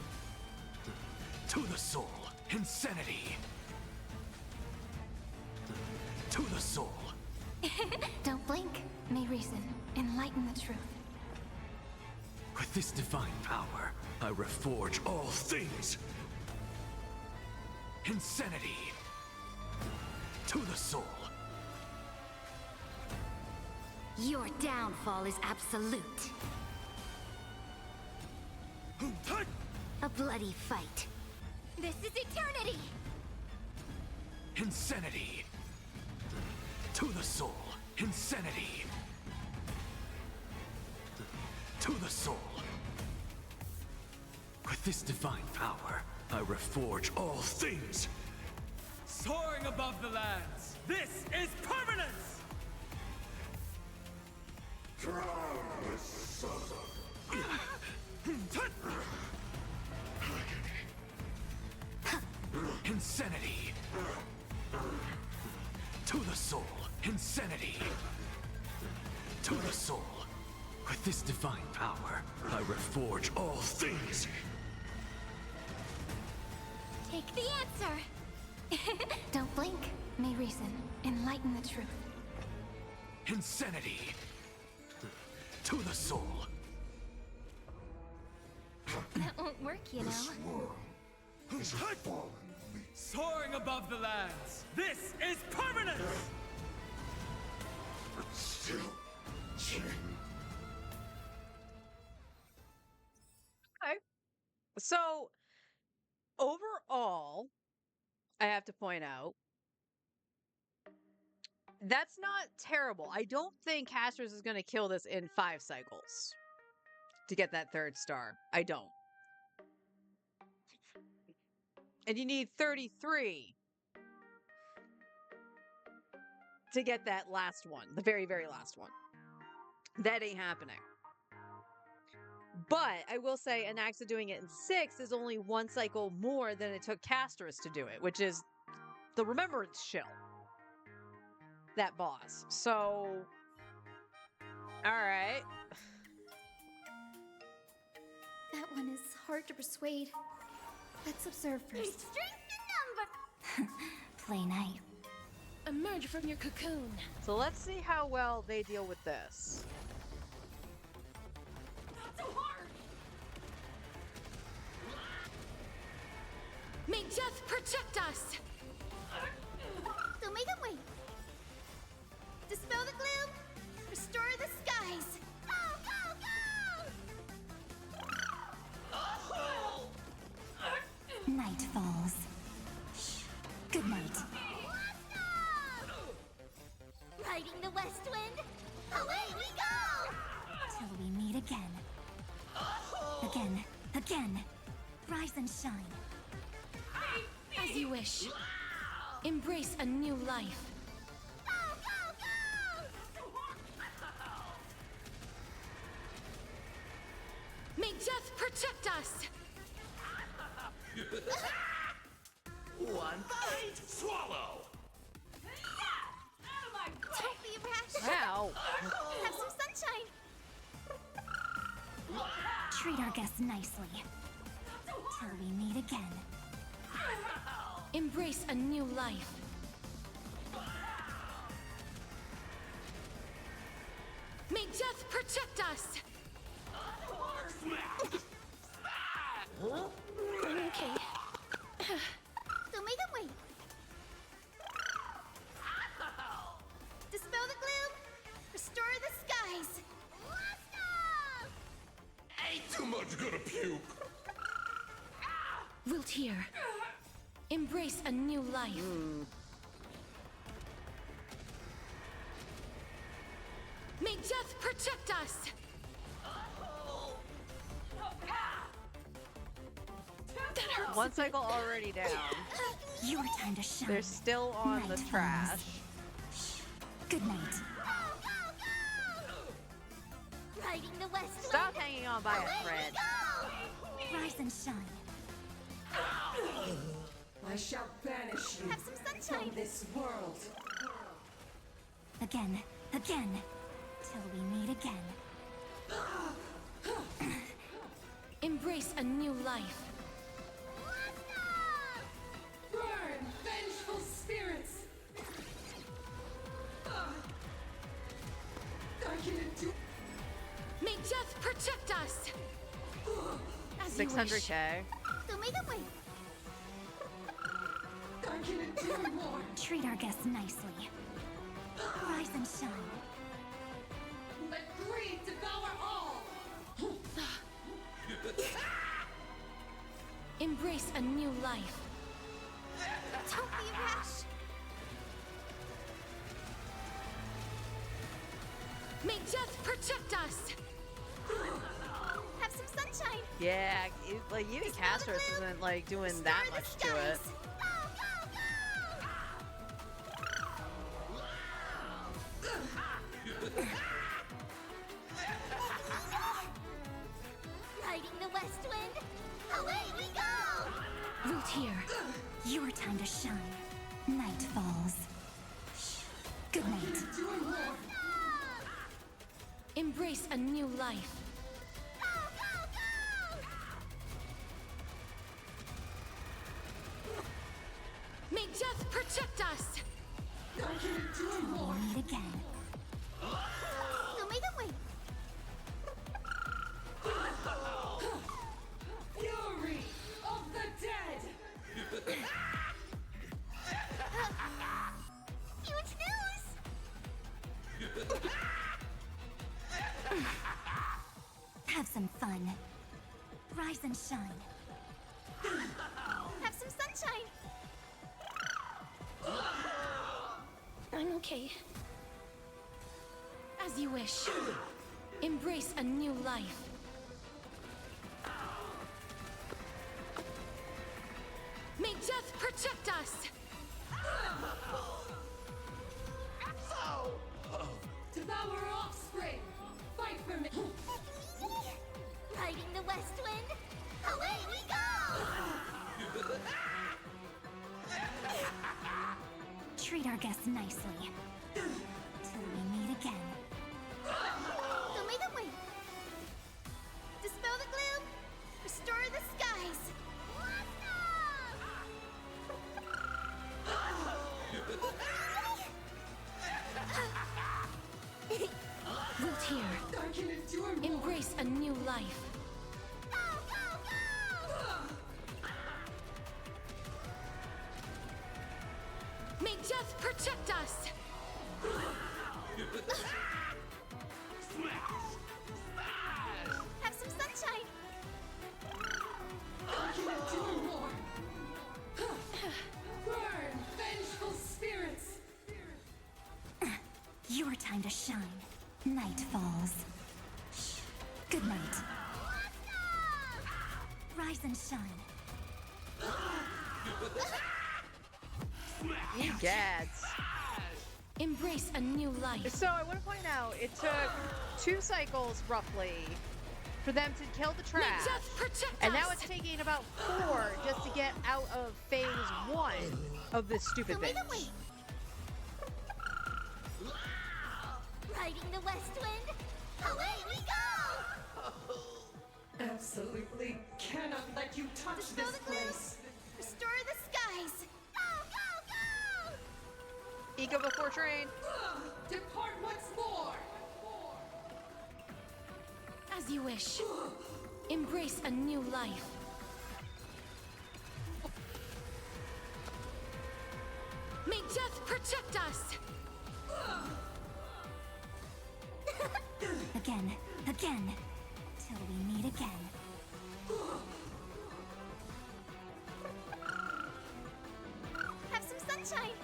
To the soul. Insanity. To the soul. Don't blink. May reason. Enlighten the truth. With this divine power, I reforge all things. Insanity. To the soul. Your downfall is absolute. A bloody fight. This is eternity. Insanity. To the soul. Insanity. To the soul. With this divine power, I reforge all things. Soaring above the lands. This is permanence! Insanity. To the soul. Insanity. To the soul. With this divine power, I reforge all things. Take the answer. Don't blink. May reason. Enlighten the truth. Insanity. To the soul. That won't work, you know. This world is a fallen leaf. Soaring above the lands. This is permanence! Still chained. So overall, I have to point out that's not terrible. I don't think Castros is going to kill this in 5 cycles to get that 3rd star. I don't. And you need 33 to get that last one, the very, very last one. That ain't happening. But I will say Anaxa doing it in 6 is only 1 cycle more than it took Castros to do it, which is the Remembrance Shill. That boss. So, alright. That one is hard to persuade. Let's observe first. Strength in number! Play night. Emerge from your cocoon. So let's see how well they deal with this. Not so hard! May death protect us! So make them wait. Dispel the gloom. Restore the skies. Go, go, go! Night falls. Shh. Good night. Riding the west wind. Away we go! Till we meet again. Again. Rise and shine. As you wish. Embrace a new life. May death protect us! One bite, swallow. Don't be rash. Wow. Have some sunshine. Treat our guests nicely. Till we meet again. Embrace a new life. May death protect us! Okay. So make them wait. Dispel the gloom. Restore the skies. Ain't too much gonna puke. Wiltier. Embrace a new life. May death protect us! That hurts. 1 cycle already down. Your time to shine. They're still on the Night trash. falls. Good night. Riding the west Stop wind. hanging on by a thread. Rise and shine. I shall banish you Have some sunshine. from this world. Again. Till we meet again. Embrace a new life. Burn, vengeful spirits! I can do. May death protect us! As you wish. 600k. So make them wait. I can endure more. Treat our guests nicely. Rise and shine. Let greed devour all. Embrace a new life. Don't be rash. May death protect us! Have some sunshine. Yeah, like even Castros isn't like doing that much to it. Riding the west wind. Away we go. Wiltier. Your time to shine. Night falls. Good night. Embrace a new life. May death protect us! We'll meet again. So make them wait. Fury of the dead! Huge news! Have some fun. Rise and shine. Okay. As you wish. Embrace a new life. May death protect us! Devour offspring! Fight for me! Riding the west wind, away we go! Treat our guests nicely. Till we meet again. Show me the way. Dispel the gloom. Restore the skies. Wilt here. I can endure more! Embrace a new life. Go, go, go! May death protect us! Have some sunshine. I can endure more! Burn, vengeful spirits! Your time to shine. Night falls. Shh. Good night. Rise and shine. Egads. Embrace a new life. So I want to point out, it took 2 cycles roughly for them to kill the May trash, death protect and us! now it's taking about 4 just to get out of phase 1 of this stupid Show me thing. the way. Riding the west wind, away we go! Absolutely cannot let you touch Dispel this the gloom. place! Restore the skies. Go, go, go! Eco before train. Depart once more! As you wish. Embrace a new life. May death protect us! Again, again, till we meet again. Have some sunshine.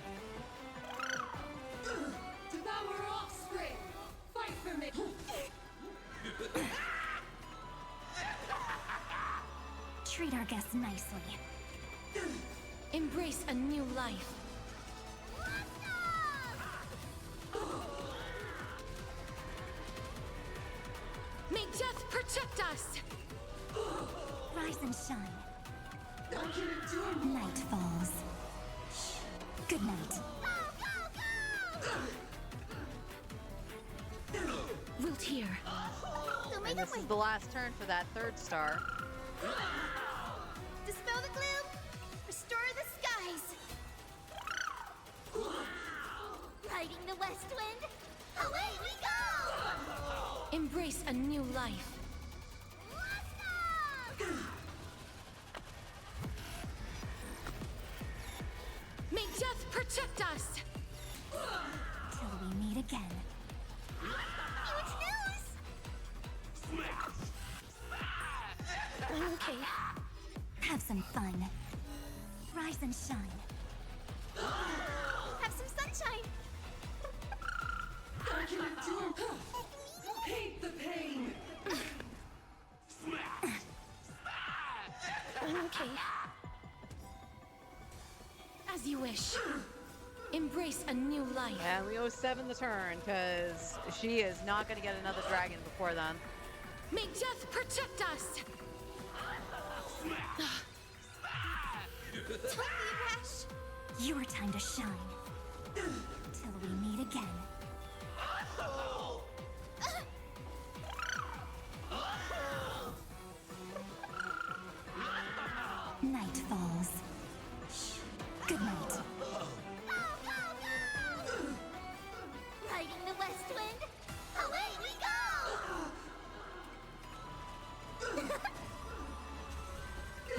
Devour offspring! Fight for me! Treat our guests nicely. Embrace a new life. May death protect us! Rise and shine. I can endure more! Night falls. Shh. Good night. Wilt here. And this is the last turn for that 3rd star. Dispel the gloom. Restore the skies. Riding the west wind, away we go! Embrace a new life. May death protect us! Till we meet again. Huge news! Okay. Have some fun. Rise and shine. Have some sunshine. I can endure! Hate the pain! Okay. As you wish. Embrace a new life. And we owe 7 the turn, because she is not going to get another dragon before then. May death protect us! Don't be rash. Your time to shine. Till we meet again. Night falls. Shh. Good night. Riding the west wind, away we go!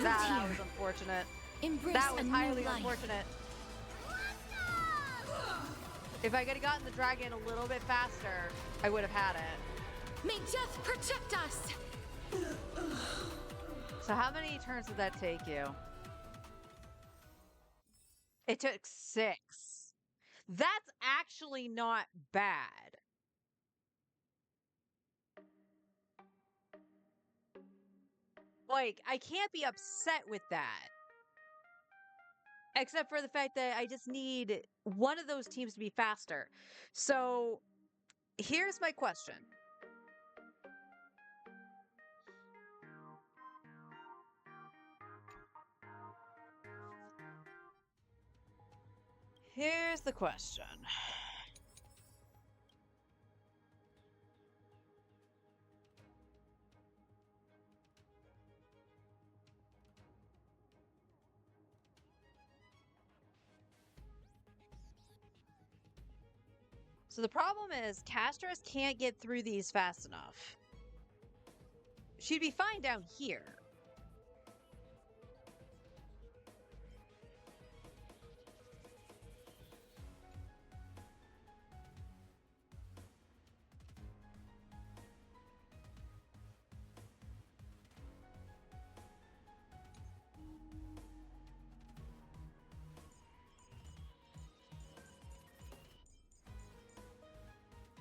That was unfortunate. Embrace That a was new highly life. unfortunate. If I could have gotten the dragon a little bit faster, I would have had it. May death protect us! So how many turns did that take you? It took 6. That's actually not bad. Like, I can't be upset with that. Except for the fact that I just need one of those teams to be faster. So, here's my question. Here's the question. So the problem is Castris can't get through these fast enough. She'd be fine down here.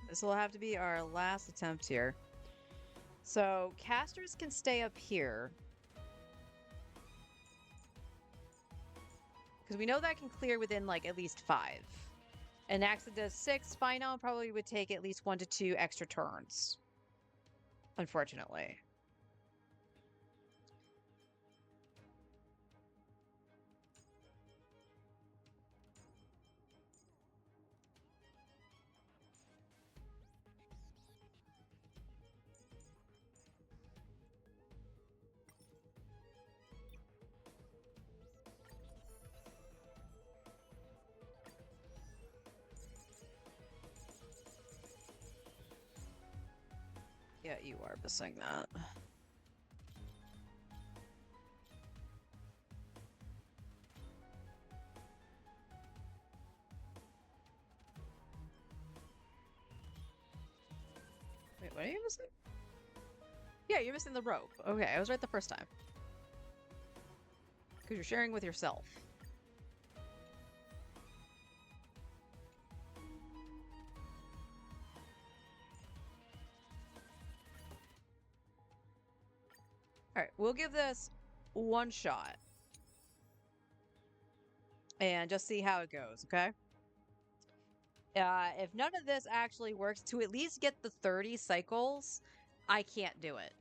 This will have to be our last attempt here. So, casters can stay up here. Because we know that can clear within, like, at least 5. And Naxa does 6. Final probably would take at least 1 to 2 extra turns. Unfortunately. Yeah, you are missing that. Wait, what are you missing? Yeah, you're missing the rope. Okay, I was right the first time. Because you're sharing with yourself. Alright, we'll give this one shot. And just see how it goes, okay? If none of this actually works, to at least get the 30 cycles, I can't do it.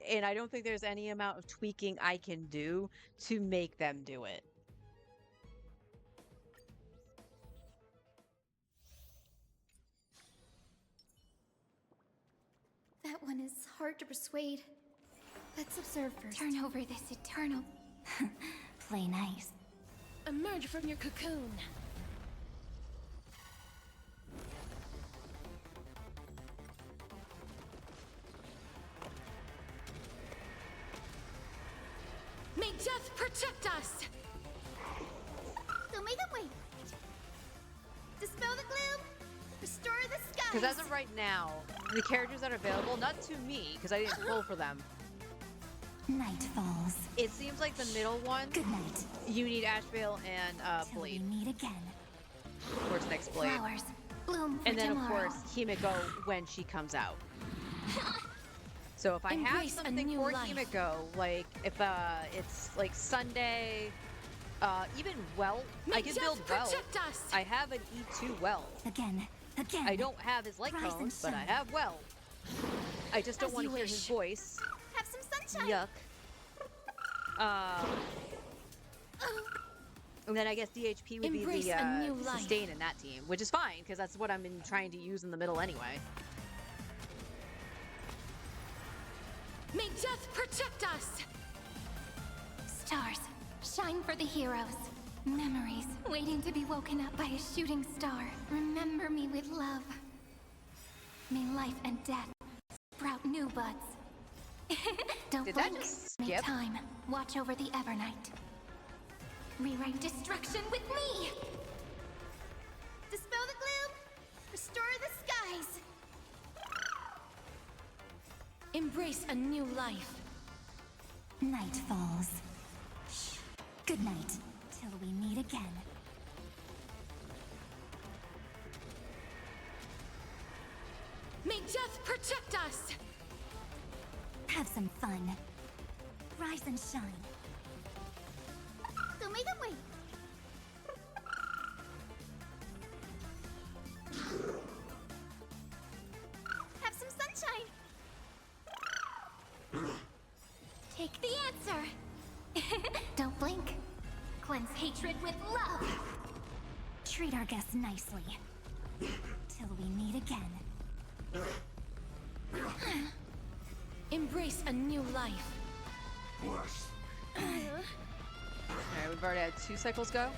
And I don't think there's any amount of tweaking I can do to make them do it. That one is hard to persuade. Let's observe first. Turn over this eternal... Play nice. Emerge from your cocoon. May death protect us! Don't make them wait! Dispel the gloom! Restore the skies! Because as of right now, the characters that are available, not to me, because I didn't pull for them. Night falls. It seems like the middle one. Good night. You need Ashvale and Blade. Till we meet again. Of course, next Blade. Flowers bloom for And then, tomorrow. of course, Himiko when she comes out. So if I have Embrace a something new for life. Himiko, like if it's like Sunday, even Welt, May I can death build Welt. protect us! I have an E2 Welt. Again. I don't have his light Rise and cones, but I shine. have Welt. I just don't As want to you hear wish. his voice. Have some sunshine. Yuck. And then I guess DHP would Embrace be a the new life. sustain in that team, which is fine because that's what I'm trying to use in the middle anyway. May death protect us! Stars, shine for the heroes. Memories waiting to be woken up by a shooting star. Remember me with love. May life and death sprout new buds. Don't Did that blink. just Make skip? time. Watch over the Evernight. Rewrite destruction with me. Dispel the gloom. Restore the skies. Embrace a new life. Night falls. Good night, till we meet again. May death protect us! Have some fun. Rise and shine. Don't make them wait. Have some sunshine. Take the answer. Don't blink. Cleanse hatred with love. Treat our guests nicely. Till we meet again. Embrace a new life. Bless. Alright, we've already had 2 cycles go.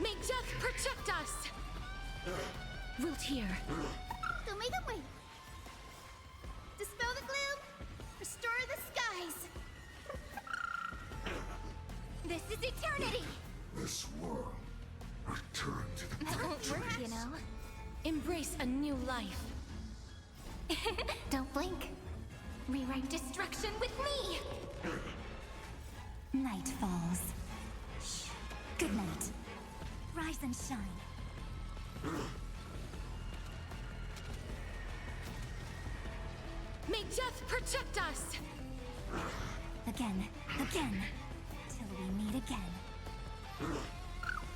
May death protect us! Wiltier. Don't make them wait. Dispel the gloom. Restore the skies. This is eternity. This world. Return to the That great won't work, dream. you know. Embrace a new life. Don't blink. Rewrite destruction with me. Night falls. Shh. Good night. Rise and shine. May death protect us! Again. Till we meet again.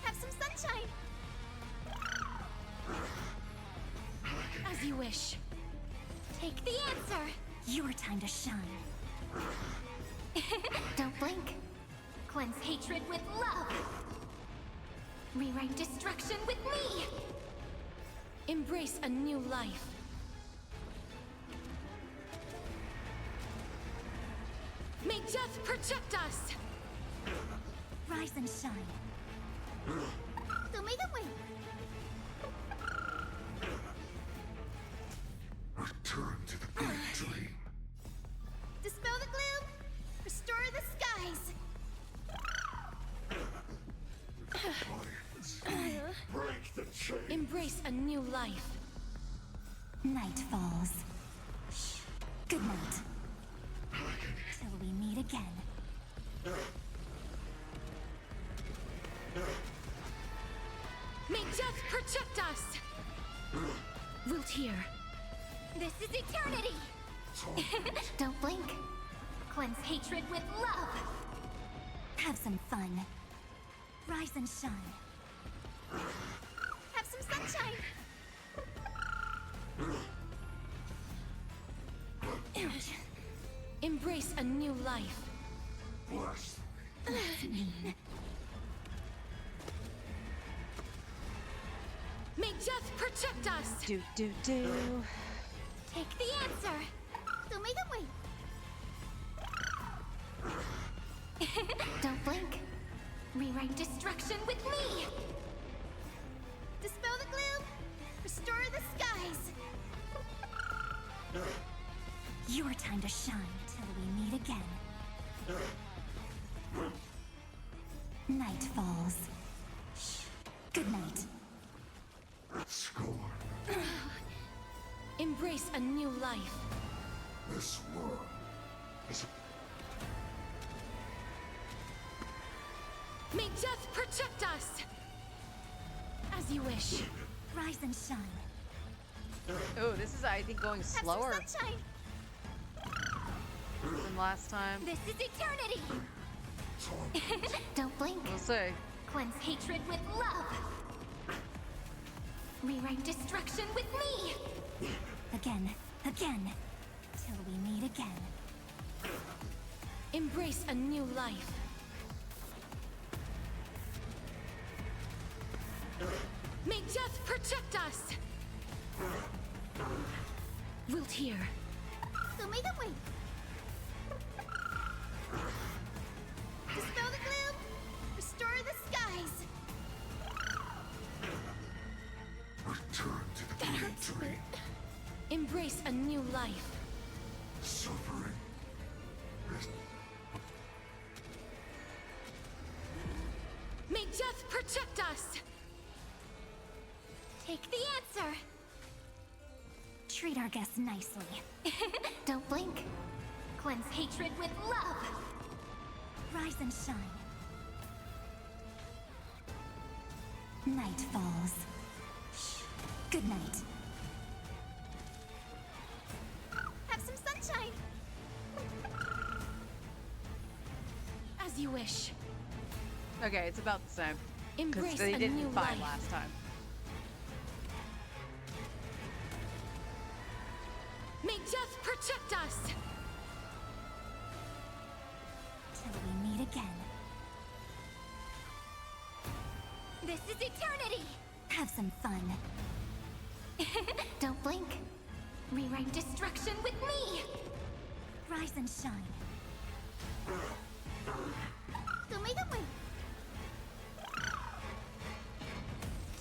Have some sunshine. As you wish. Take the answer. Your time to shine. Don't blink. Cleanse hatred with love. Rewrite destruction with me. Embrace a new life. May death protect us! Rise and shine. Don't make them wait. Return to the great dream. Dispel the gloom. Restore the skies. Defiance. Break the chain. Embrace a new life. Night falls. Shh. Good night. Till we meet again. May death protect us! Wiltier. This is eternity. Don't blink. Cleanse hatred with love. Have some fun. Rise and shine. Have some sunshine. Ouch. Embrace a new life. Bless. May death protect us! Do. Take the answer. Don't make them wait. Don't blink. Rewrite destruction with me. Dispel the gloom. Restore the skies. Your time to shine till we meet again. Night falls. Shh. Good night. Scorn. Embrace a new life. This world is May death protect us! As you wish. Rise and shine. Oh, this is, I think, going slower Have some sunshine. than last time. This is eternity. Don't blink. We'll see. Cleanse hatred with love. Rewrite destruction with me. Again. Till we meet again. Embrace a new life. May death protect us! Wiltier. Don't make them wait. Dispel the gloom. Restore the skies. return to the great dream. Embrace a new life. Suffering is May death protect us! Take the answer. Treat our guests nicely. Don't blink. Cleanse hatred with love. Rise and shine. Night falls. Shh. Good night. As you wish. Okay, it's about the same. Because Embrace they a didn't new fight life. last time. May death protect us! Till we meet again. This is eternity! Have some fun. Don't blink. Rewrite destruction with me! Rise and shine. Tomigame!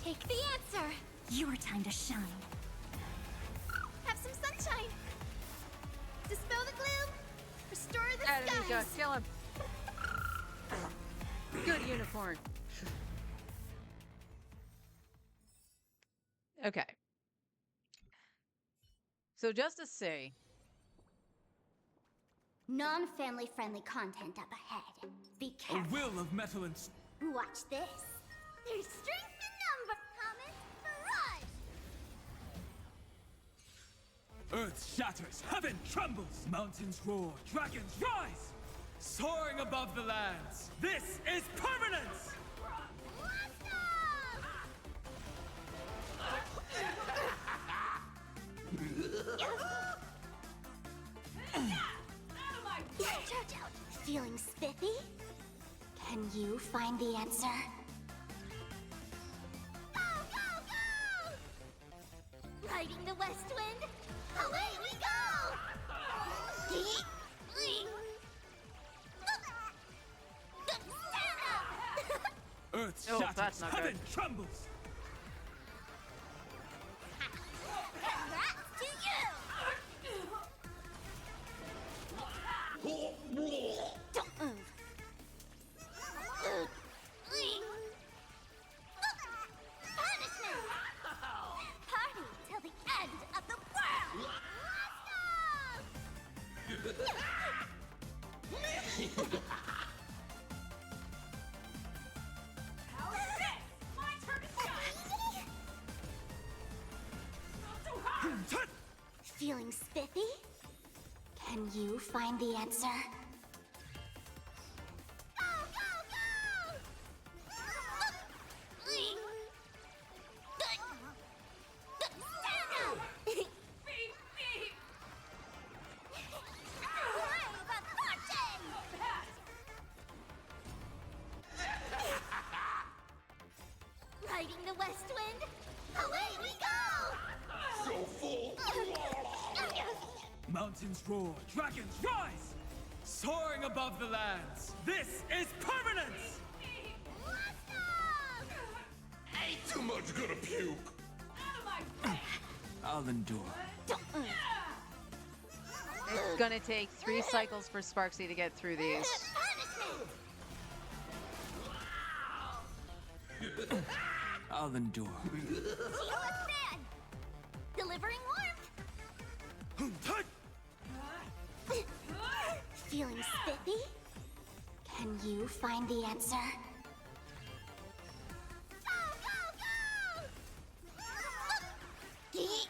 Take the answer! Your time to shine. Have some sunshine! Dispel the gloom! Restore the There you go. skies! Kill him. Good unicorn. Okay. So just to see. Non-family friendly content up ahead. Be A careful. will of metal and Watch this. There's strength in number. Comment barrage. earth shatters, heaven trembles, mountains roar, dragons rise, soaring above the lands. This is permanence! Feeling spiffy? Can you find the answer? Go, go, go! Riding the west wind, away we go! Stand up! Earth Oh, shatters, that's not heaven good. trembles. Congrats to you! Don't move. Punishment! Party till the end of the world! Feeling spiffy? Can you find the answer? Go, go, go! Stand up! Beep, beep! Brave of fortune! Riding the west wind, away we go! So full. Mountains roar, dragons rise, soaring above the lands. This is permanence! Ain't too much gonna puke. I'll endure. It's gonna take 3 cycles for Sparksy to get through these. I'll endure. Delivering warmth! Feeling spiffy? Can you find the answer? Go, go, go! Stand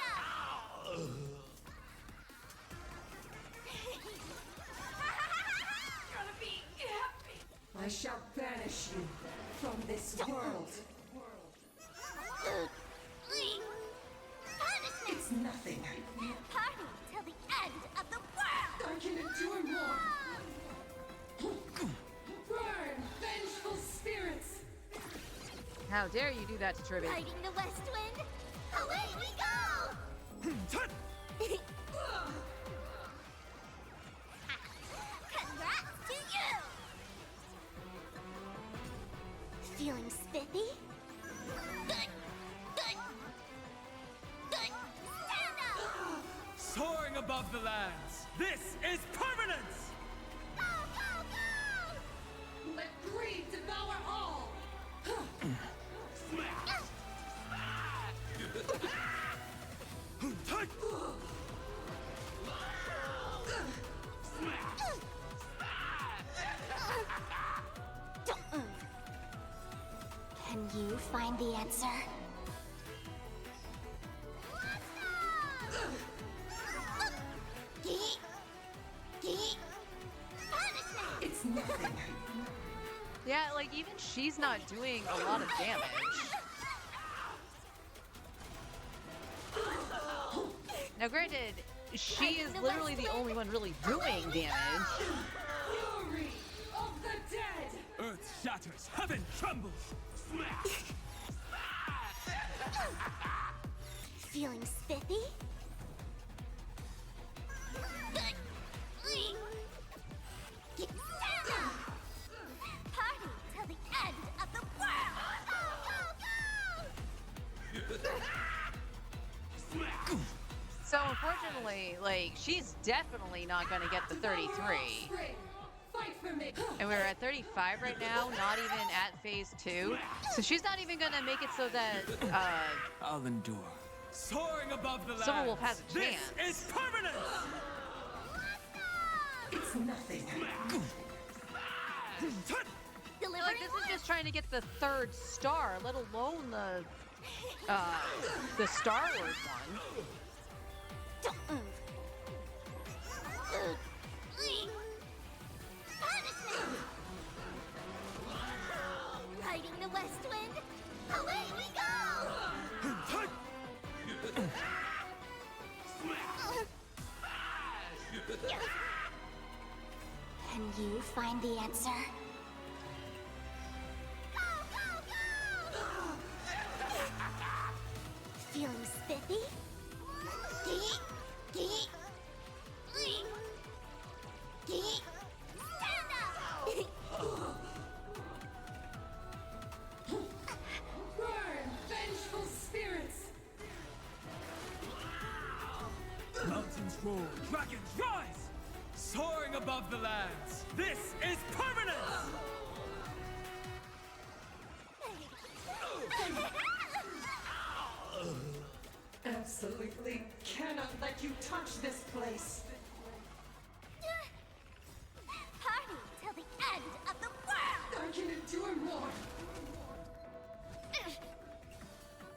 up! I shall banish you from this world. It's nothing. Party till the end of the world! I can endure more. Burn, vengeful spirits! How dare you do that to Tribby? Riding the west wind, away we go! Congrats to you! Feeling spiffy? Stand up! Soaring above the lands. This is permanence! Go, go, go! Let greed devour all! Don't move. Can you find the answer? Stand nothing. Yeah, like even she's not doing a lot of damage. Now granted, she is literally the only one really doing damage. Fury of the dead! Earth shatters, heaven trembles. Feeling spiffy? Stand up! Party till the end of the world! Go, go, go! So unfortunately, like she's definitely not going to get the 33. Fight for me! And we're at 35 right now, not even at phase 2. So she's not even going to make it so that I'll endure. Soaring above the Silver lands. Wolf has a chance. This is permanent. It's nothing. Like this is just trying to get the 3rd star, let alone the Star Wars one. Don't move. Punishment! Riding the west wind, away we go! Can you find the answer? Go, go, go! Feeling spiffy? Geek, geek, geek, geek. Stand up! Burn, vengeful spirits! Mountains roar, dragons rise. Soaring above the lands. This is permanent. Absolutely cannot let you touch this place. Party till the end of the world! I can endure more.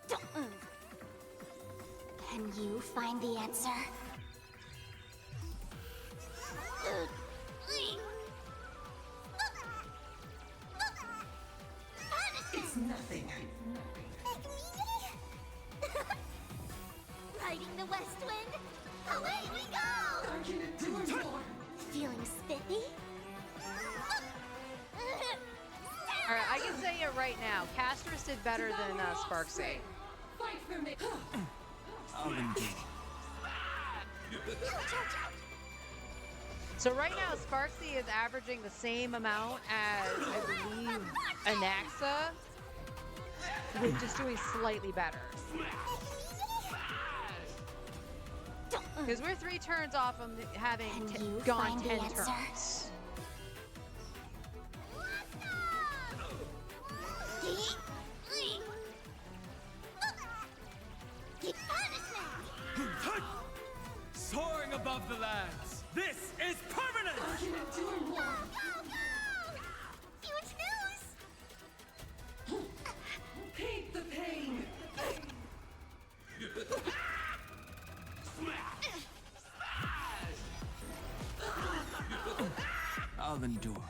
Don't move. Can you find the answer? It's nothing. Riding the west wind, away we go! I can endure more. Feeling spiffy? Alright, I can say it right now. Castrus did better than Sparksy. Fight for me. I'll endure. So right now, Sparksy is averaging the same amount as, I believe, Anaxa, with just doing slightly better. Because we're 3 turns off from having gone 10 turns. Soaring above the lands. This is permanent. I can endure more. Huge news! Hate the pain. I'll endure.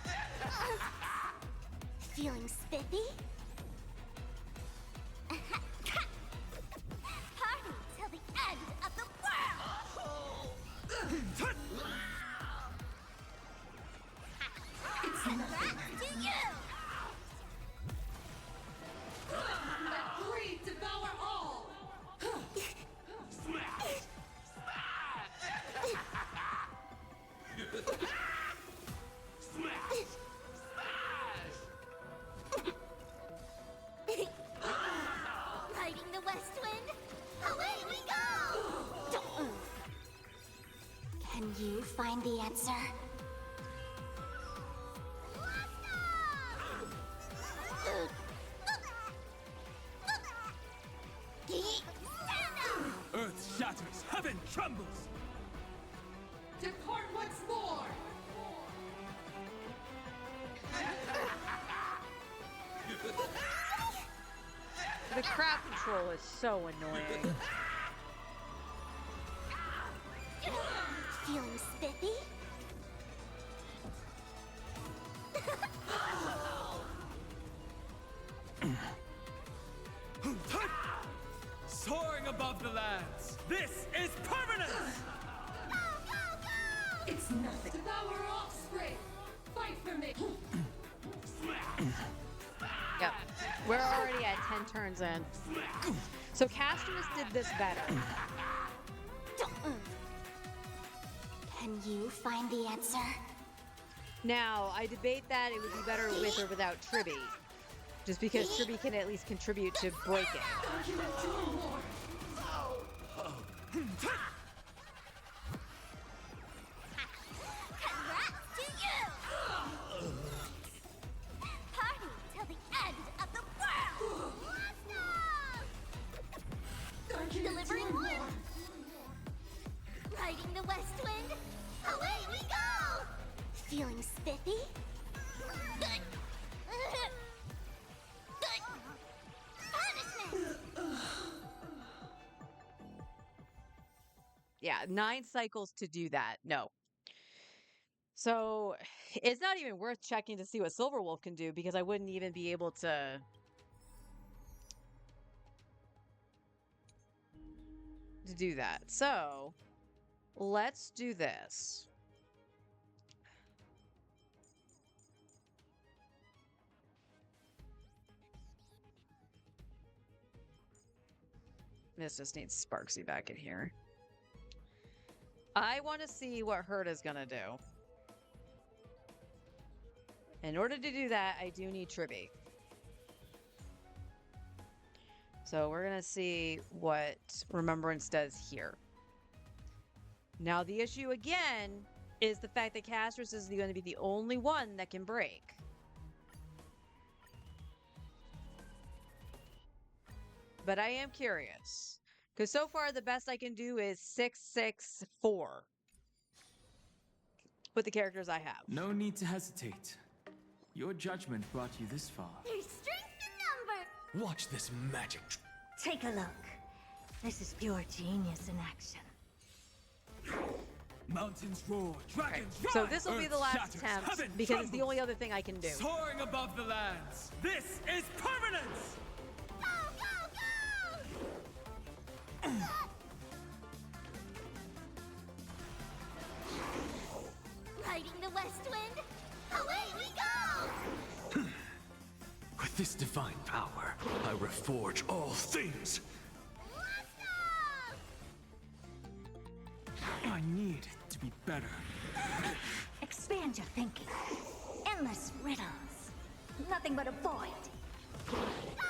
Feeling spiffy? Party till the end of the world! It's nothing. To you! Let greed devour all. Riding the west wind, away we go! Don't move. Can you find the answer? Stand up! Earth shatters, heaven trembles. Depart once more. The crowd control is so annoying. Feeling spiffy? fight for me! Yep. We're already at 10 turns in. So Castris did this better. Can you find the answer? Now, I debate that it would be better with or without Tribby. Just because Tribby can at least contribute to breaking. Congrats to you! Party till the end of the world! Let's go! Delivering one! Riding the west wind, away we go! Feeling spiffy? Punishment! Yeah, 9 cycles to do that. No. So it's not even worth checking to see what Silverwolf can do because I wouldn't even be able to do that. So let's do this. This just needs Sparksy back in here. I want to see what Herta's gonna do. In order to do that, I do need Tribby. So we're gonna see what Remembrance does here. Now the issue again is the fact that Castris is going to be the only one that can break. But I am curious. Because so far the best I can do is 664. With the characters I have. No need to hesitate. Your judgment brought you this far. There's strength in number! Watch this magic. Take a look. This is pure genius in action. Mountains roar, dragons rise! So this will be the Earth last shatters, attempt heaven because it's the trembles. only other thing I can do. Soaring above the lands, this is permanence! Go, go, go! Riding the west wind, away we go! With this divine power, I reforge all things. I need to be better. Expand your thinking. Endless riddles. Nothing but a void. Go, go,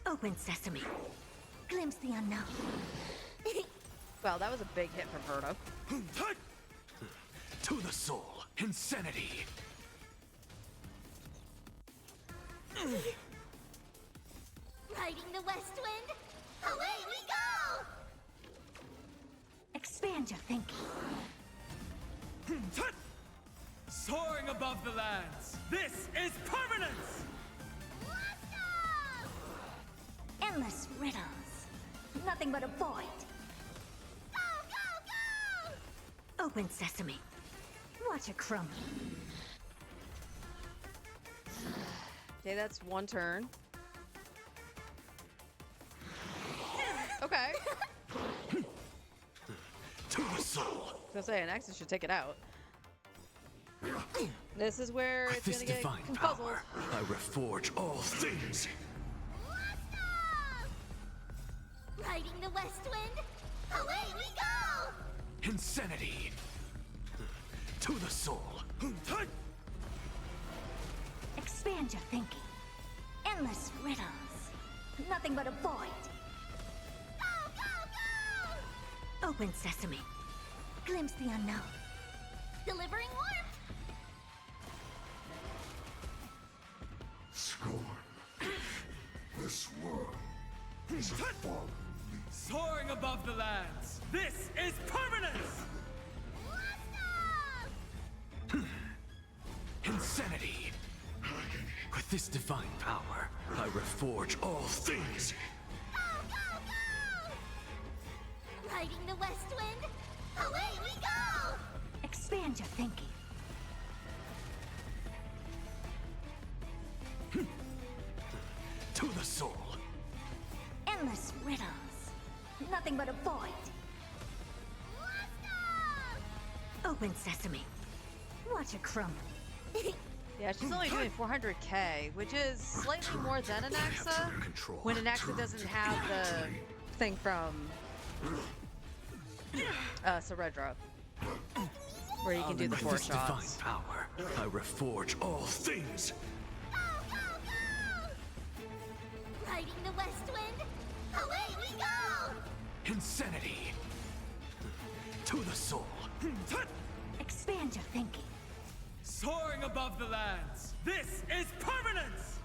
go! Open sesame. Glimpse the unknown. Well, that was a big hit from Herta. To the soul, insanity. Riding the west wind, away we go! Expand your thinking. Soaring above the lands, this is permanence! Endless riddles. Nothing but a void. Go, go, go! Open sesame. Watch it crumble. Okay, that's one turn. Okay. To the soul. I was gonna say, an Nexus should take it out. This is where With it's this gonna get divine confuzzled. power, I reforge all things. Riding the west wind, away we go! Insanity. To the soul. Expand your thinking. Endless riddles. Nothing but a void. Go, go, go! Open sesame. Glimpse the unknown. Delivering warmth. Scorn. This world is a fallen leaf. Soaring above the lands, this is permanence! Insanity. With this divine power, I reforge all things. Go, go, go! Riding the west wind, away we go! Expand your thinking. To the soul. Endless riddles. Nothing but a void. Open sesame. Watch it crumble. Yeah, she's only doing 400k, which is slightly more than Anaxa, when Anaxa doesn't have the thing from Ceredra, where you can do the With 4 this divine shots. power, I reforge all things. Go, go, go! Riding the west wind, away we go! Insanity. To the soul. Expand your thinking. Soaring above the lands. This is permanence!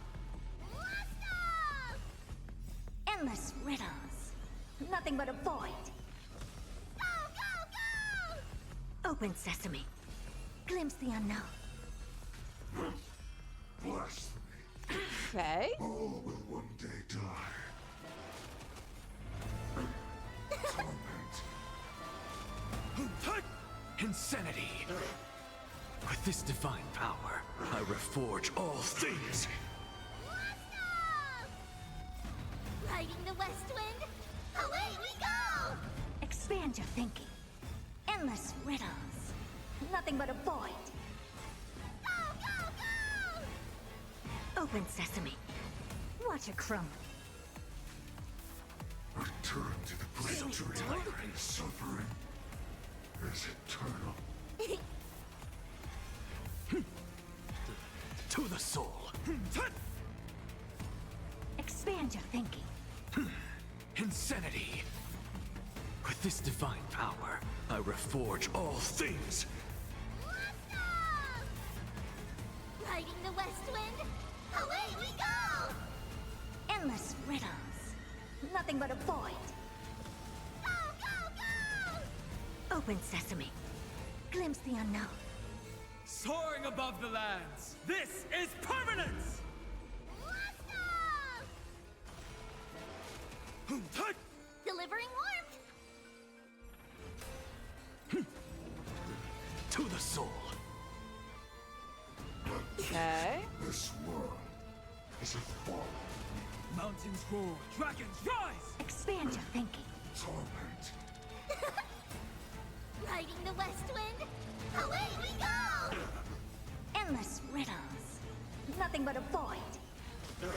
Endless riddles. Nothing but a void. Go, go, go! Open sesame. Glimpse the unknown. Blasphemy. Okay. All will one day die. Torment. Insanity. With this divine power, I reforge all things. Riding the west wind, away we go! Expand your thinking. Endless riddles. Nothing but a void. Go, go, go! Open sesame. Watch it crumble. Return to the great dream. Suffering is eternal. To the soul. Expand your thinking. Insanity. With this divine power, I reforge all things. Riding the west wind, away we go! Endless riddles. Nothing but a void. Go, go, go! Open sesame. Glimpse the unknown. Soaring above the lands. This is permanence! Delivering warmth. To the soul. Okay. This world is a fall. Mountains roar, dragons rise! Expand your thinking. Torment. Riding the west wind, away we go! Endless riddles. Nothing but a void. Go,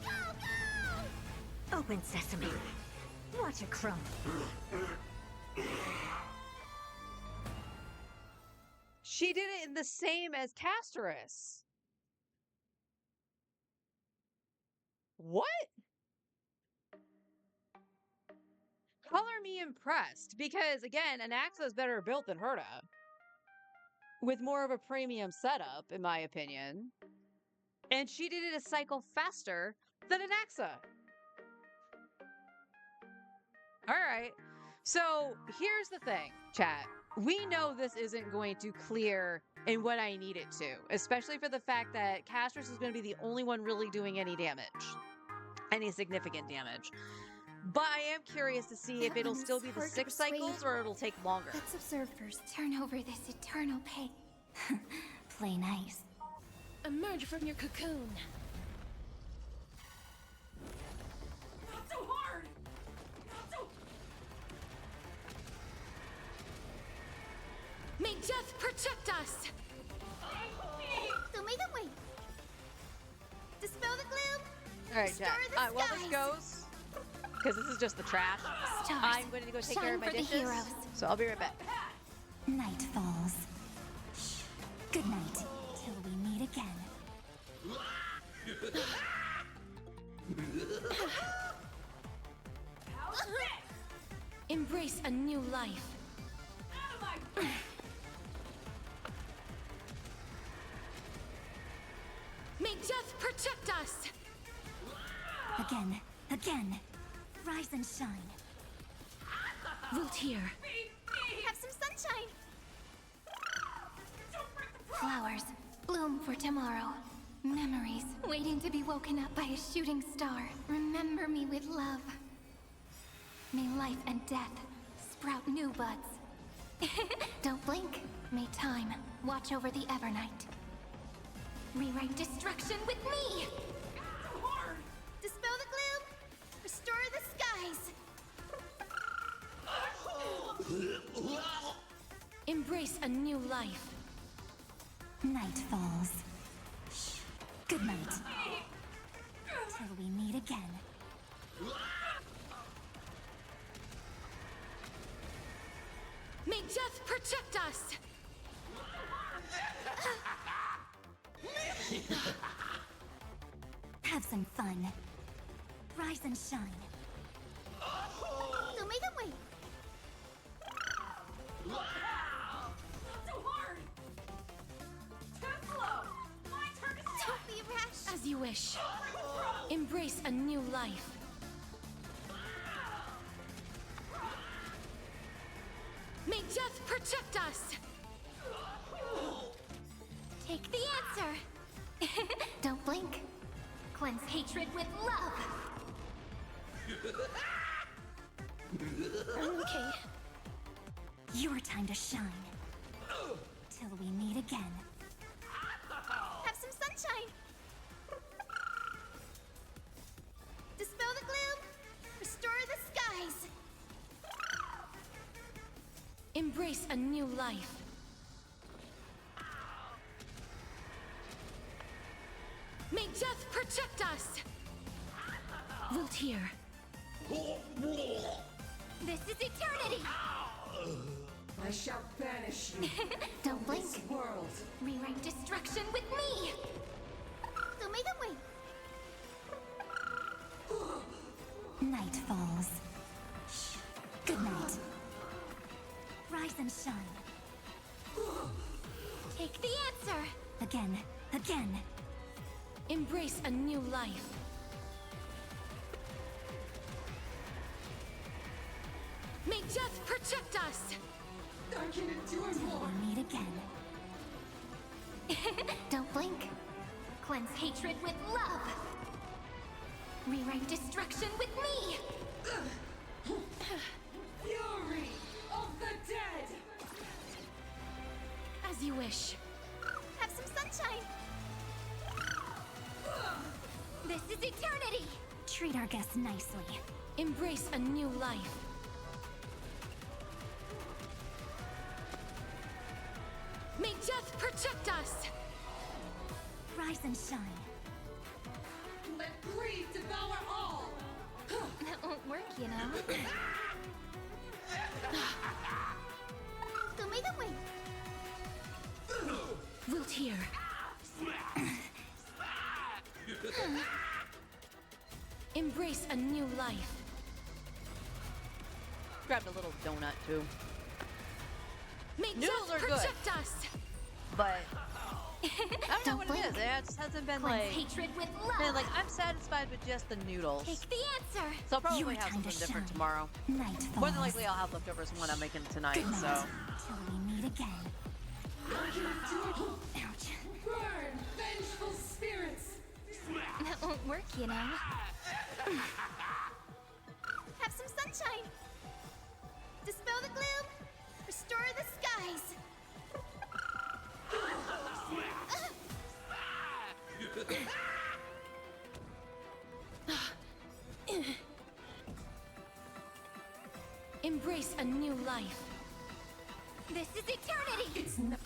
go, go! Open sesame. Watch it crumble. She did it in the same as Castoris. What? Color me impressed, because again, Anaxa is better built than Herta. With more of a premium setup, in my opinion. And she did it a cycle faster than Anaxa. Alright, so here's the thing, chat. We know this isn't going to clear in what I need it to, especially for the fact that Castoris is going to be the only one really doing any damage. Any significant damage. But I am curious to see if it'll still be the 6 cycles or it'll take longer. Let's observe first. Turn over this eternal pain. Play nice. Emerge from your cocoon. Not so hard! Not so... May death protect us! So make it wait. Dispel the gloom. Alright, chat. Restore the While this skies. goes, because this is just the trash, Stars, I'm going to go take care shine of my for the dishes. heroes. So I'll be right back. Night falls. Shh. Good night, till we meet again. Embrace a new life. May death protect us! Again, again. Rise and shine. Volteer. Have some sunshine. Flowers bloom for tomorrow. Memories waiting to be woken up by a shooting star. Remember me with love. May life and death sprout new buds. Don't blink. May time watch over the Evernight. Rewrite destruction with me! Dispel the gloom! Restore the skies! Embrace a new life. Night falls. Shh. Good night. Till we meet again. May death protect us! Have some fun. Rise and shine. Don't make them wait. Not so hard! Too slow! My turn to Don't be rash. As you wish. Embrace a new life. May death protect us! Take the answer. Don't blink. Cleanse hatred with love. Okay. Your time to shine. Till we meet again. Have some sunshine. Dispel the gloom. Restore the skies. Embrace a new life. May death protect us! Volteer. This is eternity. I shall banish you. Don't blink. This world. Rewrite destruction with me. Don't make them wait. Night falls. Shh. Good night. Rise and shine. Take the answer. Again. Again. Embrace a new life. May death protect us! I can endure more. We'll meet again. Don't blink. Cleanse hatred with love. Rewrite destruction with me. Fury of the dead. As you wish. Have some sunshine. This is eternity. Treat our guests nicely. Embrace a new life. May death protect us! Rise and shine. Let greed devour all. That won't work, you know. Don't make them wait. Volteer. Embrace a new life. Grabbed a little donut too. May Noodles death are good. protect us! But I don't know what it is. It just hasn't been Cleanse like, hatred with love. been like I'm satisfied with just the noodles. Take the answer. So I'll probably Your have time something to different shine. tomorrow. Night falls. More than likely I'll have leftovers from what I'm making tonight, Good so. night. Till we meet again. I can endure. Ouch. Burn, vengeful spirits. That won't work, you know. Have some sunshine. Dispel the gloom. Restore the skies. Embrace a new life. This is eternity. It's not.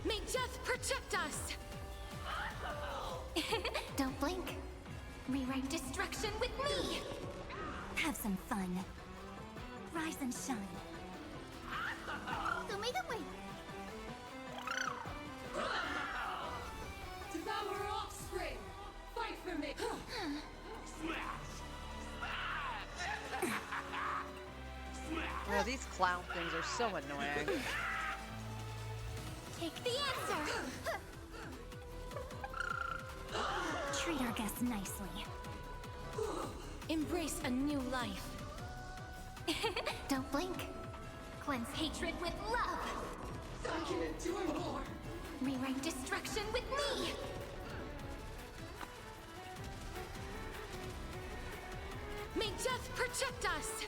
May death protect us! Don't blink. Rewrite destruction with me. Have some fun. Rise and shine. Don't make them wait. Devour offspring. Fight for me. Oh, these clown things are so annoying. Take the answer. Treat our guests nicely. Embrace a new life. Don't blink. Cleanse hatred with love. I can endure more. Rewrite destruction with me. May death protect us!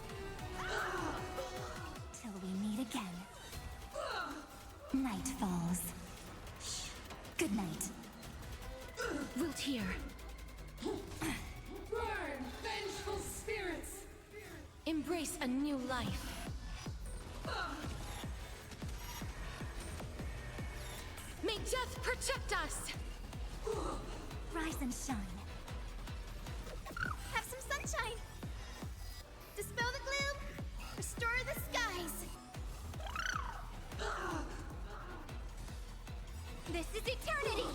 Till we meet again. Night falls. Shh. Good night. Volteer. Burn, vengeful spirits. Embrace a new life. protect us! Rise and shine. Have some sunshine. Dispel the gloom. Restore the skies. This is eternity.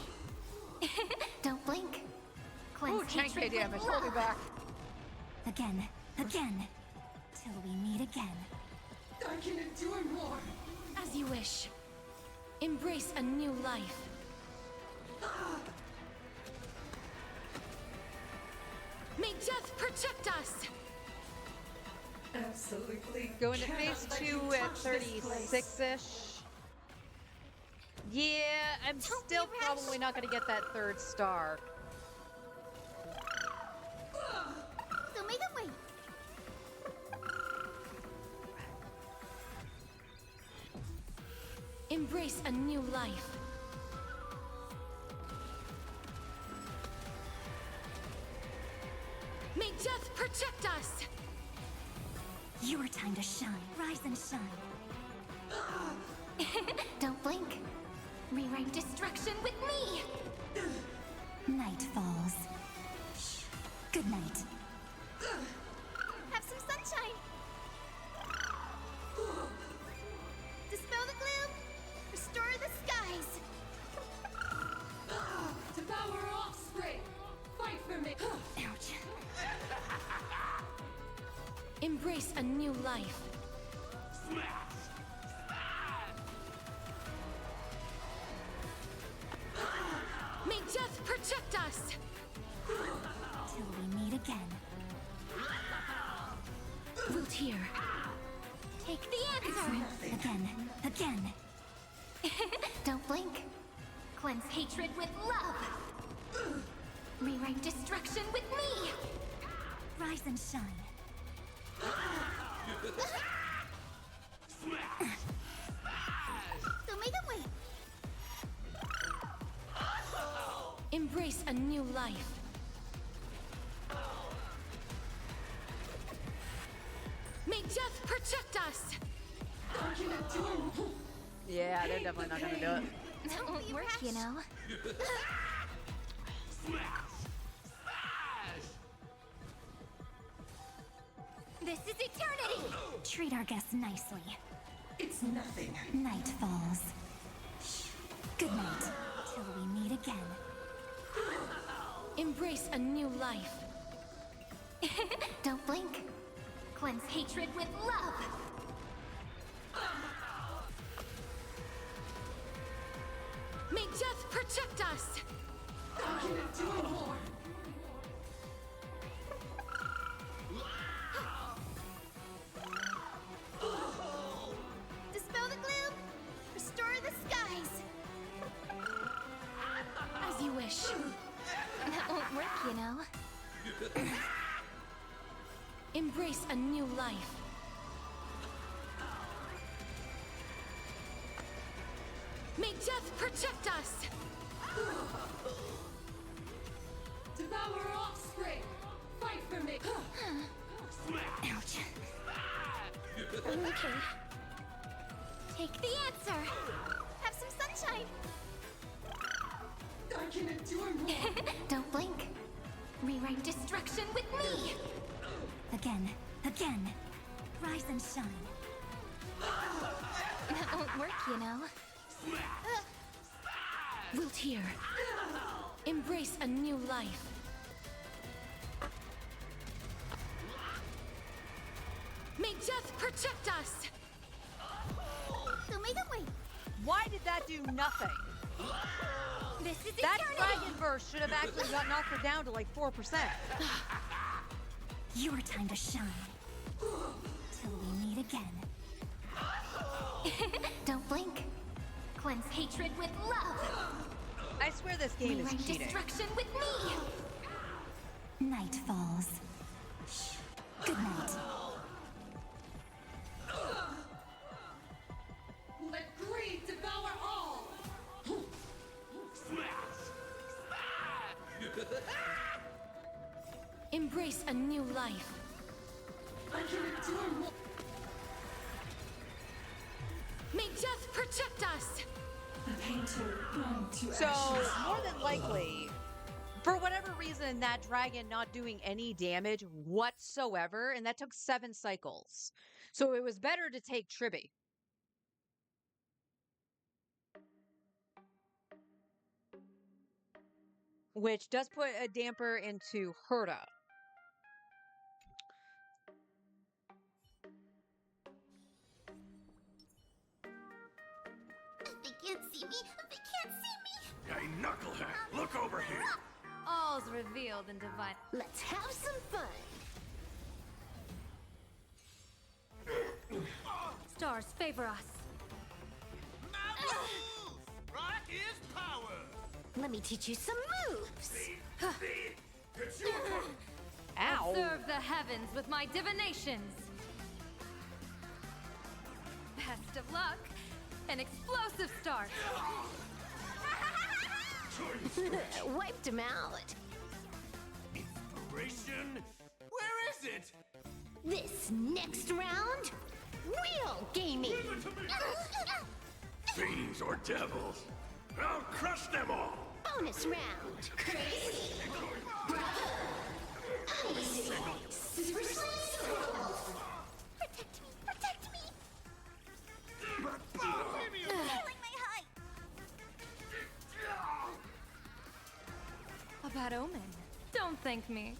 Don't blink. Cleanse Ooh, chain hatred K damage. with Hold me love. back. Again, again, till we meet again. I can endure more. As you wish. Embrace a new life. May death protect us! Absolutely. Going to cannot phase let 2 you at touch this place. 36-ish. Yeah, I'm Don't still be rash. probably not going to get that 3rd star. So make them wait. Embrace a new life. May death protect us! Your time to shine. Rise and shine. Don't blink. Rewrite destruction with me. Night falls. Good night. Have some sunshine. Dispel the gloom. Restore the skies. Devour offspring. Fight for me. Ouch. Embrace a new life. May death protect us! Till we meet again. Root here. Take the answer. Again. Again. Don't blink. Cleanse hatred with love. Rewrite destruction with me. Rise and shine. So make them wait. Embrace a new life. May death protect us! I can endure. Yeah, they're definitely not going to do it. That won't work, you know. This is eternity. Treat our guests nicely. It's nothing. Night falls. Good night. Till we meet again. Embrace a new life. Don't blink. Cleanse hatred with love. May death protect us! I can endure more. Dispel the gloom. Restore the skies. As you wish. That won't work, you know. Embrace a new life. May death protect us! Devour offspring. Fight for me. Ouch. Okay. Take the answer. Have some sunshine. I can endure more. Don't blink. Rewrite destruction with me. Again. Again. Rise and shine. That won't work, you know. Wilt here. Embrace a new life. May death protect us! So make them wait. Why did that do nothing? This is That eternity. dragon burst should have actually got knocked her down to like 4%. Your time to shine. Till we meet again. Don't blink. Cleanse hatred with love. I swear this game is Rewrite cheating. destruction with me. Night falls. Good night. Let greed devour all. Embrace a new life. I can endure more. May death protect us! The painter burned to So, ashes. more than likely, for whatever reason, that dragon not doing any damage whatsoever, and that took 7 cycles. So it was better to take Tribby. Which does put a damper into Herta. They can't see me. They can't see me. Hey, knucklehead, look over here. All's revealed in divine. Let's have some fun. Stars favor us. Rock is power! Let me teach you some moves. It's your turn. Ow. Observe the heavens with my divinations. Best of luck. An explosive start. Wiped him out. Inspiration? Where is it? This next round, real gaming. Fiends or devils, I'll crush them all. Bonus round. Crazy. Bravo. Easy. Super Slice. Protect me. Protect me. Feeling my height. A bad omen. Don't thank me.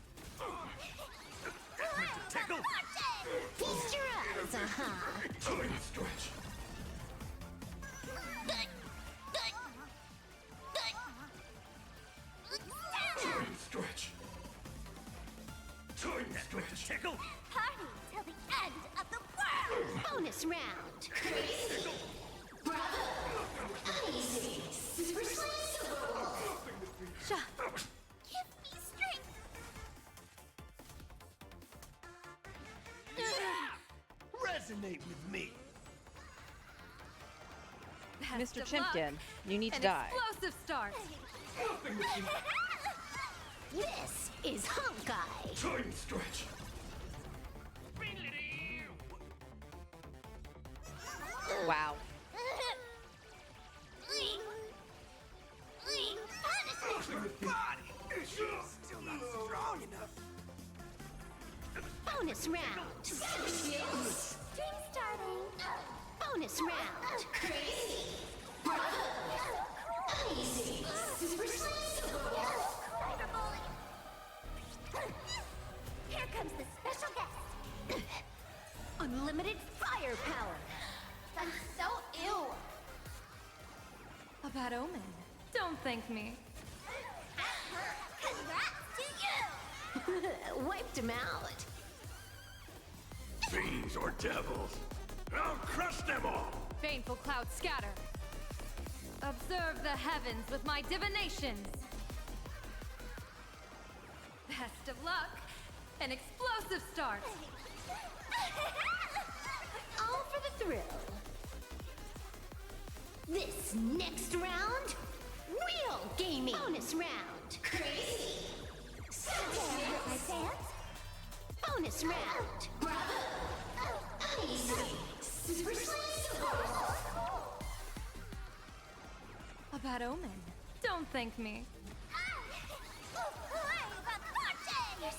Tickle? Feast your eyes, Time stretch. Time stretch. Time stretch. Tickle? Party till the end of the world. Bonus round. Crazy. Bravo. Easy. Super Slice. Give me strength. Resonate with me. Best Mr. of luck. Chimpkin, you need to An die. explosive start. This is Honkai. Time stretch. Wow. Still not strong enough. Bonus round. Stream starting. Bonus round. Crazy. Bravo. Easy. Super Slice. Here comes the special guest. Unlimited firepower. I'm so ill. A bad omen. Don't thank me. Congrats to you. Wiped him out. Fiends or devils, I'll crush them all. Baneful clouds scatter. Observe the heavens with my divinations. Best of luck. An explosive start. All for the thrill. This next round, real gaming. Bonus round. Crazy. My pants. Bonus round. Bravo. Easy. Super Slice. A bad omen. Don't thank me.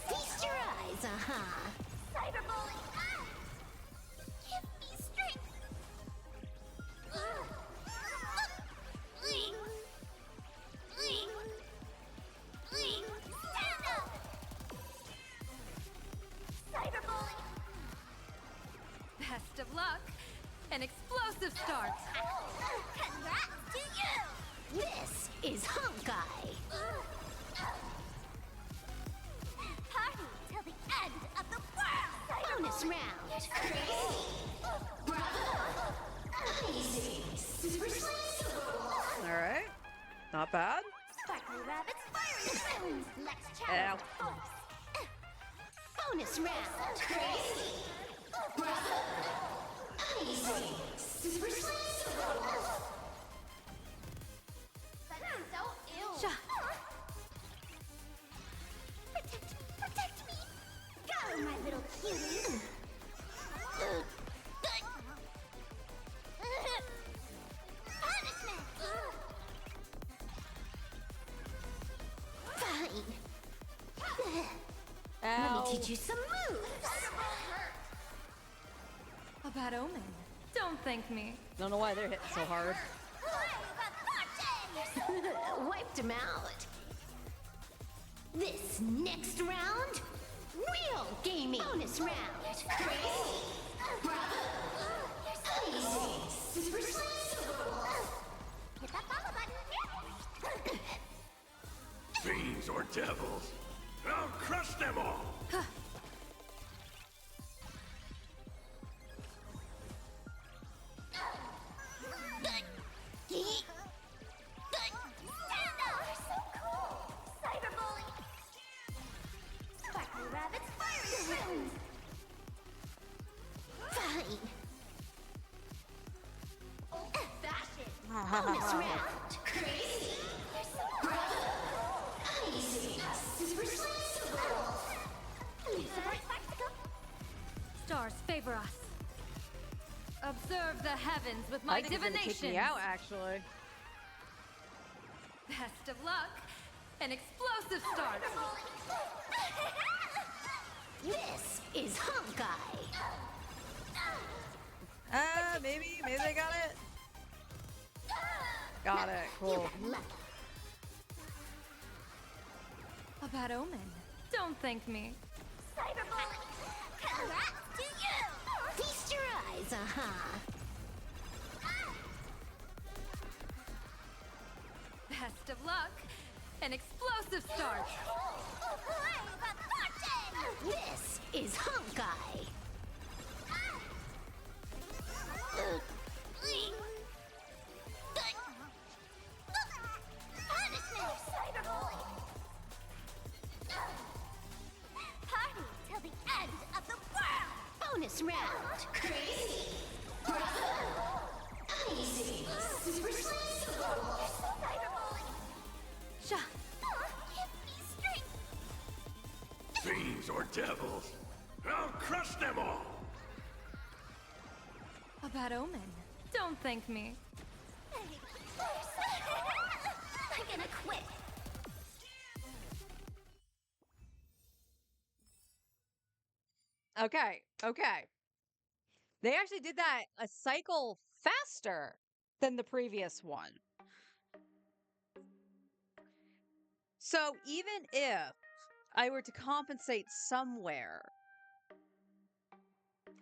Feast your eyes, Cyberbully. Give me strength. Stand up. Cyberbully. Best of luck. An explosive start. Congrats to you. This is Honkai. Party till the end of the world. Bonus round. Crazy. Bravo. Easy. Super Slice. All right. Not bad. Sparkly rabbits firing stones. Let's Ow. challenge the force. Bonus round. Crazy. Bravo. Easy. Super Slice. I'm so ill. Protect me. Go, my little cutie. Punishment. teach you some moves. A bad omen. Don't thank me. Don't know why they're hitting so hard. Wiped him out. This next round, real gaming. Bonus round. Crazy. Bravo. Easy. Super hit that follow button. Fiends or devils, I'll crush them all! Bonus round. Crazy. Bravo. Easy. Super Stars favor us. Observe the heavens with my I think it's gonna divination. kick me out, actually. Best of luck. An explosive start. This is Honkai. Maybe they got it. Got it. Cool. A bad omen. Don't thank me. Cyberbully. Congrats to you. Feast your eyes, Best of luck. An explosive start. This is Honkai. Party till the end of the world. Bonus round. Crazy. Bravo. Easy. Super Sha. Give me strength. Fiends or devils, I'll crush them all! A bad omen. Don't thank me. I'm gonna quit. Okay. They actually did that a cycle faster than the previous one. So even if I were to compensate somewhere,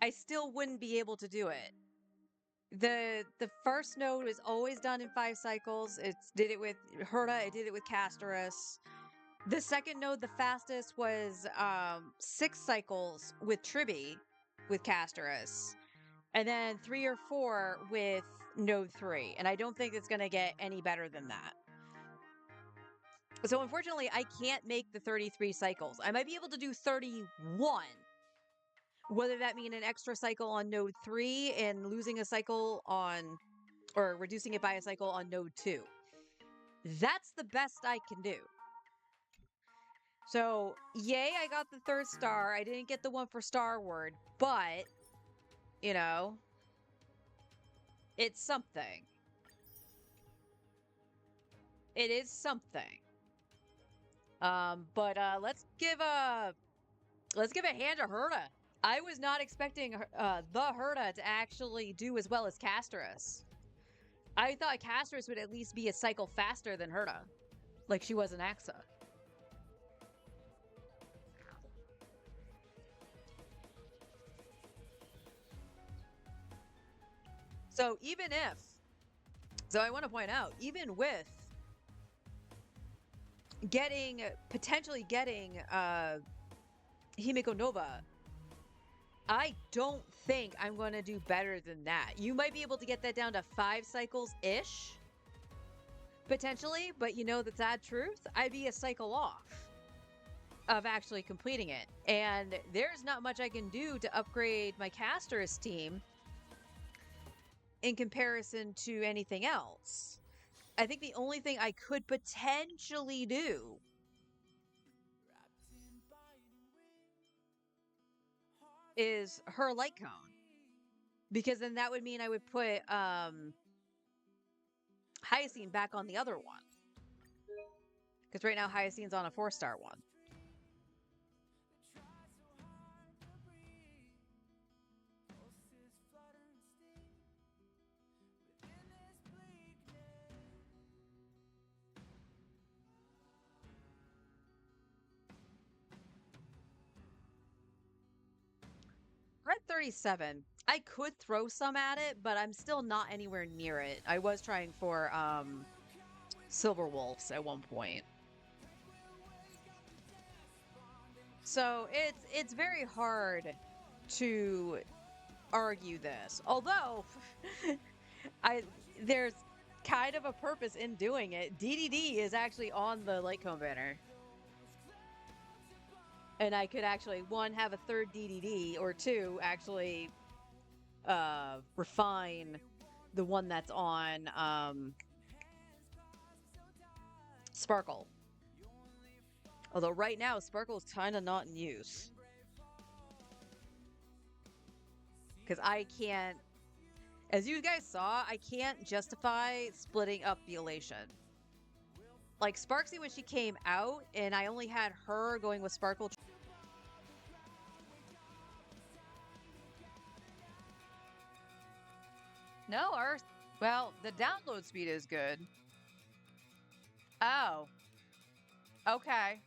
I still wouldn't be able to do it. The first node is always done in 5 cycles. It did it with Herta, it did it with Castoris. The second node, the fastest, was 6 cycles with Tribi, with Castoris. And then 3 or 4 with node 3. And I don't think it's going to get any better than that. So unfortunately, I can't make the 33 cycles. I might be able to do 31. Whether that mean an extra cycle on node 3 and losing a cycle on, or reducing it by a cycle on node 2. That's the best I can do. So, yay, I got the 3rd star. I didn't get the one for Starward, but, you know, it's something. It is something. But let's give a hand to Herta. I was not expecting the Herta to actually do as well as Castoris. I thought Castoris would at least be a cycle faster than Herta, like she was in Axa. So I want to point out, even with potentially getting Himiko Nova, I don't think I'm going to do better than that. You might be able to get that down to 5 cycles-ish, potentially, but you know the sad truth? I'd be a cycle off of actually completing it. And there's not much I can do to upgrade my Castoris team in comparison to anything else. I think the only thing I could potentially do is her light cone, because then that would mean I would put Hyacine back on the other one, because right now Hyacine's on a 4-star one. 37. I could throw some at it, but I'm still not anywhere near it. I was trying for Silver Wolves at one point. So it's very hard to argue this. Although there's kind of a purpose in doing it. DDD is actually on the Lightcone banner. And I could actually, one, have a third DDD, or two, actually refine the one that's on Sparkle. Although right now, Sparkle's kind of not in use. Because I can't, as you guys saw, I can't justify splitting up the Elation. Like, Sparksy when she came out, and I only had her going with Sparkle. No, well, the download speed is good. Oh. Okay.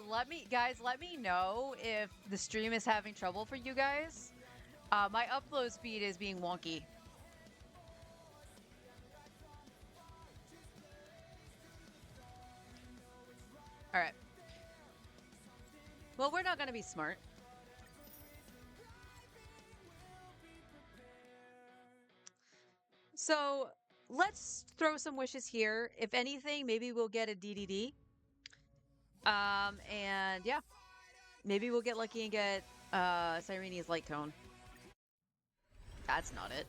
Let me know if the stream is having trouble for you guys. My upload speed is being wonky. All right. Well, we're not going to be smart. So let's throw some wishes here. If anything, maybe we'll get a DDD. And yeah, maybe we'll get lucky and get Cyrene's Lightcone. That's not it.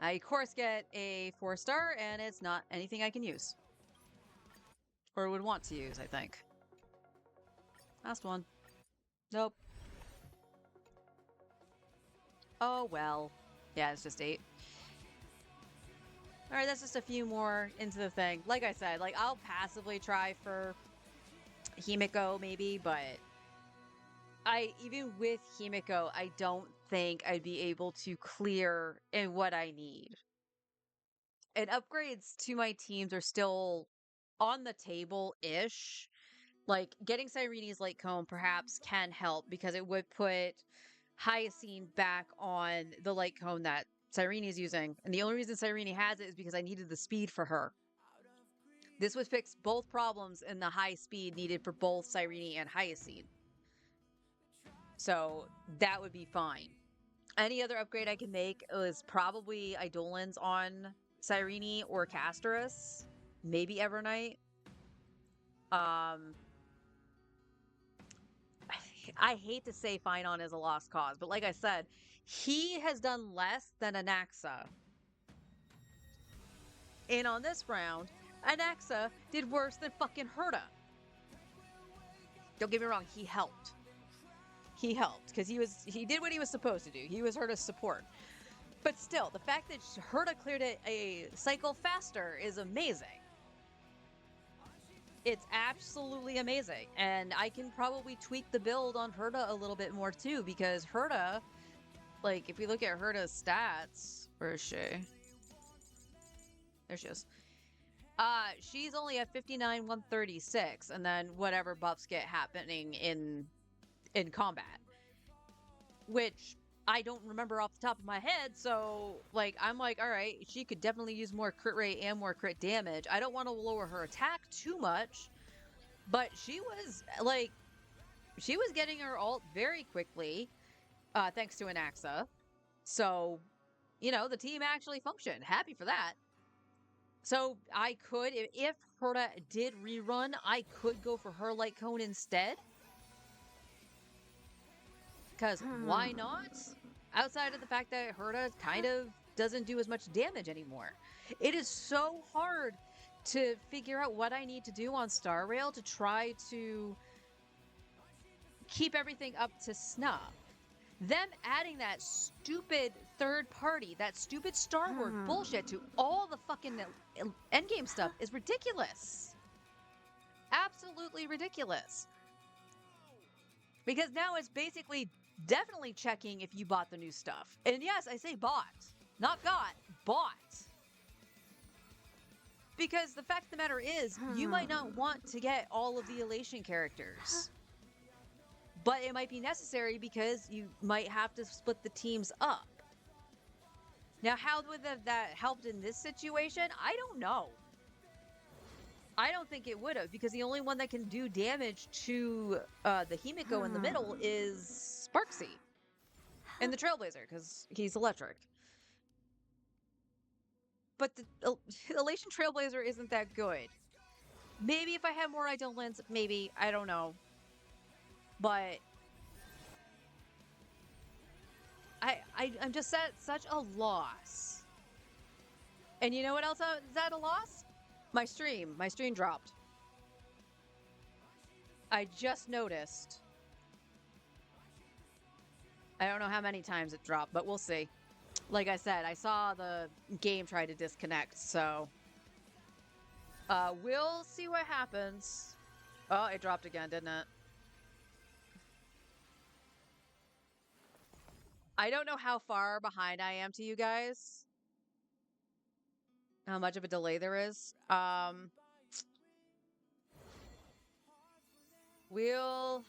I, of course, get a 4-star, and it's not anything I can use. Or would want to use, I think. Last one. Nope. Oh, well. Yeah, it's just 8. Alright, that's just a few more into the thing. Like I said, like, I'll passively try for Himiko, maybe, but even with Himiko, I don't think I'd be able to clear in what I need. And upgrades to my teams are still on the table-ish. Like, getting Cyrene's Lightcone perhaps can help because it would put Hyacine back on the Lightcone that Cyrene is using. And the only reason Cyrene has it is because I needed the speed for her. This would fix both problems in the high speed needed for both Cyrene and Hyacine. So that would be fine. Any other upgrade I can make is probably Eidolons on Cyrene or Castoris. Maybe Evernight. I hate to say Phynon is a lost cause, but like I said, he has done less than Anaxa. And on this round, Anaxa did worse than fucking Herta. Don't get me wrong, he helped. He helped, because he did what he was supposed to do. He was Herta's support. But still, the fact that Herta cleared a cycle faster is amazing. It's absolutely amazing. And I can probably tweak the build on Herta a little bit more too, because Herta, like, if we look at Herta's stats, where is she? There she is. She's only at 59, 136, and then whatever buffs get happening in combat, which I don't remember off the top of my head. So like, I'm like, all right, she could definitely use more crit rate and more crit damage. I don't want to lower her attack too much, but she was getting her ult very quickly, thanks to Anaxa. So, you know, the team actually functioned. Happy for that. So I could, if Herta did rerun, I could go for her Lightcone instead. Because why not? Outside of the fact that Herta kind of doesn't do as much damage anymore. It is so hard to figure out what I need to do on Star Rail to try to keep everything up to snuff. Them adding that stupid third party, that stupid Star Wars bullshit to all the fucking endgame stuff is ridiculous. Absolutely ridiculous. Because now it's basically definitely checking if you bought the new stuff. And yes, I say bought, not got, bought. Because the fact of the matter is, you might not want to get all of the Elation characters. But it might be necessary because you might have to split the teams up. Now, how would that helped in this situation? I don't know. I don't think it would have, because the only one that can do damage to the Himiko in the middle is Sparksy. And the Trailblazer, because he's electric. But the Elation Trailblazer isn't that good. Maybe if I had more Idolins, maybe. I don't know. But I'm just at such a loss. And you know what else is at a loss? My stream. My stream dropped. I just noticed. I don't know how many times it dropped, but we'll see. Like I said, I saw the game try to disconnect, so we'll see what happens. Oh, it dropped again, didn't it? I don't know how far behind I am to you guys. How much of a delay there is. We'll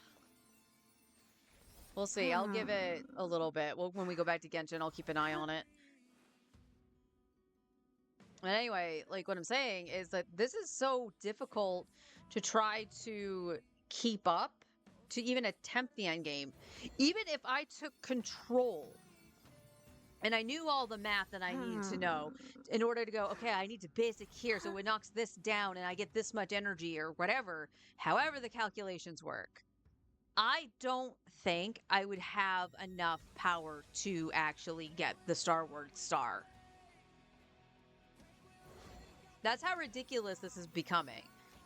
see. I'll give it a little bit. Well, when we go back to Genshin, I'll keep an eye on it. But anyway, like what I'm saying is that this is so difficult to try to keep up, to even attempt the end game. Even if I took control and I knew all the math that I needed to know in order to go, okay, I need to basic here so it knocks this down and I get this much energy or whatever, however the calculations work. I don't think I would have enough power to actually get the Star Wars star. That's how ridiculous this is becoming.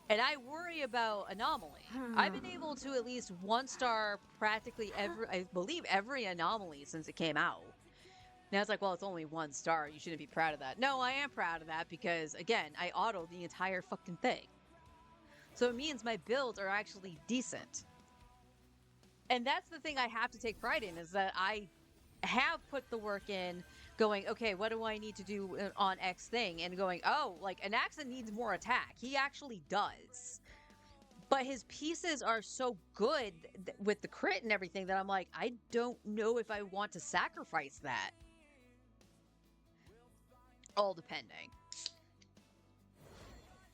And I worry about Anomaly. I've been able to at least 1-star practically I believe every Anomaly since it came out. Now it's like, well, it's only 1 star. You shouldn't be proud of that. No, I am proud of that because, again, I autoed the entire fucking thing. So it means my builds are actually decent. And that's the thing I have to take pride in, is that I have put the work in going, okay, what do I need to do on X thing? And going, oh, like, Anaxa needs more attack. He actually does. But his pieces are so good with the crit and everything that I'm like, I don't know if I want to sacrifice that. All depending.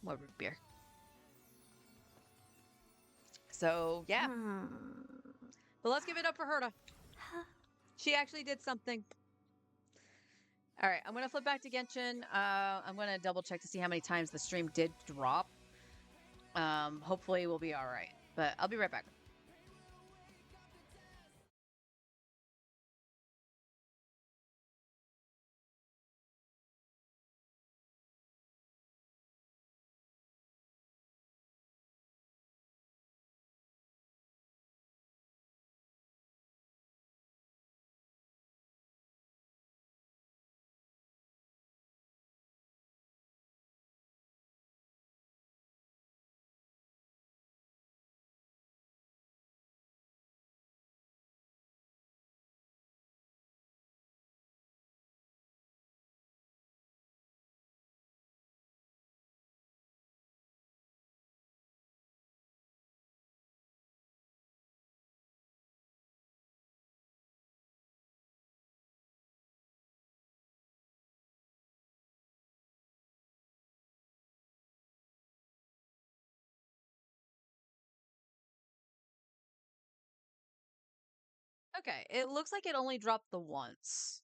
More root beer. So, yeah. But let's give it up for Herta. She actually did something. All right, I'm going to flip back to Genshin. I'm going to double check to see how many times the stream did drop. Hopefully we'll be all right. But I'll be right back. Okay, it looks like it only dropped the once.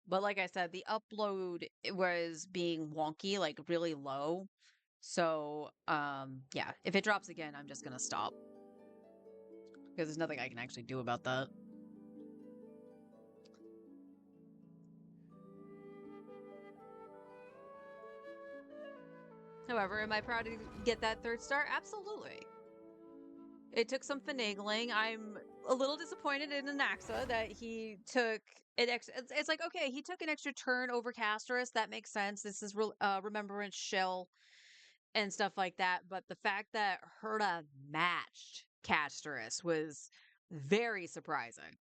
But like I said, the upload was being wonky, like really low. So, yeah, if it drops again, I'm just gonna stop. Because there's nothing I can actually do about that. However, am I proud to get that 3rd star? Absolutely. It took some finagling. I'm a little disappointed in Anaxa that he took It's like, okay, he took an extra turn over Casterus. That makes sense. This is Remembrance Shell and stuff like that. But the fact that Herta matched Casterus was very surprising.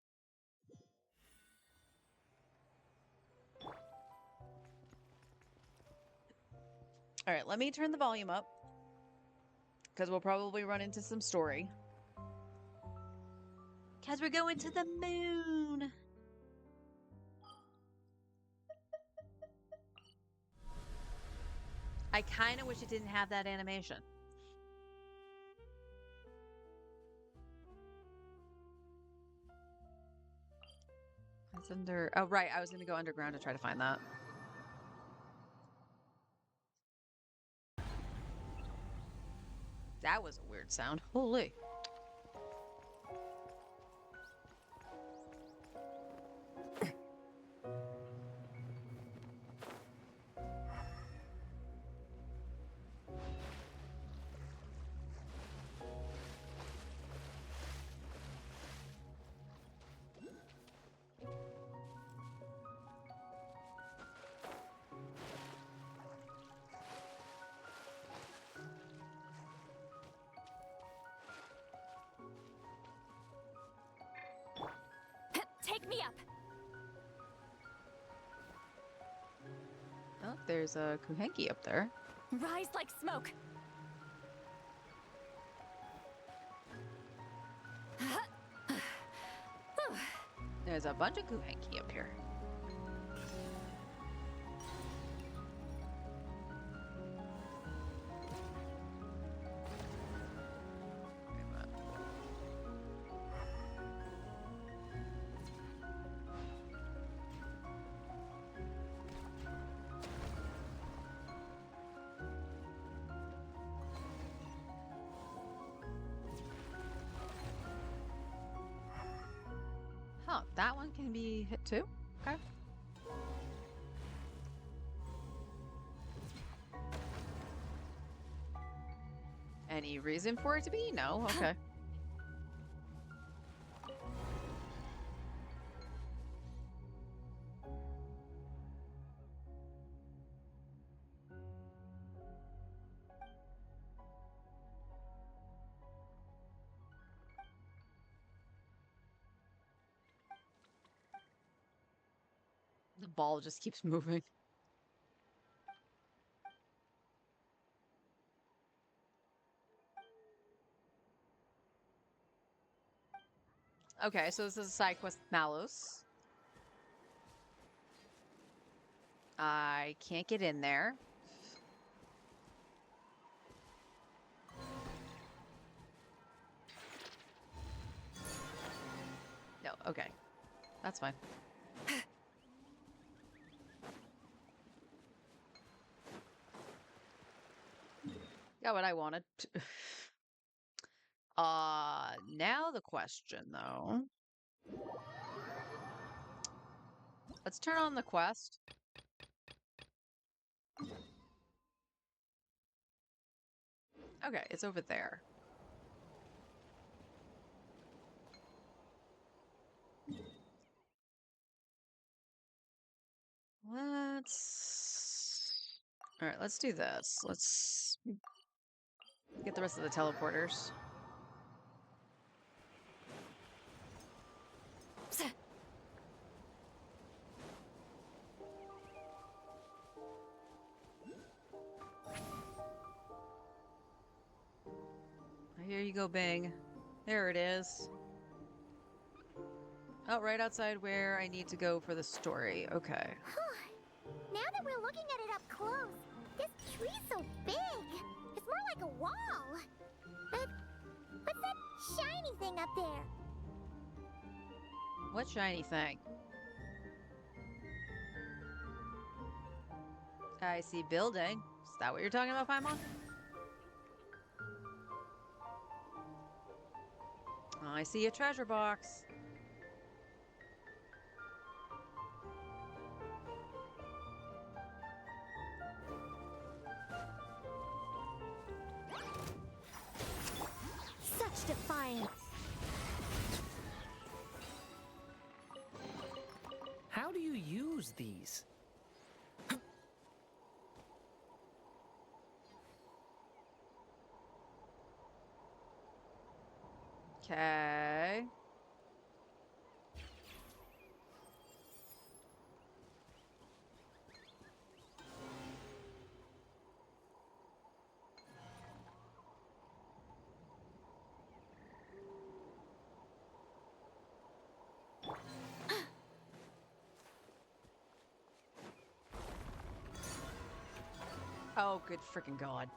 All right, let me turn the volume up because we'll probably run into some story. Because we're going to the moon. I kind of wish it didn't have that animation. It's under... Oh, right. I was going to go underground to try to find that. That was a weird sound. Holy. Take me up. Oh, there's a Kuhenki up there. Rise like smoke. There's a bunch of Kuhenki up here. Oh, that one can be hit too? Okay. Any reason for it to be? No? Okay. The ball just keeps moving. Okay, so this is a side quest with Malus. I can't get in there. No, okay. That's fine. Got what I wanted. Now the question, though. Let's turn on the quest. Okay, it's over there. All right, let's do this. Let's get the rest of the teleporters. Here you go, Bing. There it is. Oh, right outside where I need to go for the story. Okay. Now that we're looking at it up close, this tree's so big. It's more like a wall. But what's that shiny thing up there? What shiny thing? I see building. Is that what you're talking about, Paimon? Oh, I see a treasure box. Such defiance. use these? Okay. Oh, good freaking God.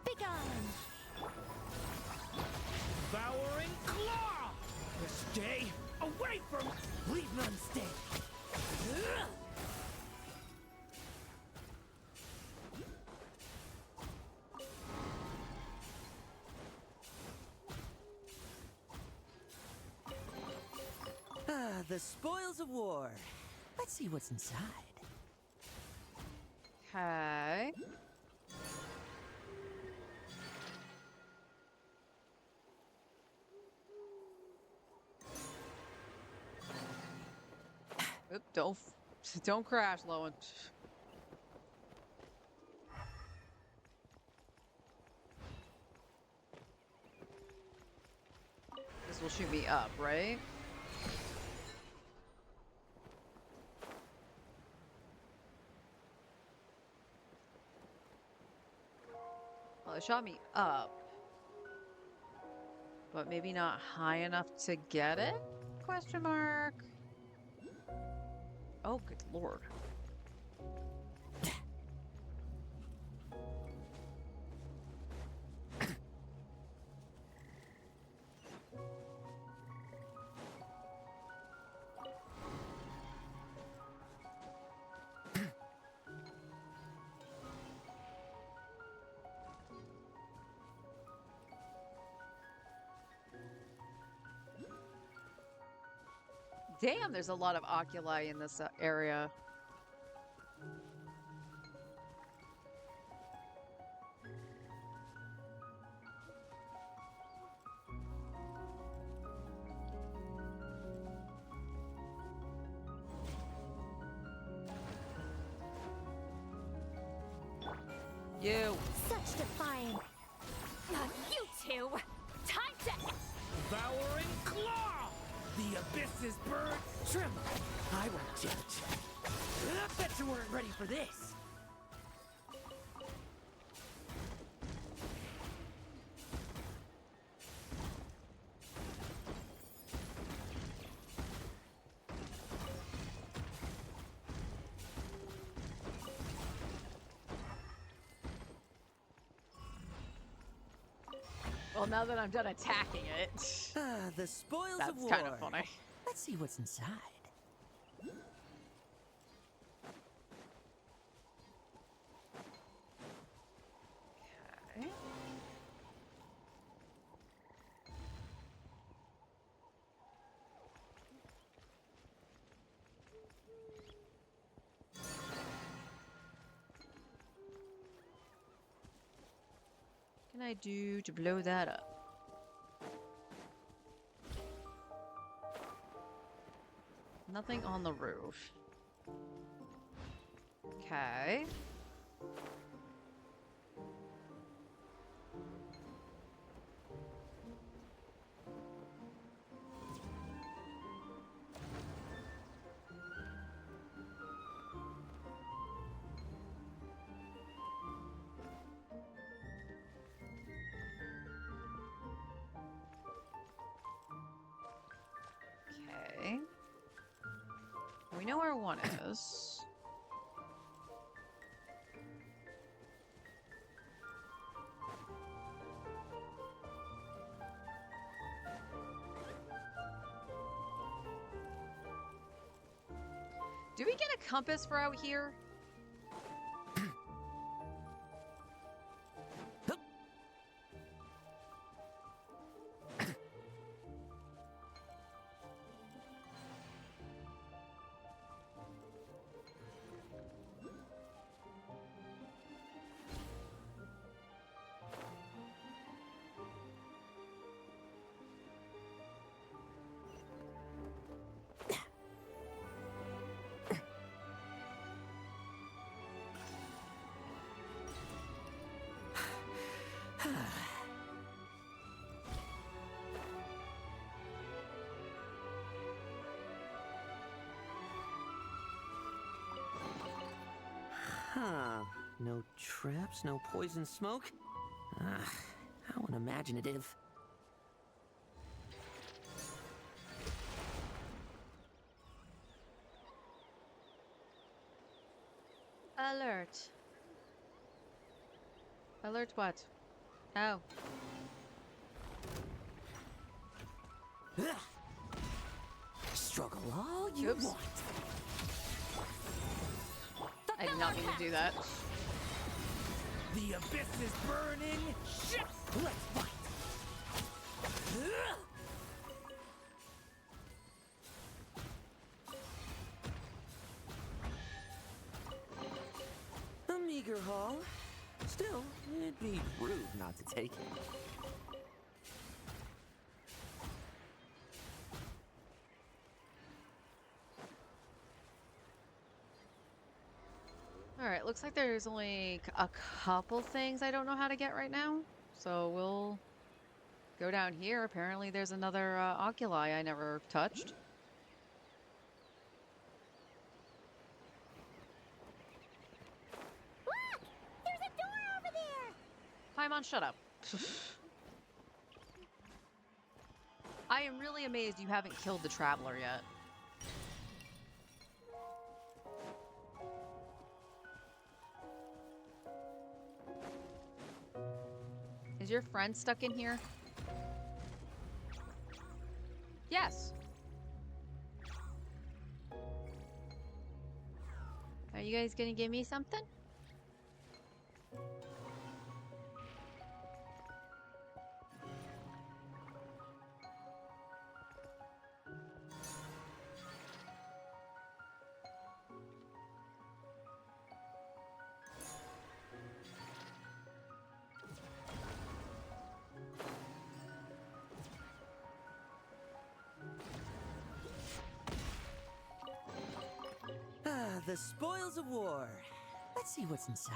Begone! Devouring Claw! Stay away from... Leave none stay. Ah, the spoils of war. Let's see what's inside. Okay. Oop, don't crash, Lowen. This will shoot me up, right? Well, it shot me up. But maybe not high enough to get it? Question mark. Oh, good lord. Damn, there's a lot of oculi in this area. You. Such defiance. You two! Time to... Devouring Claw! The abyss is burned. Tremble. I won't judge. I bet you weren't ready for this. Well, now that I'm done attacking it, Ah, the spoils of that's war. kind of funny. Let's see what's inside. Okay. What can I do to blow that up? Nothing on the roof. Okay. Okay. We know where one is. Do we get a compass for out here? Huh. No traps, no poison smoke? Ah, how unimaginative. Alert. Alert what? Oh. Struggle all you Oops. want. I did not mean to do that. The abyss is burning. Shit! Let's fight. A meager haul. Still, it'd be rude not to take it. Alright, looks like there's only a couple things I don't know how to get right now. So we'll go down here. Apparently there's another oculi I never touched. Look! There's a door over there! Paimon, shut up. I am really amazed you haven't killed the Traveler yet. Is your friend stuck in here? Yes. Are you guys gonna give me something? Ah, the spoils of war. Let's see what's inside.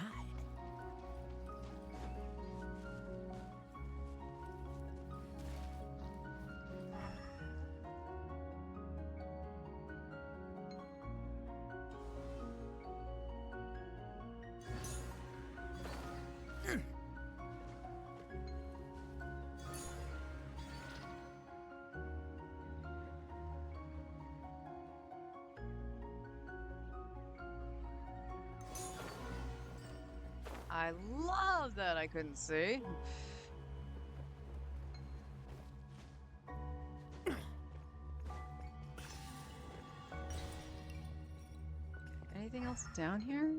I love that I couldn't see. Anything else down here?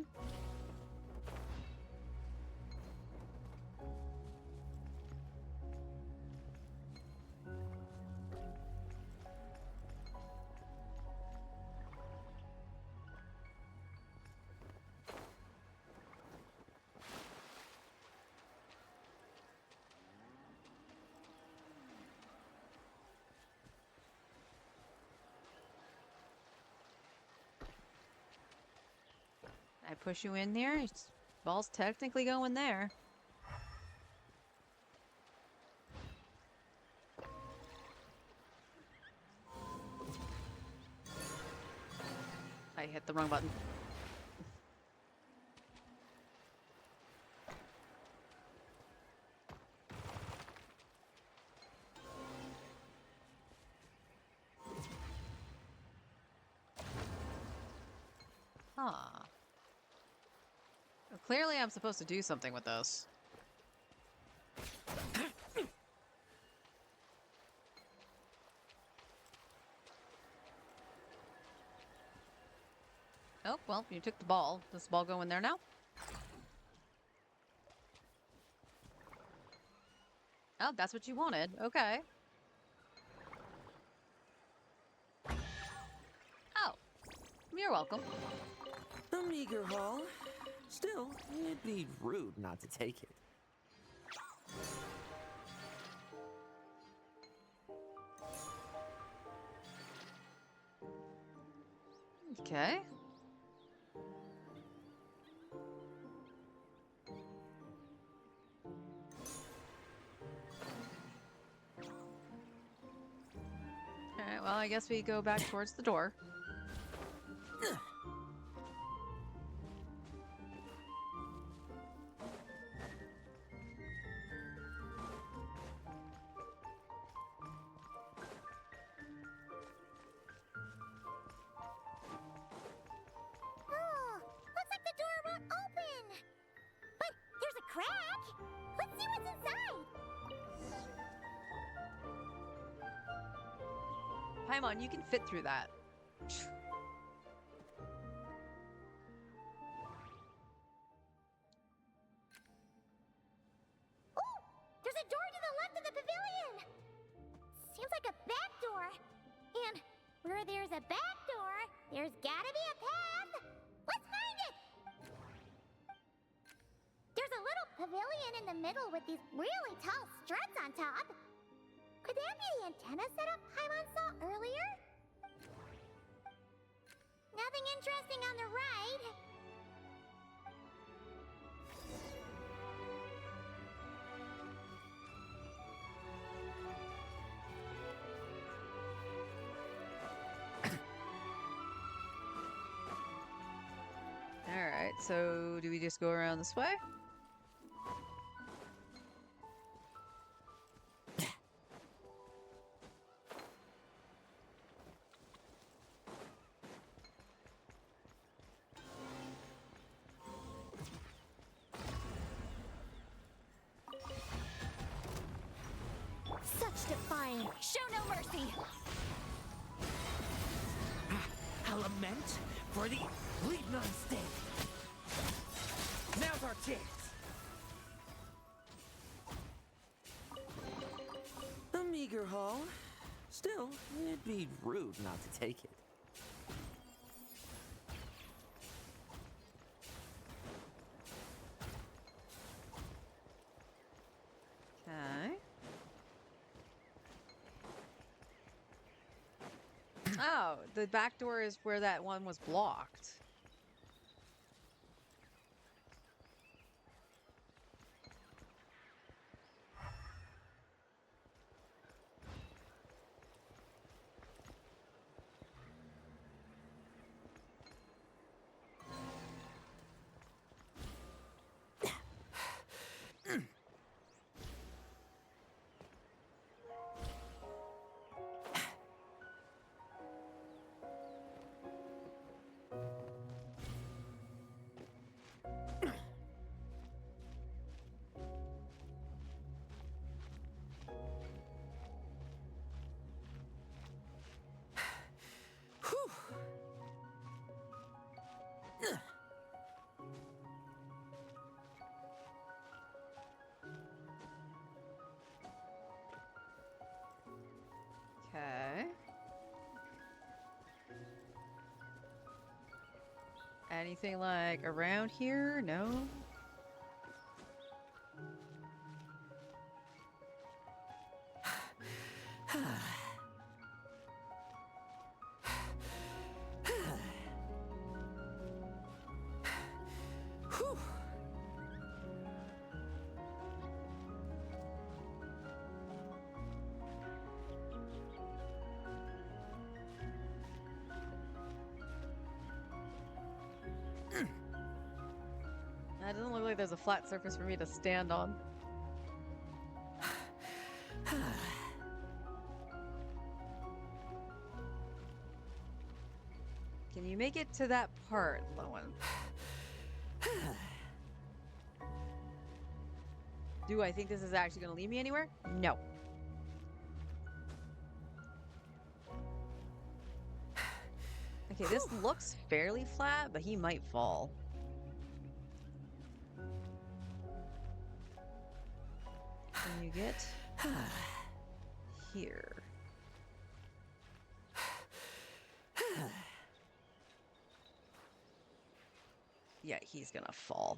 I push you in there. Ball's technically going there. I hit the wrong button. Huh. Well, clearly I'm supposed to do something with this. Oh, well, you took the ball. Does the ball go in there now? Oh, that's what you wanted. Okay. Oh. You're welcome. A meager haul. Still, it'd be rude not to take it. Okay. Alright, well, I guess we go back towards the door. Paimon, you can fit through that. Ooh! There's a door to the left of the pavilion! Seems like a back door. And where there's a back door, there's gotta be a path! Let's find it! There's a little pavilion in the middle with these really tall struts on top. Could that be the antenna setup Paimon saw earlier? Nothing interesting on the right. Alright, so do we just go around this way? Such defying. Show no mercy! I'll lament for the leave none stay. Now's our chance. A meager haul. Still, it'd be rude not to take it. Okay. Oh, the back door is where that one was blocked. Okay. Anything like around here? No? That doesn't look like there's a flat surface for me to stand on. Can you make it to that part, Lowen? Do I think this is actually going to lead me anywhere? No. Okay, this looks fairly flat, but he might fall. Can you get here? Yeah, he's gonna fall.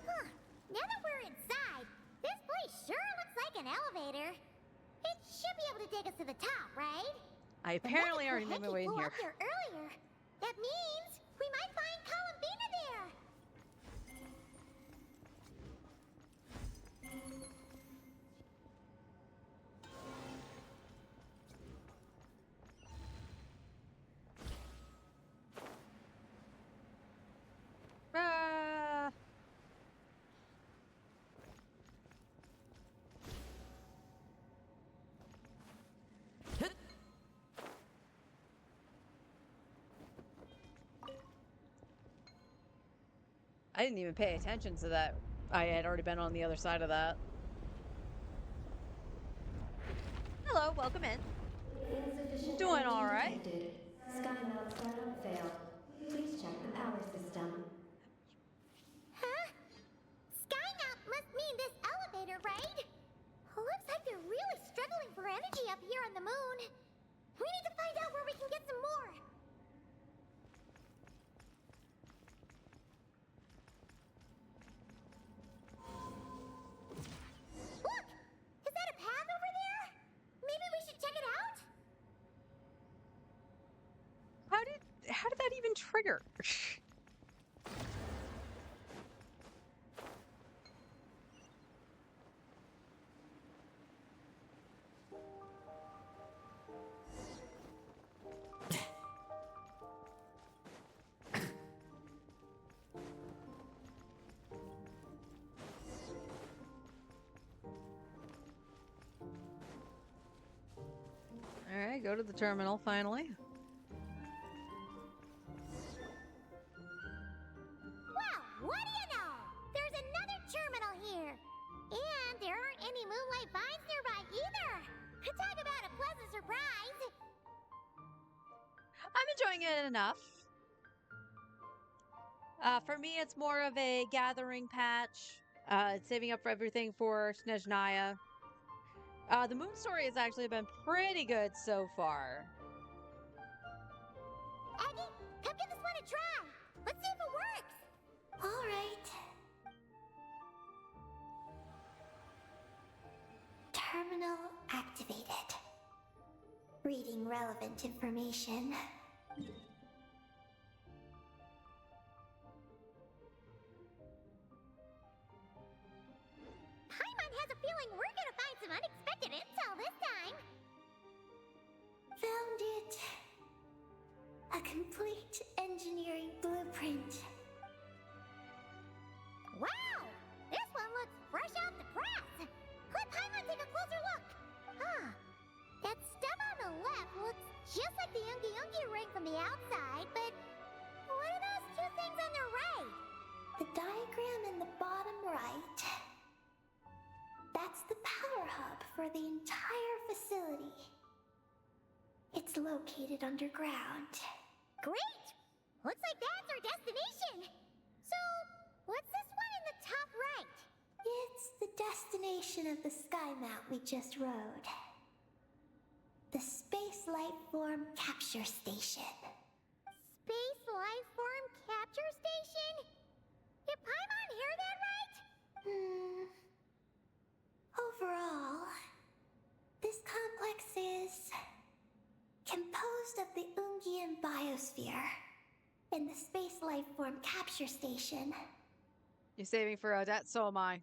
Huh. Now that we're inside, this place sure looks like an elevator. It should be able to take us to the top, right? I apparently already made my way in flew here. up there earlier. That means we might find Columbina there. Ah! didn't even pay attention to that. I had already been on the other side of that. Hello, welcome in. Doing all right. SkyMelt startup failed. Please check the power system. Huh? SkyMelt must mean this elevator, right? Looks like they're really struggling for energy up here on the moon. We need to find out where we can get some more. Look! Is that a path over there? Maybe we should check it out? How did that even trigger? All right, go to the terminal finally. Well, what do you know? There's another terminal here. And there aren't any moonlight vines nearby either. Talk about a pleasant surprise. I'm enjoying it enough. For me, it's more of a gathering patch. It's saving up for everything for Snezhnaya. The moon story has actually been pretty good so far. Aggie, come give this one a try. Let's see if it works. All right. Terminal activated. Reading relevant information. Paimon has a feeling we're gonna find some unexpected intel this time. Found it. A complete engineering blueprint. Wow! This one looks fresh off the press! Let Paimon take a closer look! Huh. That stuff on the left looks just like the Ungi ring from the outside, but what are those two things on the right? The diagram in the bottom right. That's the power hub for the entire facility. It's located underground. Great! Looks like that's our destination! So, what's this one in the top right? It's the destination of the SkyMount we just rode. The Space Lifeform Capture Station. Space Lifeform Capture Station? Did Paimon hear that right? Overall, this complex is composed of the Ungian biosphere and the Space Lifeform Capture Station. You're saving for Odette, so am I.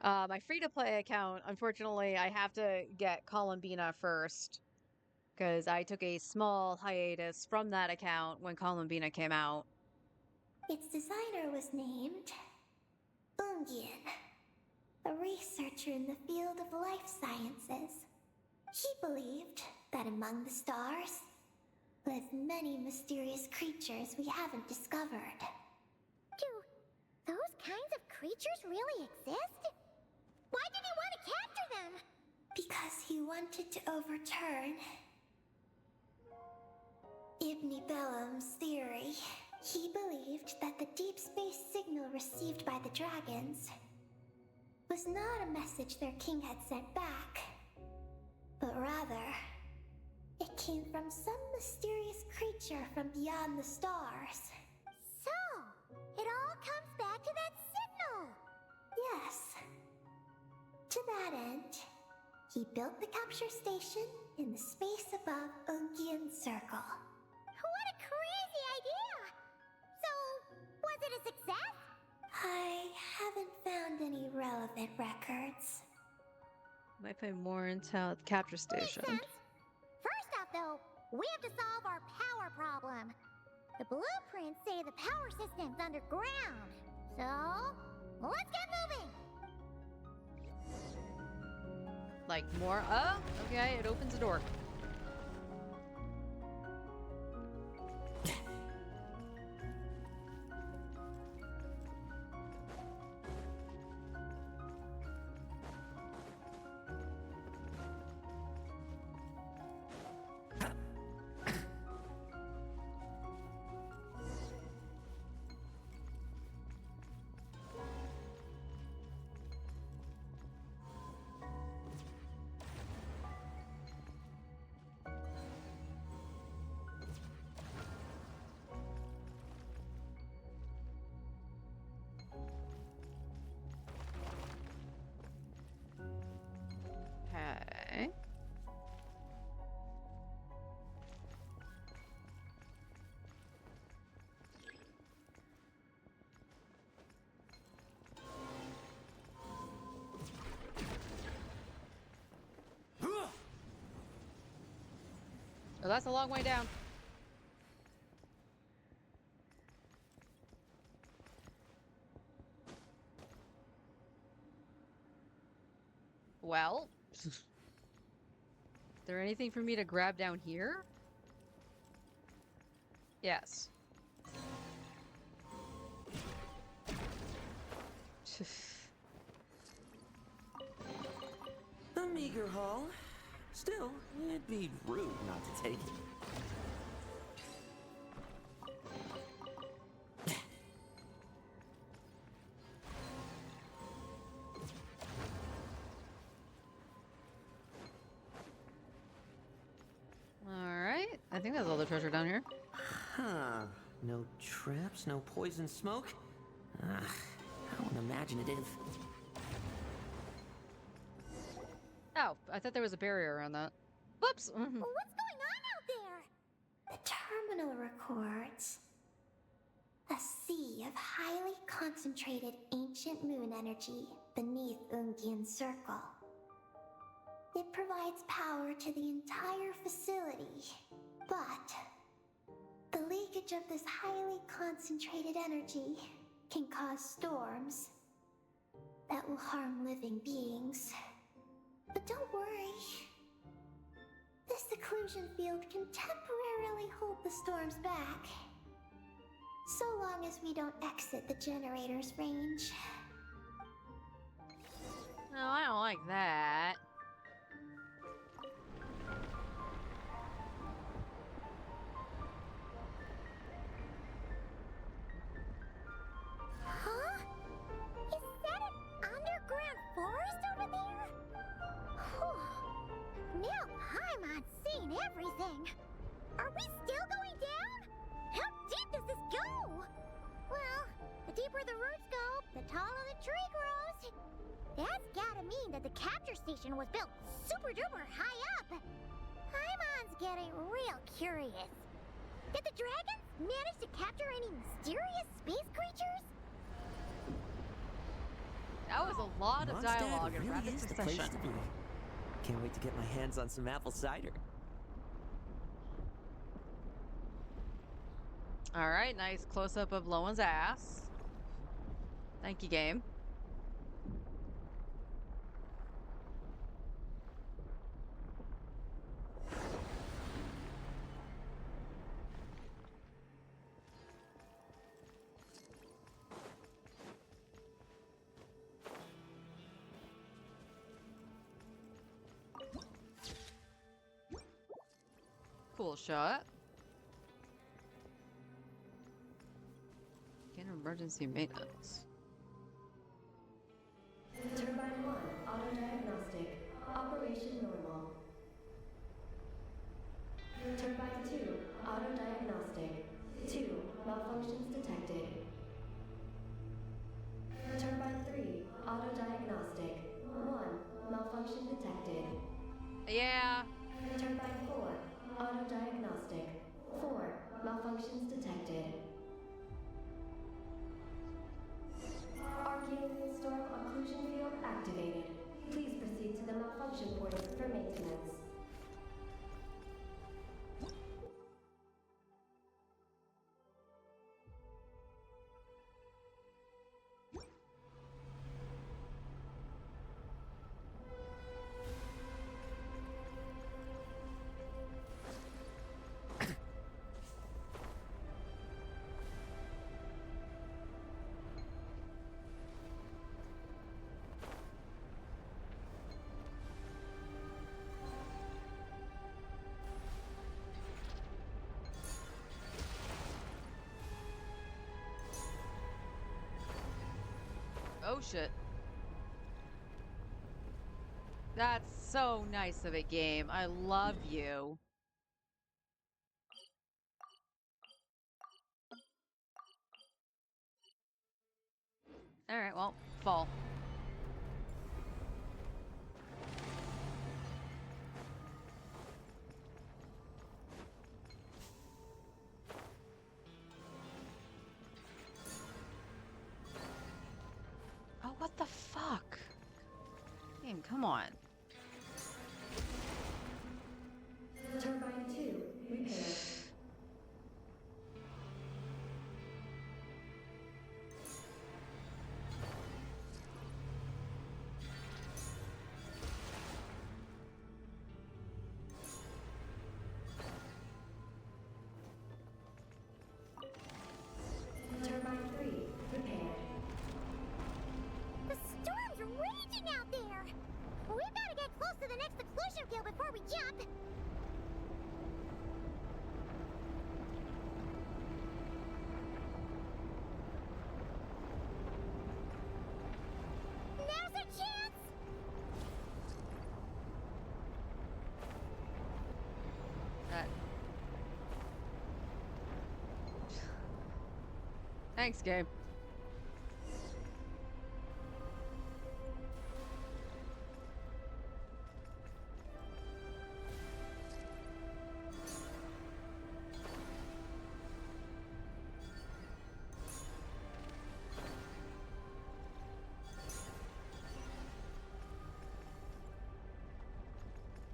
My free-to-play account, unfortunately, I have to get Columbina first. Because I took a small hiatus from that account when Columbina came out. Its designer was named Ungian, a researcher in the field of life sciences. He believed that among the stars live many mysterious creatures we haven't discovered. Do those kinds of creatures really exist? Why did he want to capture them? Because he wanted to overturn Ibn Bellum's theory. He believed that the deep space signal received by the dragons was not a message their king had sent back, but rather, it came from some mysterious creature from beyond the stars. So, it all comes back to that signal! Yes. To that end, he built the capture station in the space above Ungian Circle. What a crazy idea! So, was it a success? I haven't found any relevant records. Might find more intel at the capture station. Makes sense. First off, though, we have to solve our power problem. The blueprints say the power system's underground. So, let's get moving! Like more? Oh, okay, it opens a door. Oh, that's a long way down. Well, is there anything for me to grab down here? Yes. A meager haul. Still, it'd be rude not to take it. Alright, I think that's all the treasure down here. Huh. No traps, no poison smoke. How unimaginative. Oh, I thought there was a barrier around that. Whoops! What's going on out there? The terminal records a sea of highly concentrated ancient moon energy beneath Ungian Circle. It provides power to the entire facility, but the leakage of this highly concentrated energy can cause storms that will harm living beings. But don't worry. This seclusion field can temporarily hold the storms back. So long as we don't exit the generator's range. No, I don't like that. Huh? Is that an underground forest over there? Whew. Now Paimon's seen everything. Are we still going down? How deep does this go? Well, the deeper the roots go, the taller the tree grows. That's gotta mean that the capture station was built super duper high up. Paimon's getting real curious. Did the dragons manage to capture any mysterious space creatures? That was a lot of Mondstadt dialogue in really rapid is the place succession. to be. Can't wait to get my hands on some apple cider. Alright, nice close-up of Lowen's ass. Thank you, game. Cool shot. Get emergency maintenance. Turbine 1, auto diagnostic. Operation normal. Turbine 2, auto diagnostic. 2, malfunctions detected. Turbine 3, auto diagnostic. 1, malfunction detected. Yeah. Turbine 4, auto diagnostic. 4, malfunctions detected. Arcane storm occlusion field activated. Please proceed to the malfunction point for maintenance. Oh shit. That's so nice of a game. I love you. Alright, well, fall. Oh, what the fuck? Game, come on. Turbine 2, changing out there. We've got to get close to the next exclusion field before we jump. Now's our chance. Thanks, Gabe.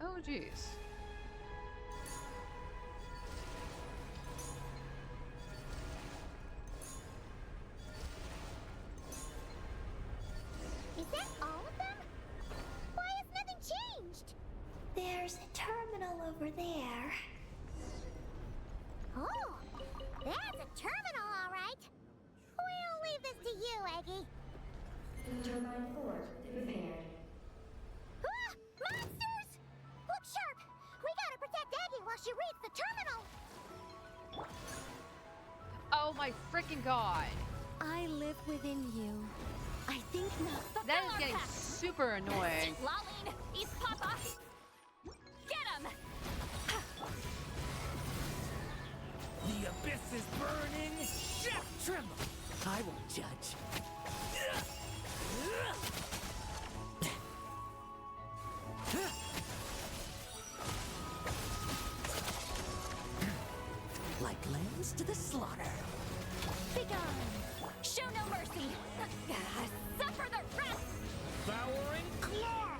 Oh, jeez. Is that all of them? Why has nothing changed? There's a terminal over there. Oh, that's a terminal, all right. We'll leave this to you, Eggy. Turbine forge prepared. Ah! Monsters! Look sharp! We gotta protect Eggy while she reads the terminal! Oh my freaking god. I live within you. I think not. That is getting super annoying. Lolling! He's Papa! Get him! The abyss is burning! Chef Tremble! I won't judge. Like lambs to the slaughter. Begone! Show no mercy! Suffer the wrath! Devouring claw!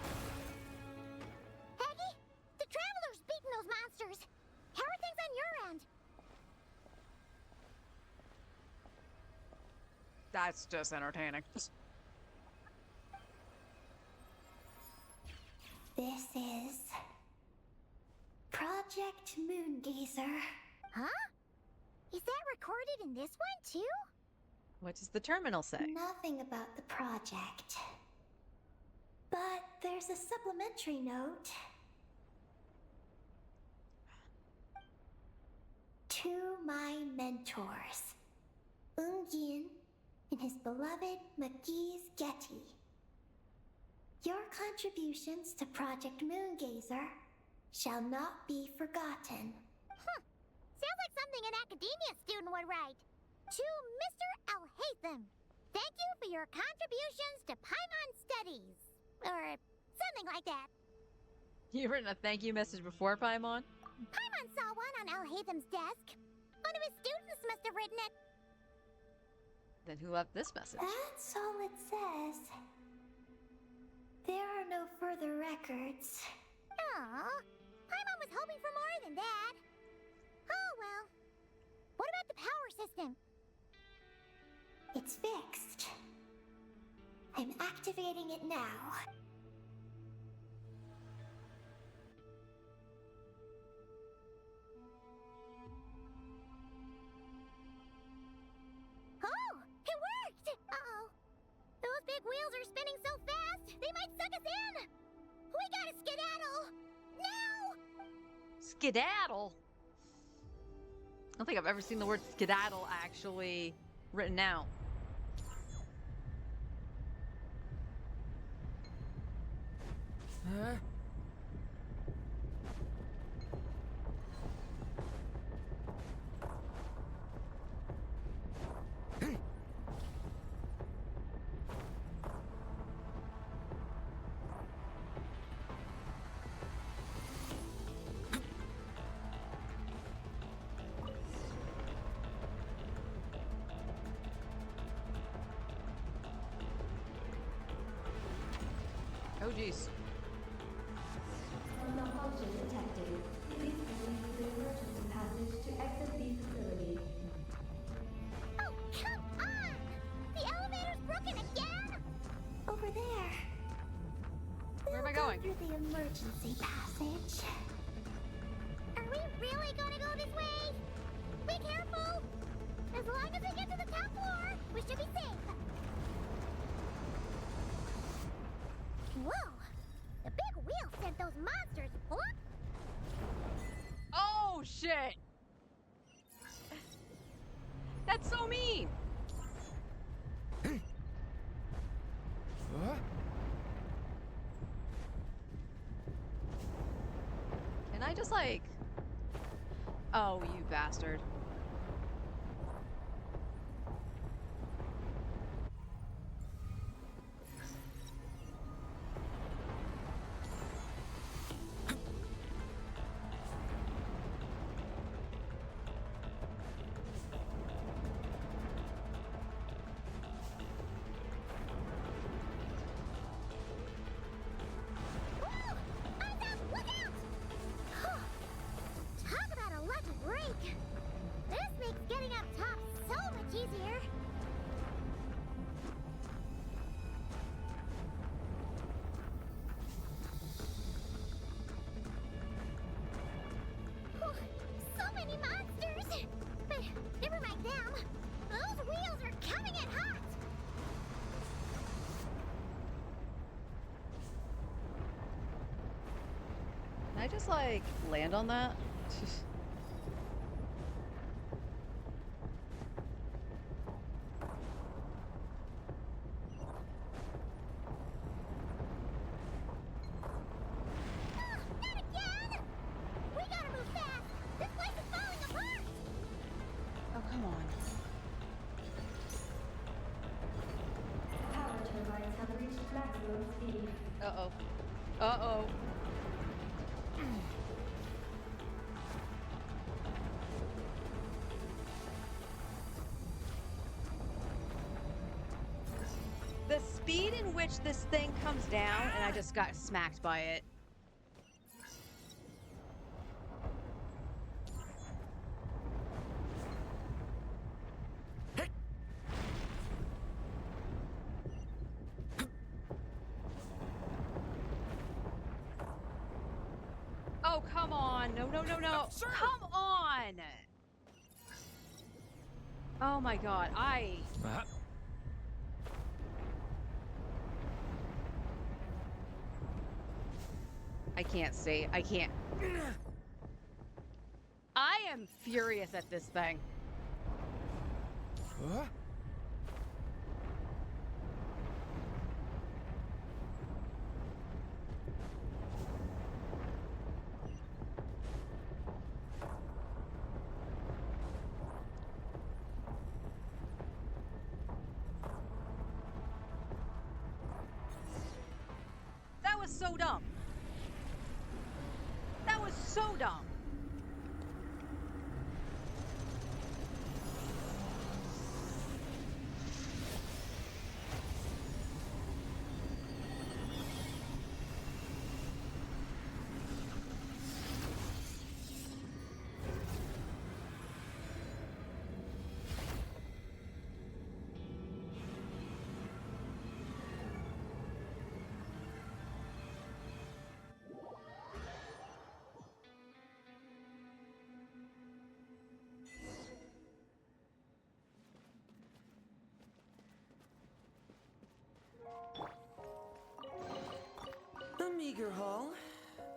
Eggy, the Traveler's beaten those monsters. How are things on your end? That's just entertaining. This is Project Moongazer. Huh? Is that recorded in this one too? What does the terminal say? Nothing about the project. But there's a supplementary note. To my mentors, Yin and his beloved McGee's Getty. Your contributions to Project Moongazer shall not be forgotten. Sounds like something an academia student would write. To Mr. Alhaitham, thank you for your contributions to Paimon Studies. Or something like that. You've written a thank you message before, Paimon? Paimon saw one on Alhaitham's desk. One of his students must have written it. Then who left this message? That's all it says. There are no further records. Aw, Paimon was hoping for more than that. Oh well. What about the power system? It's fixed. I'm activating it now. Oh, it worked! Uh-oh. Those big wheels are spinning so fast, they might suck us in! We gotta skedaddle! Now! Skedaddle? I don't think I've ever seen the word skedaddle actually written out. Huh? Oh jeez. Malfunction detected. Please use the emergency passage to exit the facility. Oh, come on! The elevator's broken again? Over there. Where am I We'll going? go through the emergency passage. Are we really gonna go this way? Be careful! As long as we get to the top floor, we should be safe. Whoa! The big wheel sent those monsters flying. Oh shit! That's so mean. Can I just like... Oh, you bastard. Talk about a lucky break! This makes getting up top so much easier! Whew, so many monsters! But never mind them. Those wheels are coming in hot! Can I just like land on that? Not again! We gotta move fast! This place is falling apart! Oh, come on. Power turbines have reached maximum speed. Uh-oh. Uh-oh. The speed in which this thing comes down, and I just got smacked by it. Oh, come on. No, no, no, no. Come on. Oh my god. I can't see. I can't. I am furious at this thing. That was so dumb. That was so dumb. A meager haul.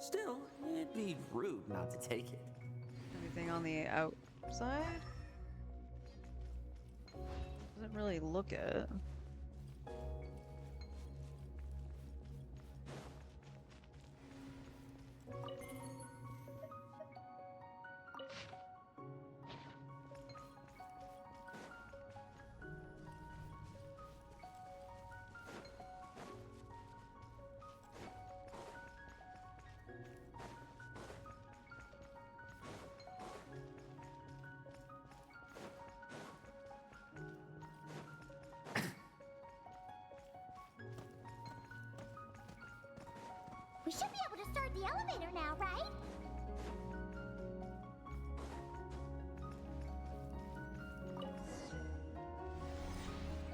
Still, it'd be rude not to take it. Anything on the outside? Doesn't really look it. We should be able to start the elevator now, right?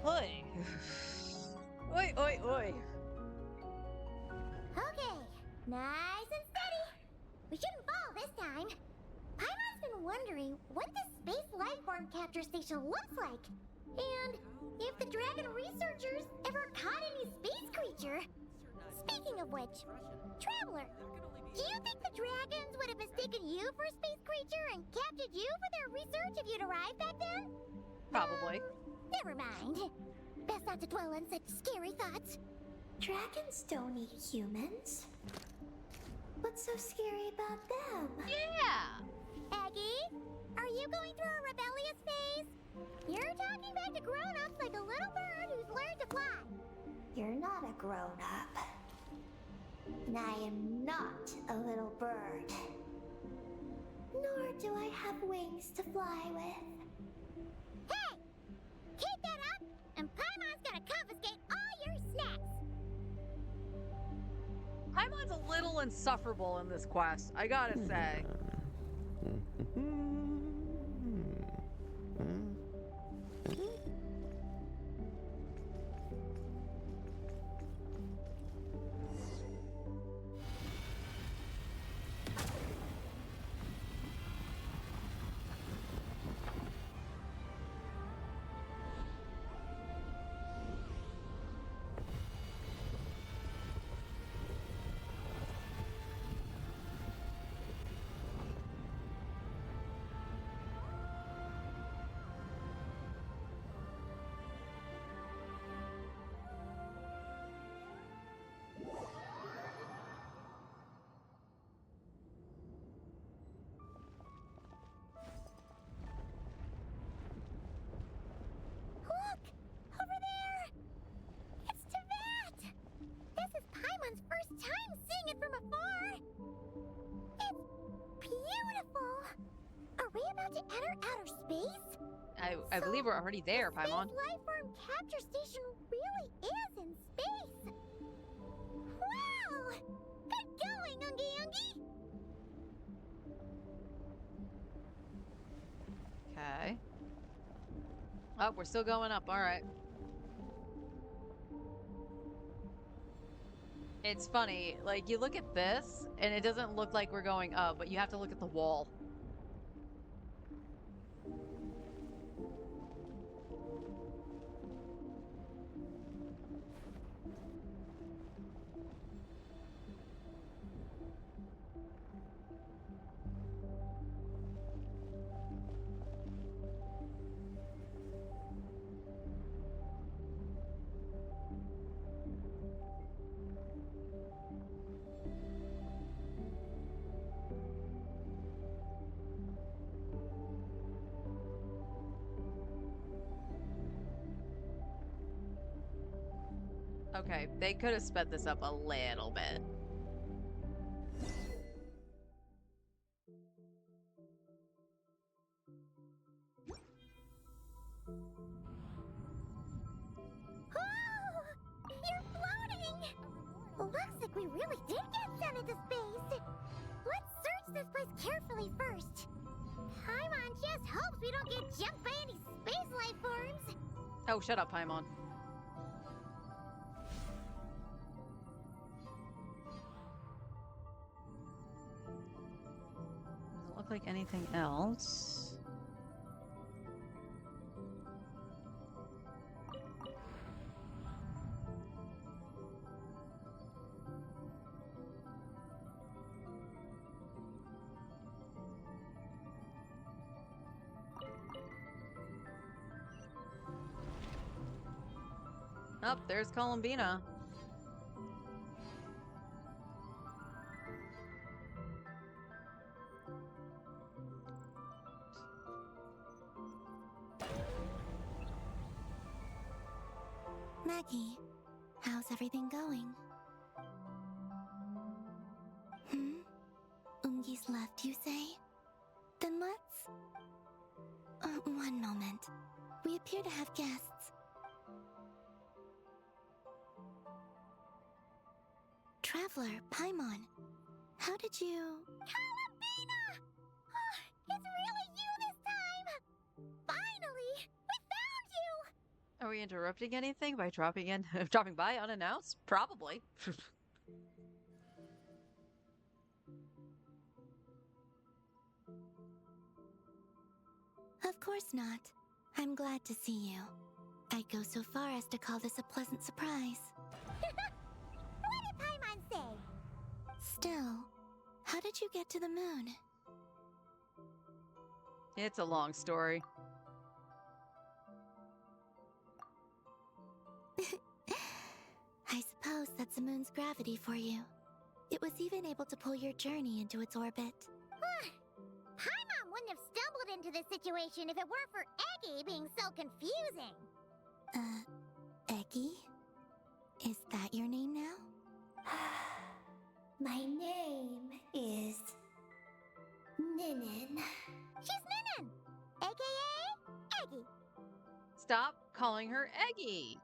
Oi. Oi, oi, oi. Okay, nice and steady. We shouldn't fall this time. Paimon's been wondering what this space lifeform capture station looks like. And if the dragon researchers ever caught any space creature. Speaking of which, Traveler, do you think the dragons would have mistaken you for a space creature and captured you for their research if you'd arrived back then? Probably. Never mind. Best not to dwell on such scary thoughts. Dragons don't eat humans. What's so scary about them? Yeah! Aggie, are you going through a rebellious phase? You're talking back to grown-ups like a little bird who's learned to fly. You're not a grown-up. And I am not a little bird. Nor do I have wings to fly with. Hey! Keep that up, and Paimon's gonna confiscate all your snacks! Paimon's a little insufferable in this quest, I gotta say. Look! Over there! It's Teyvat! This is Paimon's first time seeing it from afar! It's beautiful! Are we about to enter outer space? I believe we're already there, Paimon. This life form capture station really is in space! Wow! Good going, Ungi Ungi! Okay. Oh, we're still going up, alright. It's funny, like, you look at this, and it doesn't look like we're going up, but you have to look at the wall. Okay, they could have sped this up a little bit. Oh, you're floating! Looks like we really did get sent into space! Let's search this place carefully first. Paimon just hopes we don't get jumped by any space life forms! Oh, shut up, Paimon. Doesn't look like anything else. Oh, there's Columbina. Maggie, how's everything going? Ungi's left, you say? Then let's... one moment. We appear to have guests. Traveler, Paimon, how did you... Columbina! It's really you this time! Finally! We found you! Are we interrupting anything by dropping by unannounced? Probably. Of course not. I'm glad to see you. I'd go so far as to call this a pleasant surprise. What did Paimon How did you get to the moon? It's a long story. I suppose that's the moon's gravity for you. It was even able to pull your journey into its orbit. Paimon wouldn't have stumbled into this situation if it weren't for Eggy being so confusing. Eggy? Is that your name now? My name is Ninin. She's Ninin, aka Eggy. Stop calling her Eggy.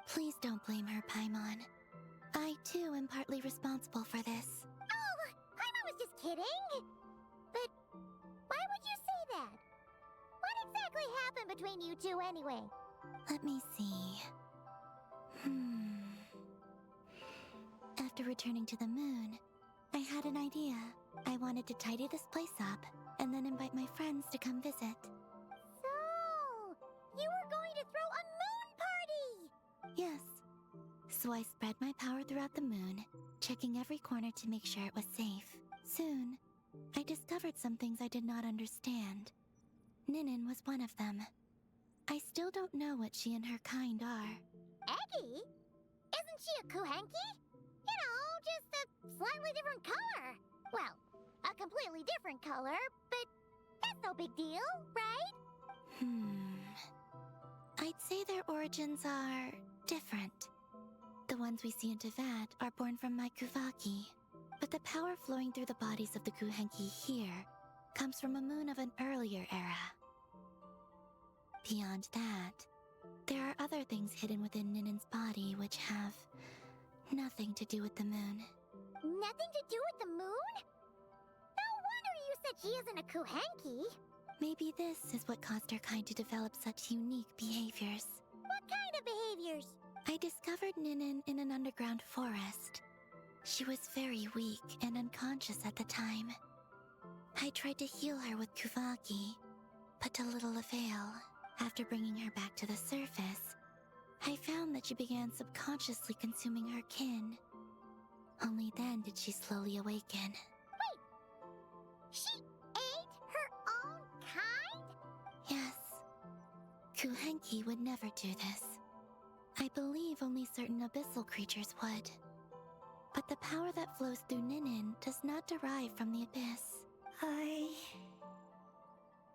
Please don't blame her, Paimon. I, too, am partly responsible for this. Oh, Paimon was just kidding. But why would you say that? What exactly happened between you two anyway? Let me see. After returning to the moon, I had an idea. I wanted to tidy this place up and then invite my friends to come visit. So, you were going to throw a moon party! Yes. So I spread my power throughout the moon, checking every corner to make sure it was safe. Soon, I discovered some things I did not understand. Ninin was one of them. I still don't know what she and her kind are. Eggy? Isn't she a Kuhenki? You know, just a slightly different color. Well, a completely different color, but that's no big deal, right? I'd say their origins are different. The ones we see in Tevat are born from my Kuvaki, but the power flowing through the bodies of the Kuhenki here comes from a moon of an earlier era. Beyond that, there are other things hidden within Ninin's body which have nothing to do with the moon. Nothing to do with the moon? No wonder you said she isn't a Kuhenki. Maybe this is what caused her kind to develop such unique behaviors. What kind of behaviors? I discovered Ninin in an underground forest. She was very weak and unconscious at the time. I tried to heal her with Kuvaki, but to little avail. After bringing her back to the surface, I found that she began subconsciously consuming her kin. Only then did she slowly awaken. Wait! She ate her own kind? Yes. Kuhenki would never do this. I believe only certain abyssal creatures would. But the power that flows through Ninin does not derive from the abyss. I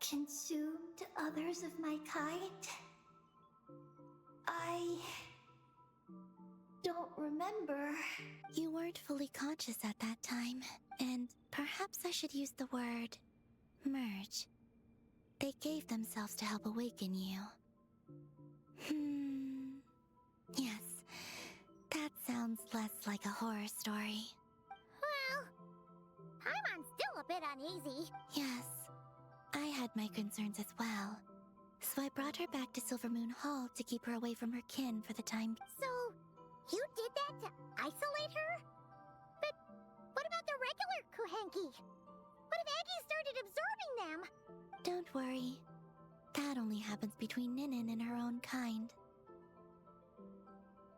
consumed others of my kind? I don't remember. You weren't fully conscious at that time, and perhaps I should use the word merge. They gave themselves to help awaken you. Yes, that sounds less like a horror story. Well, Paimon's still a bit uneasy. Yes, I had my concerns as well. So I brought her back to Silvermoon Hall to keep her away from her kin for the time. So, you did that to isolate her? But what about the regular Kuhenki? What if Eggy started absorbing them? Don't worry. That only happens between Ninin and her own kind.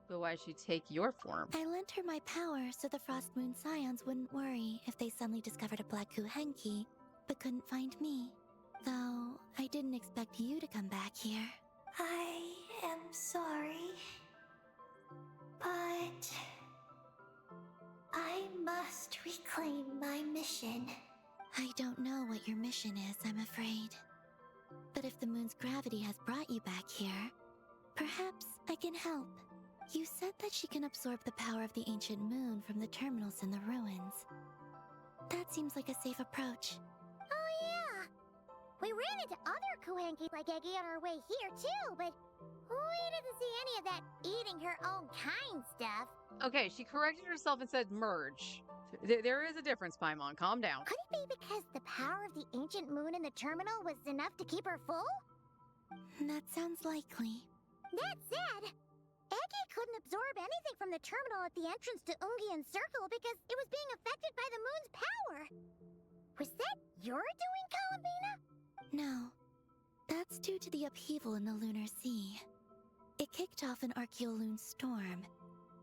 But why'd she take your form? I lent her my power so the Frost Moon Scions wouldn't worry if they suddenly discovered a Black Kuhenki, but couldn't find me. Though, I didn't expect you to come back here. I am sorry, but I must reclaim my mission. I don't know what your mission is, I'm afraid. But if the moon's gravity has brought you back here, perhaps I can help. You said that she can absorb the power of the ancient moon from the terminals in the ruins. That seems like a safe approach. Oh yeah! We ran into other Kuhenki like Eggy on our way here too, but we didn't see any of that eating her own kind stuff. Okay, she corrected herself and said merge. There is a difference, Paimon. Calm down. Could it be because the power of the ancient moon in the terminal was enough to keep her full? That sounds likely. That said, Eggy couldn't absorb anything from the terminal at the entrance to Ungian Circle because it was being affected by the moon's power. Was that your doing, Columbina? No. That's due to the upheaval in the Lunar Sea. It kicked off an Archeoloon storm,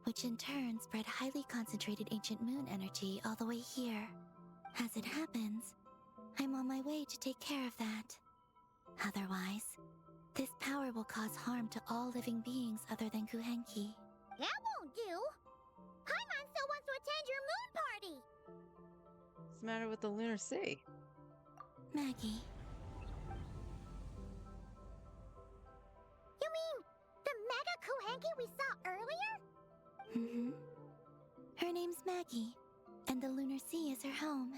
which in turn spread highly concentrated ancient moon energy all the way here. As it happens, I'm on my way to take care of that. Otherwise, this power will cause harm to all living beings other than Kuhenki. That won't do! Paimon still wants to attend your moon party! What's the matter with the Lunar Sea? Maggie. You mean the Mega Kuhenki we saw earlier? Mm-hmm. Her name's Maggie, and the Lunar Sea is her home.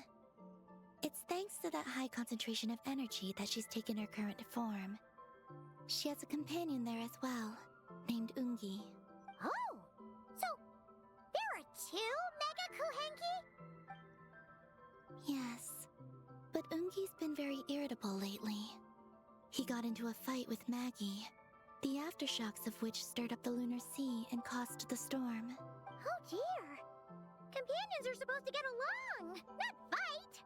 It's thanks to that high concentration of energy that she's taken her current form. She has a companion there as well, named Ungi. Oh! So, there are two Mega Kuhenki? Yes, but Ungi's been very irritable lately. He got into a fight with Maggie, the aftershocks of which stirred up the Lunar Sea and caused the storm. Oh dear! Companions are supposed to get along, not fight!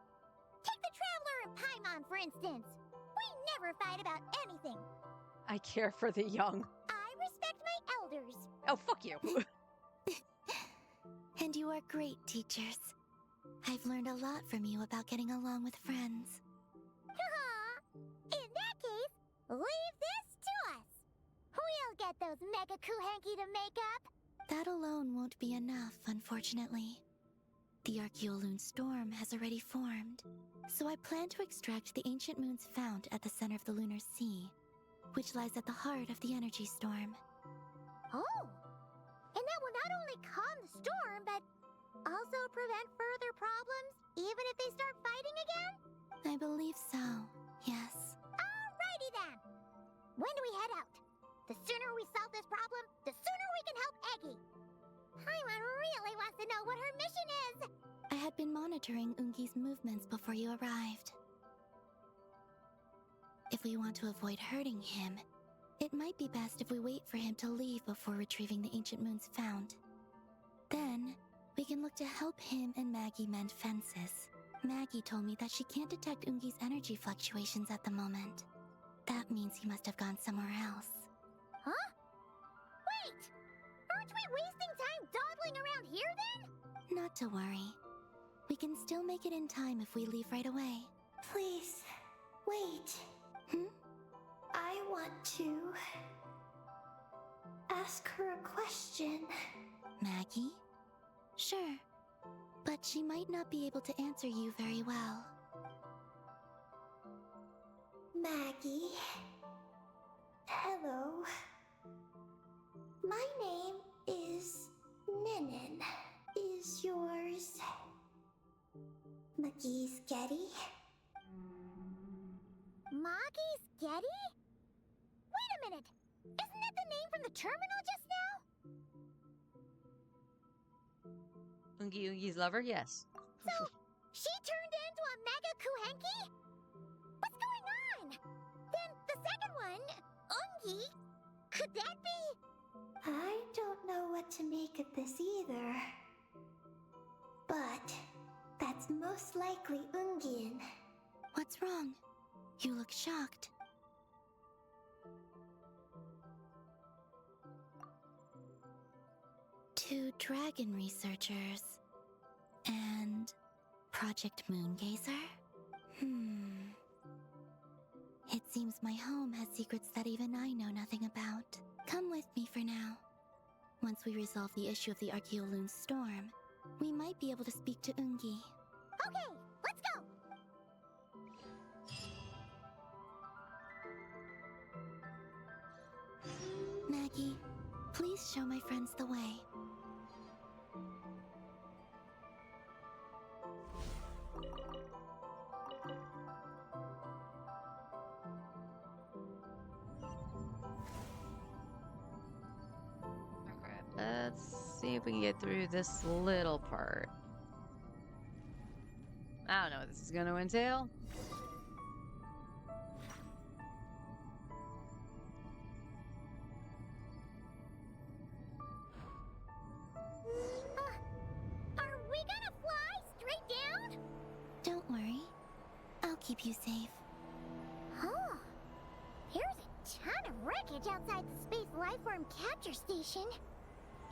Take the Traveler and Paimon, for instance. We never fight about anything. I care for the young. I respect my elders. Oh, fuck you. And you are great teachers. I've learned a lot from you about getting along with friends. In that case, leave this to us. We'll get those Mega Kuhenki to make up. That alone won't be enough, unfortunately. The Archeoloon storm has already formed, so I plan to extract the ancient moon's fount at the center of the Lunar Sea, which lies at the heart of the energy storm. Oh! And that will not only calm the storm, but also prevent further problems, even if they start fighting again? I believe so, yes. Alrighty then! When do we head out? The sooner we solve this problem, the sooner we can help Eggy. Paimon really wants to know what her mission is! I had been monitoring Ungi's movements before you arrived. If we want to avoid hurting him, it might be best if we wait for him to leave before retrieving the ancient moon's fount. Then, we can look to help him and Maggie mend fences. Maggie told me that she can't detect Ungi's energy fluctuations at the moment. That means he must have gone somewhere else. Huh? Wait! Aren't we wasting time dawdling around here then? Not to worry. We can still make it in time if we leave right away. Please, wait. I want to ask her a question. Maggie? Sure, but she might not be able to answer you very well. Maggie. Hello. My name is Ninin. Is yours Maggie's Getty? Maggie's Getty? Wait a minute! Isn't that the name from the terminal just now? Ungi Ungi's lover? Yes. So, she turned into a Mega Kuhenki? What's going on? Then the second one, Ungi, could that be? I don't know what to make of this either. But that's most likely Ungin. What's wrong? You look shocked. Two dragon researchers and Project Moongazer? It seems my home has secrets that even I know nothing about. Come with me for now. Once we resolve the issue of the Archeoloon storm, we might be able to speak to Ungi. Okay, let's go! Maggie, please show my friends the way. Let's see if we can get through this little part. I don't know what this is going to entail. Are we gonna fly straight down? Don't worry. I'll keep you safe. Oh, there's a ton of wreckage outside the Space Lifeform Capture Station.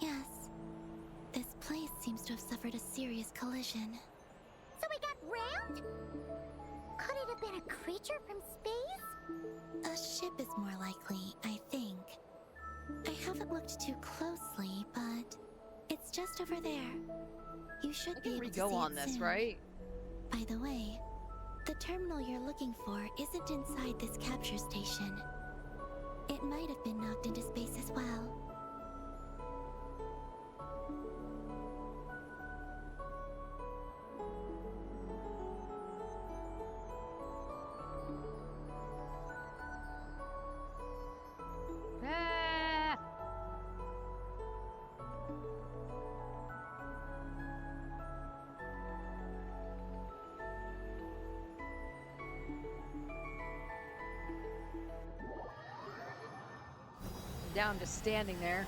Yes. This place seems to have suffered a serious collision. So we got ground? Could it have been a creature from space? A ship is more likely, I think. I haven't looked too closely, but it's just over there. You should be able to Go see on it this, soon. right? By the way, the terminal you're looking for isn't inside this capture station. It might have been knocked into space as well. Ah! Down just standing there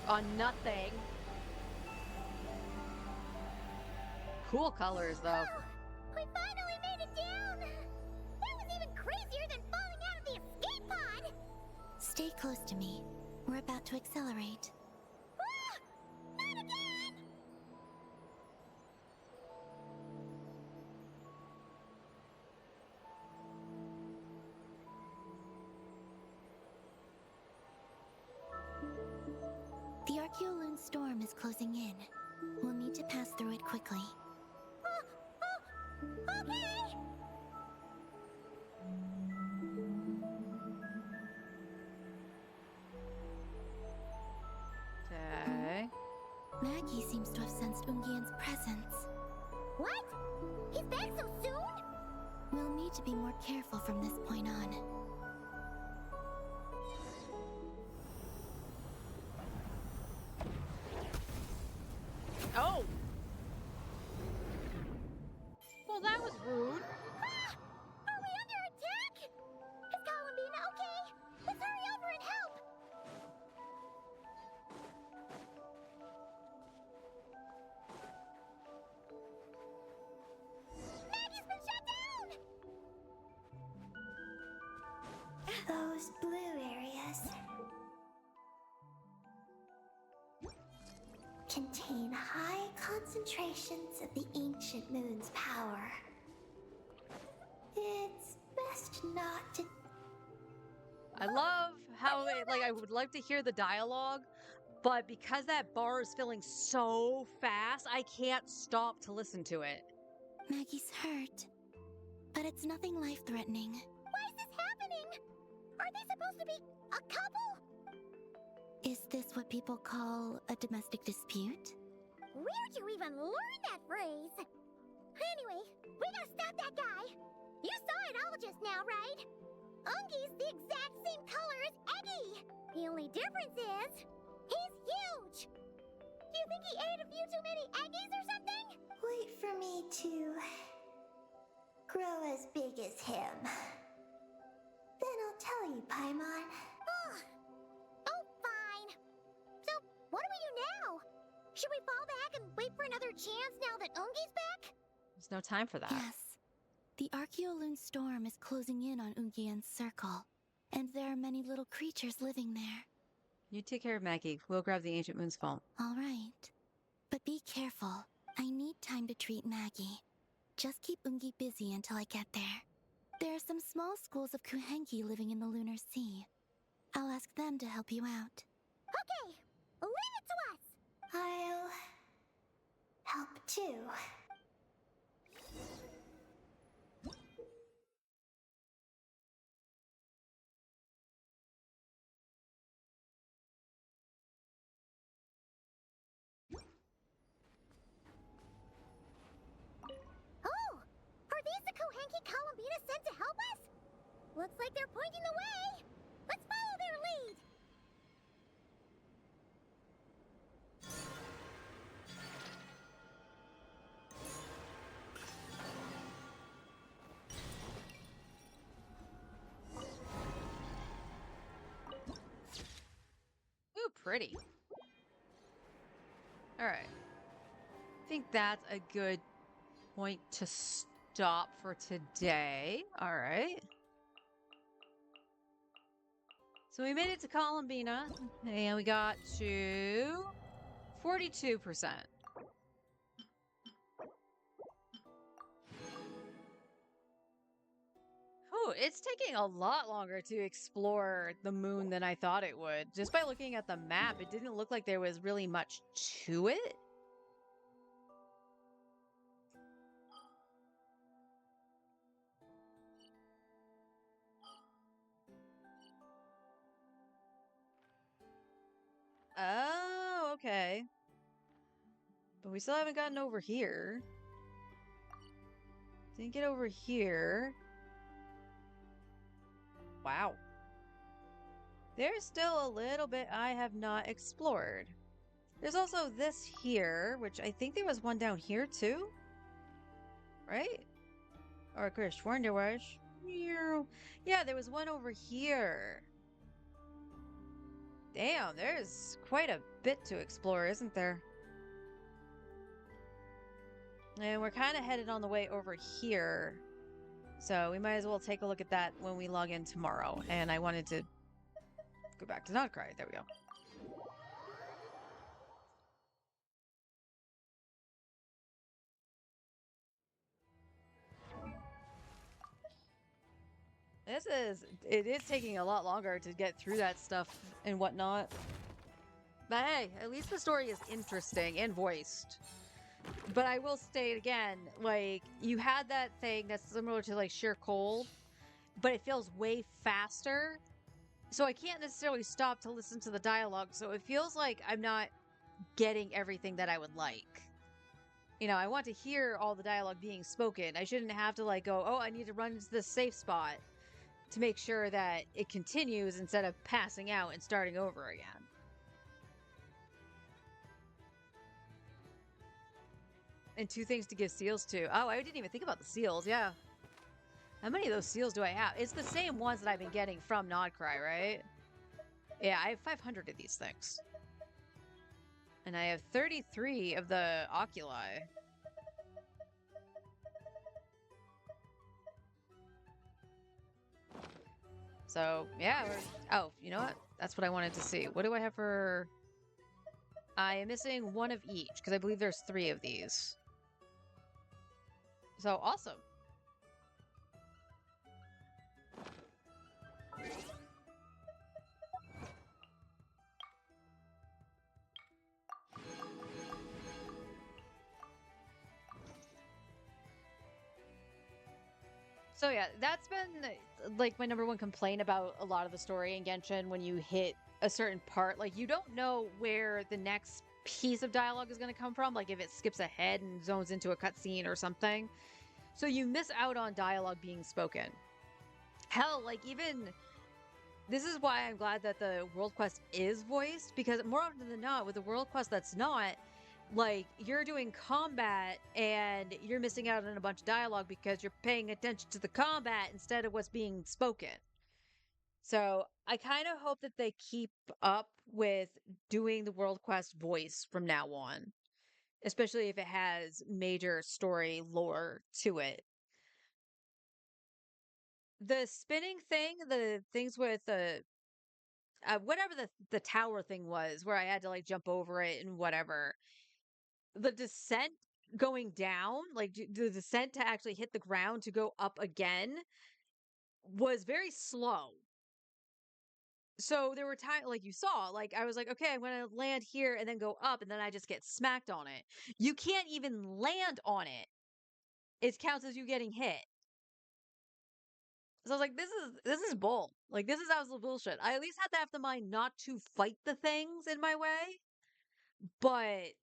on nothing. Cool colors though. We finally made it down! That was even crazier than falling out of the escape pod! Stay close to me. We're about to accelerate. Ah! Not again! The Archeoloon storm is closing in. We'll need to pass through it quickly. Okay! Okay. Maggie seems to have sensed Ungian's presence. What? He's back so soon? We'll need to be more careful from this point on. Oh! Well, that was rude. Ah! Are we under attack? Is Columbina okay? Let's hurry over and help! Maggie's been shut down! Those blue areas contain high concentrations of the ancient moon's power. It's best not to. I love how I would like to hear the dialogue, but because that bar is filling so fast, I can't stop to listen to it. Maggie's hurt, but it's nothing life-threatening. Why is this happening? Are they supposed to be a couple? Is this what people call a domestic dispute? Where'd you even learn that phrase? Anyway, we gotta stop that guy. You saw it all just now, right? Ungi's the exact same color as Eggy. The only difference is, he's huge. Do you think he ate a few too many Eggies or something? Wait for me to grow as big as him. Then I'll tell you, Paimon. Oh, fine. So, what do we do now? Should we fall back and wait for another chance now that Ungi's back? There's no time for that. Yes. The Archeoloon storm is closing in on Ungian's circle, and there are many little creatures living there. You take care of Maggie. We'll grab the Ancient Moon's phone. All right. But be careful. I need time to treat Maggie. Just keep Ungi busy until I get there. There are some small schools of Kuhenki living in the Lunar Sea. I'll ask them to help you out. Okay, leave it to us! I'll help too. Oh! Are these the Kuhenki Columbina sent to help us? Looks like they're pointing the way! Let's follow their lead! Ooh, pretty. Alright. I think that's a good point to stop for today. Alright. So we made it to Columbina, and we got to 42%. it's taking a lot longer to explore the moon than I thought it would. Just by looking at the map, it didn't look like there was really much to it. Oh, okay. But we still haven't gotten over here. Didn't get over here. Wow. There's still a little bit I have not explored. There's also this here, which I think there was one down here too. Right? Or I could have sworn there was. Yeah, there was one over here. Damn, there's quite a bit to explore, isn't there? And we're kind of headed on the way over here. So we might as well take a look at that when we log in tomorrow. And I wanted to go back to Notcry. There we go. It is taking a lot longer to get through that stuff and whatnot. But hey, at least the story is interesting and voiced. But I will state again, like, you had that thing that's similar to, like, Sheer Cold, but it feels way faster. So I can't necessarily stop to listen to the dialogue, so it feels like I'm not getting everything that I would like. You know, I want to hear all the dialogue being spoken. I shouldn't have to, like, go, oh, I need to run into this safe spot to make sure that it continues instead of passing out and starting over again. And 2 things to give seals to. Oh, I didn't even think about the seals, yeah. How many of those seals do I have? It's the same ones that I've been getting from Notcry, right? Yeah, I have 500 of these things. And I have 33 of the oculi. So, yeah. Oh, you know what? That's what I wanted to see. What do I have for... I am missing 1 of each, because I believe there's 3 of these. So, awesome. So yeah, that's been like my #1 complaint about a lot of the story in Genshin. When you hit a certain part, like you don't know where the next piece of dialogue is going to come from, like if it skips ahead and zones into a cutscene or something. So you miss out on dialogue being spoken. Hell, like even... This is why I'm glad that the World Quest is voiced, because more often than not, with the World Quest that's not, like, you're doing combat and you're missing out on a bunch of dialogue because you're paying attention to the combat instead of what's being spoken. So I kind of hope that they keep up with doing the World Quest voice from now on, especially if it has major story lore to it. The spinning thing, the things with the whatever the tower thing was, where I had to like jump over it and whatever, the descent going down, like the descent to actually hit the ground to go up again, was very slow. So there were times, like you saw, like I was like, okay, I'm going to land here and then go up, and then I just get smacked on it. You can't even land on it. It counts as you getting hit. So I was like, this is bull. Like, this is absolute bullshit. I at least had to have the mind not to fight the things in my way. But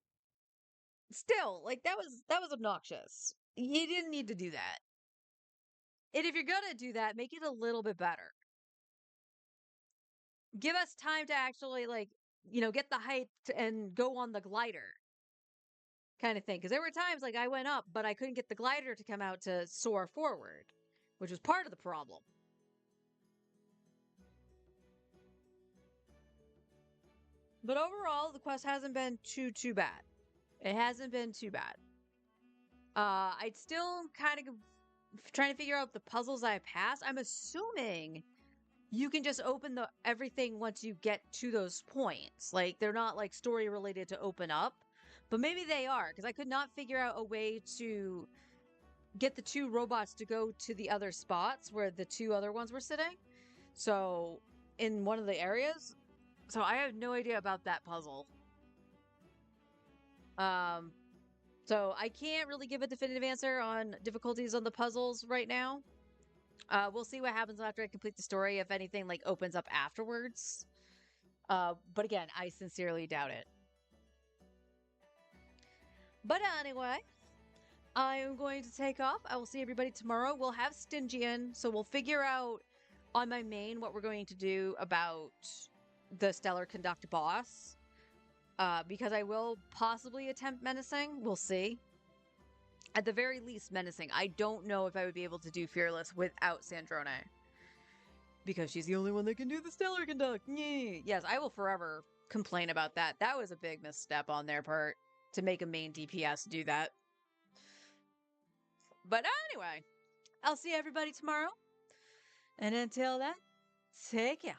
still, like, that was obnoxious. You didn't need to do that. And if you're gonna do that, make it a little bit better. Give us time to actually, like, you know, get the height and go on the glider. Kind of thing. Because there were times, like, I went up, but I couldn't get the glider to come out to soar forward, which was part of the problem. But overall, the quest hasn't been too bad. It hasn't been too bad. I'd still kind of trying to figure out the puzzles I passed. I'm assuming you can just open everything once you get to those points. Like, they're not, like, story related to open up. But maybe they are, because I could not figure out a way to get the two robots to go to the other spots where the two other ones were sitting. So, in one of the areas. So, I have no idea about that puzzle. So I can't really give a definitive answer on difficulties on the puzzles right now. We'll see what happens after I complete the story, if anything like opens up afterwards. But again, I sincerely doubt it. But anyway, I am going to take off. I will see everybody tomorrow. We'll have Stygian, so we'll figure out on my main what we're going to do about the Stellar Conduct boss. Because I will possibly attempt menacing. We'll see. At the very least, menacing. I don't know if I would be able to do Fearless without Sandrone. Because she's the only one that can do the Stellar Conduct. Yay. Yes, I will forever complain about that. That was a big misstep on their part to make a main DPS do that. But anyway, I'll see everybody tomorrow. And until then, take care.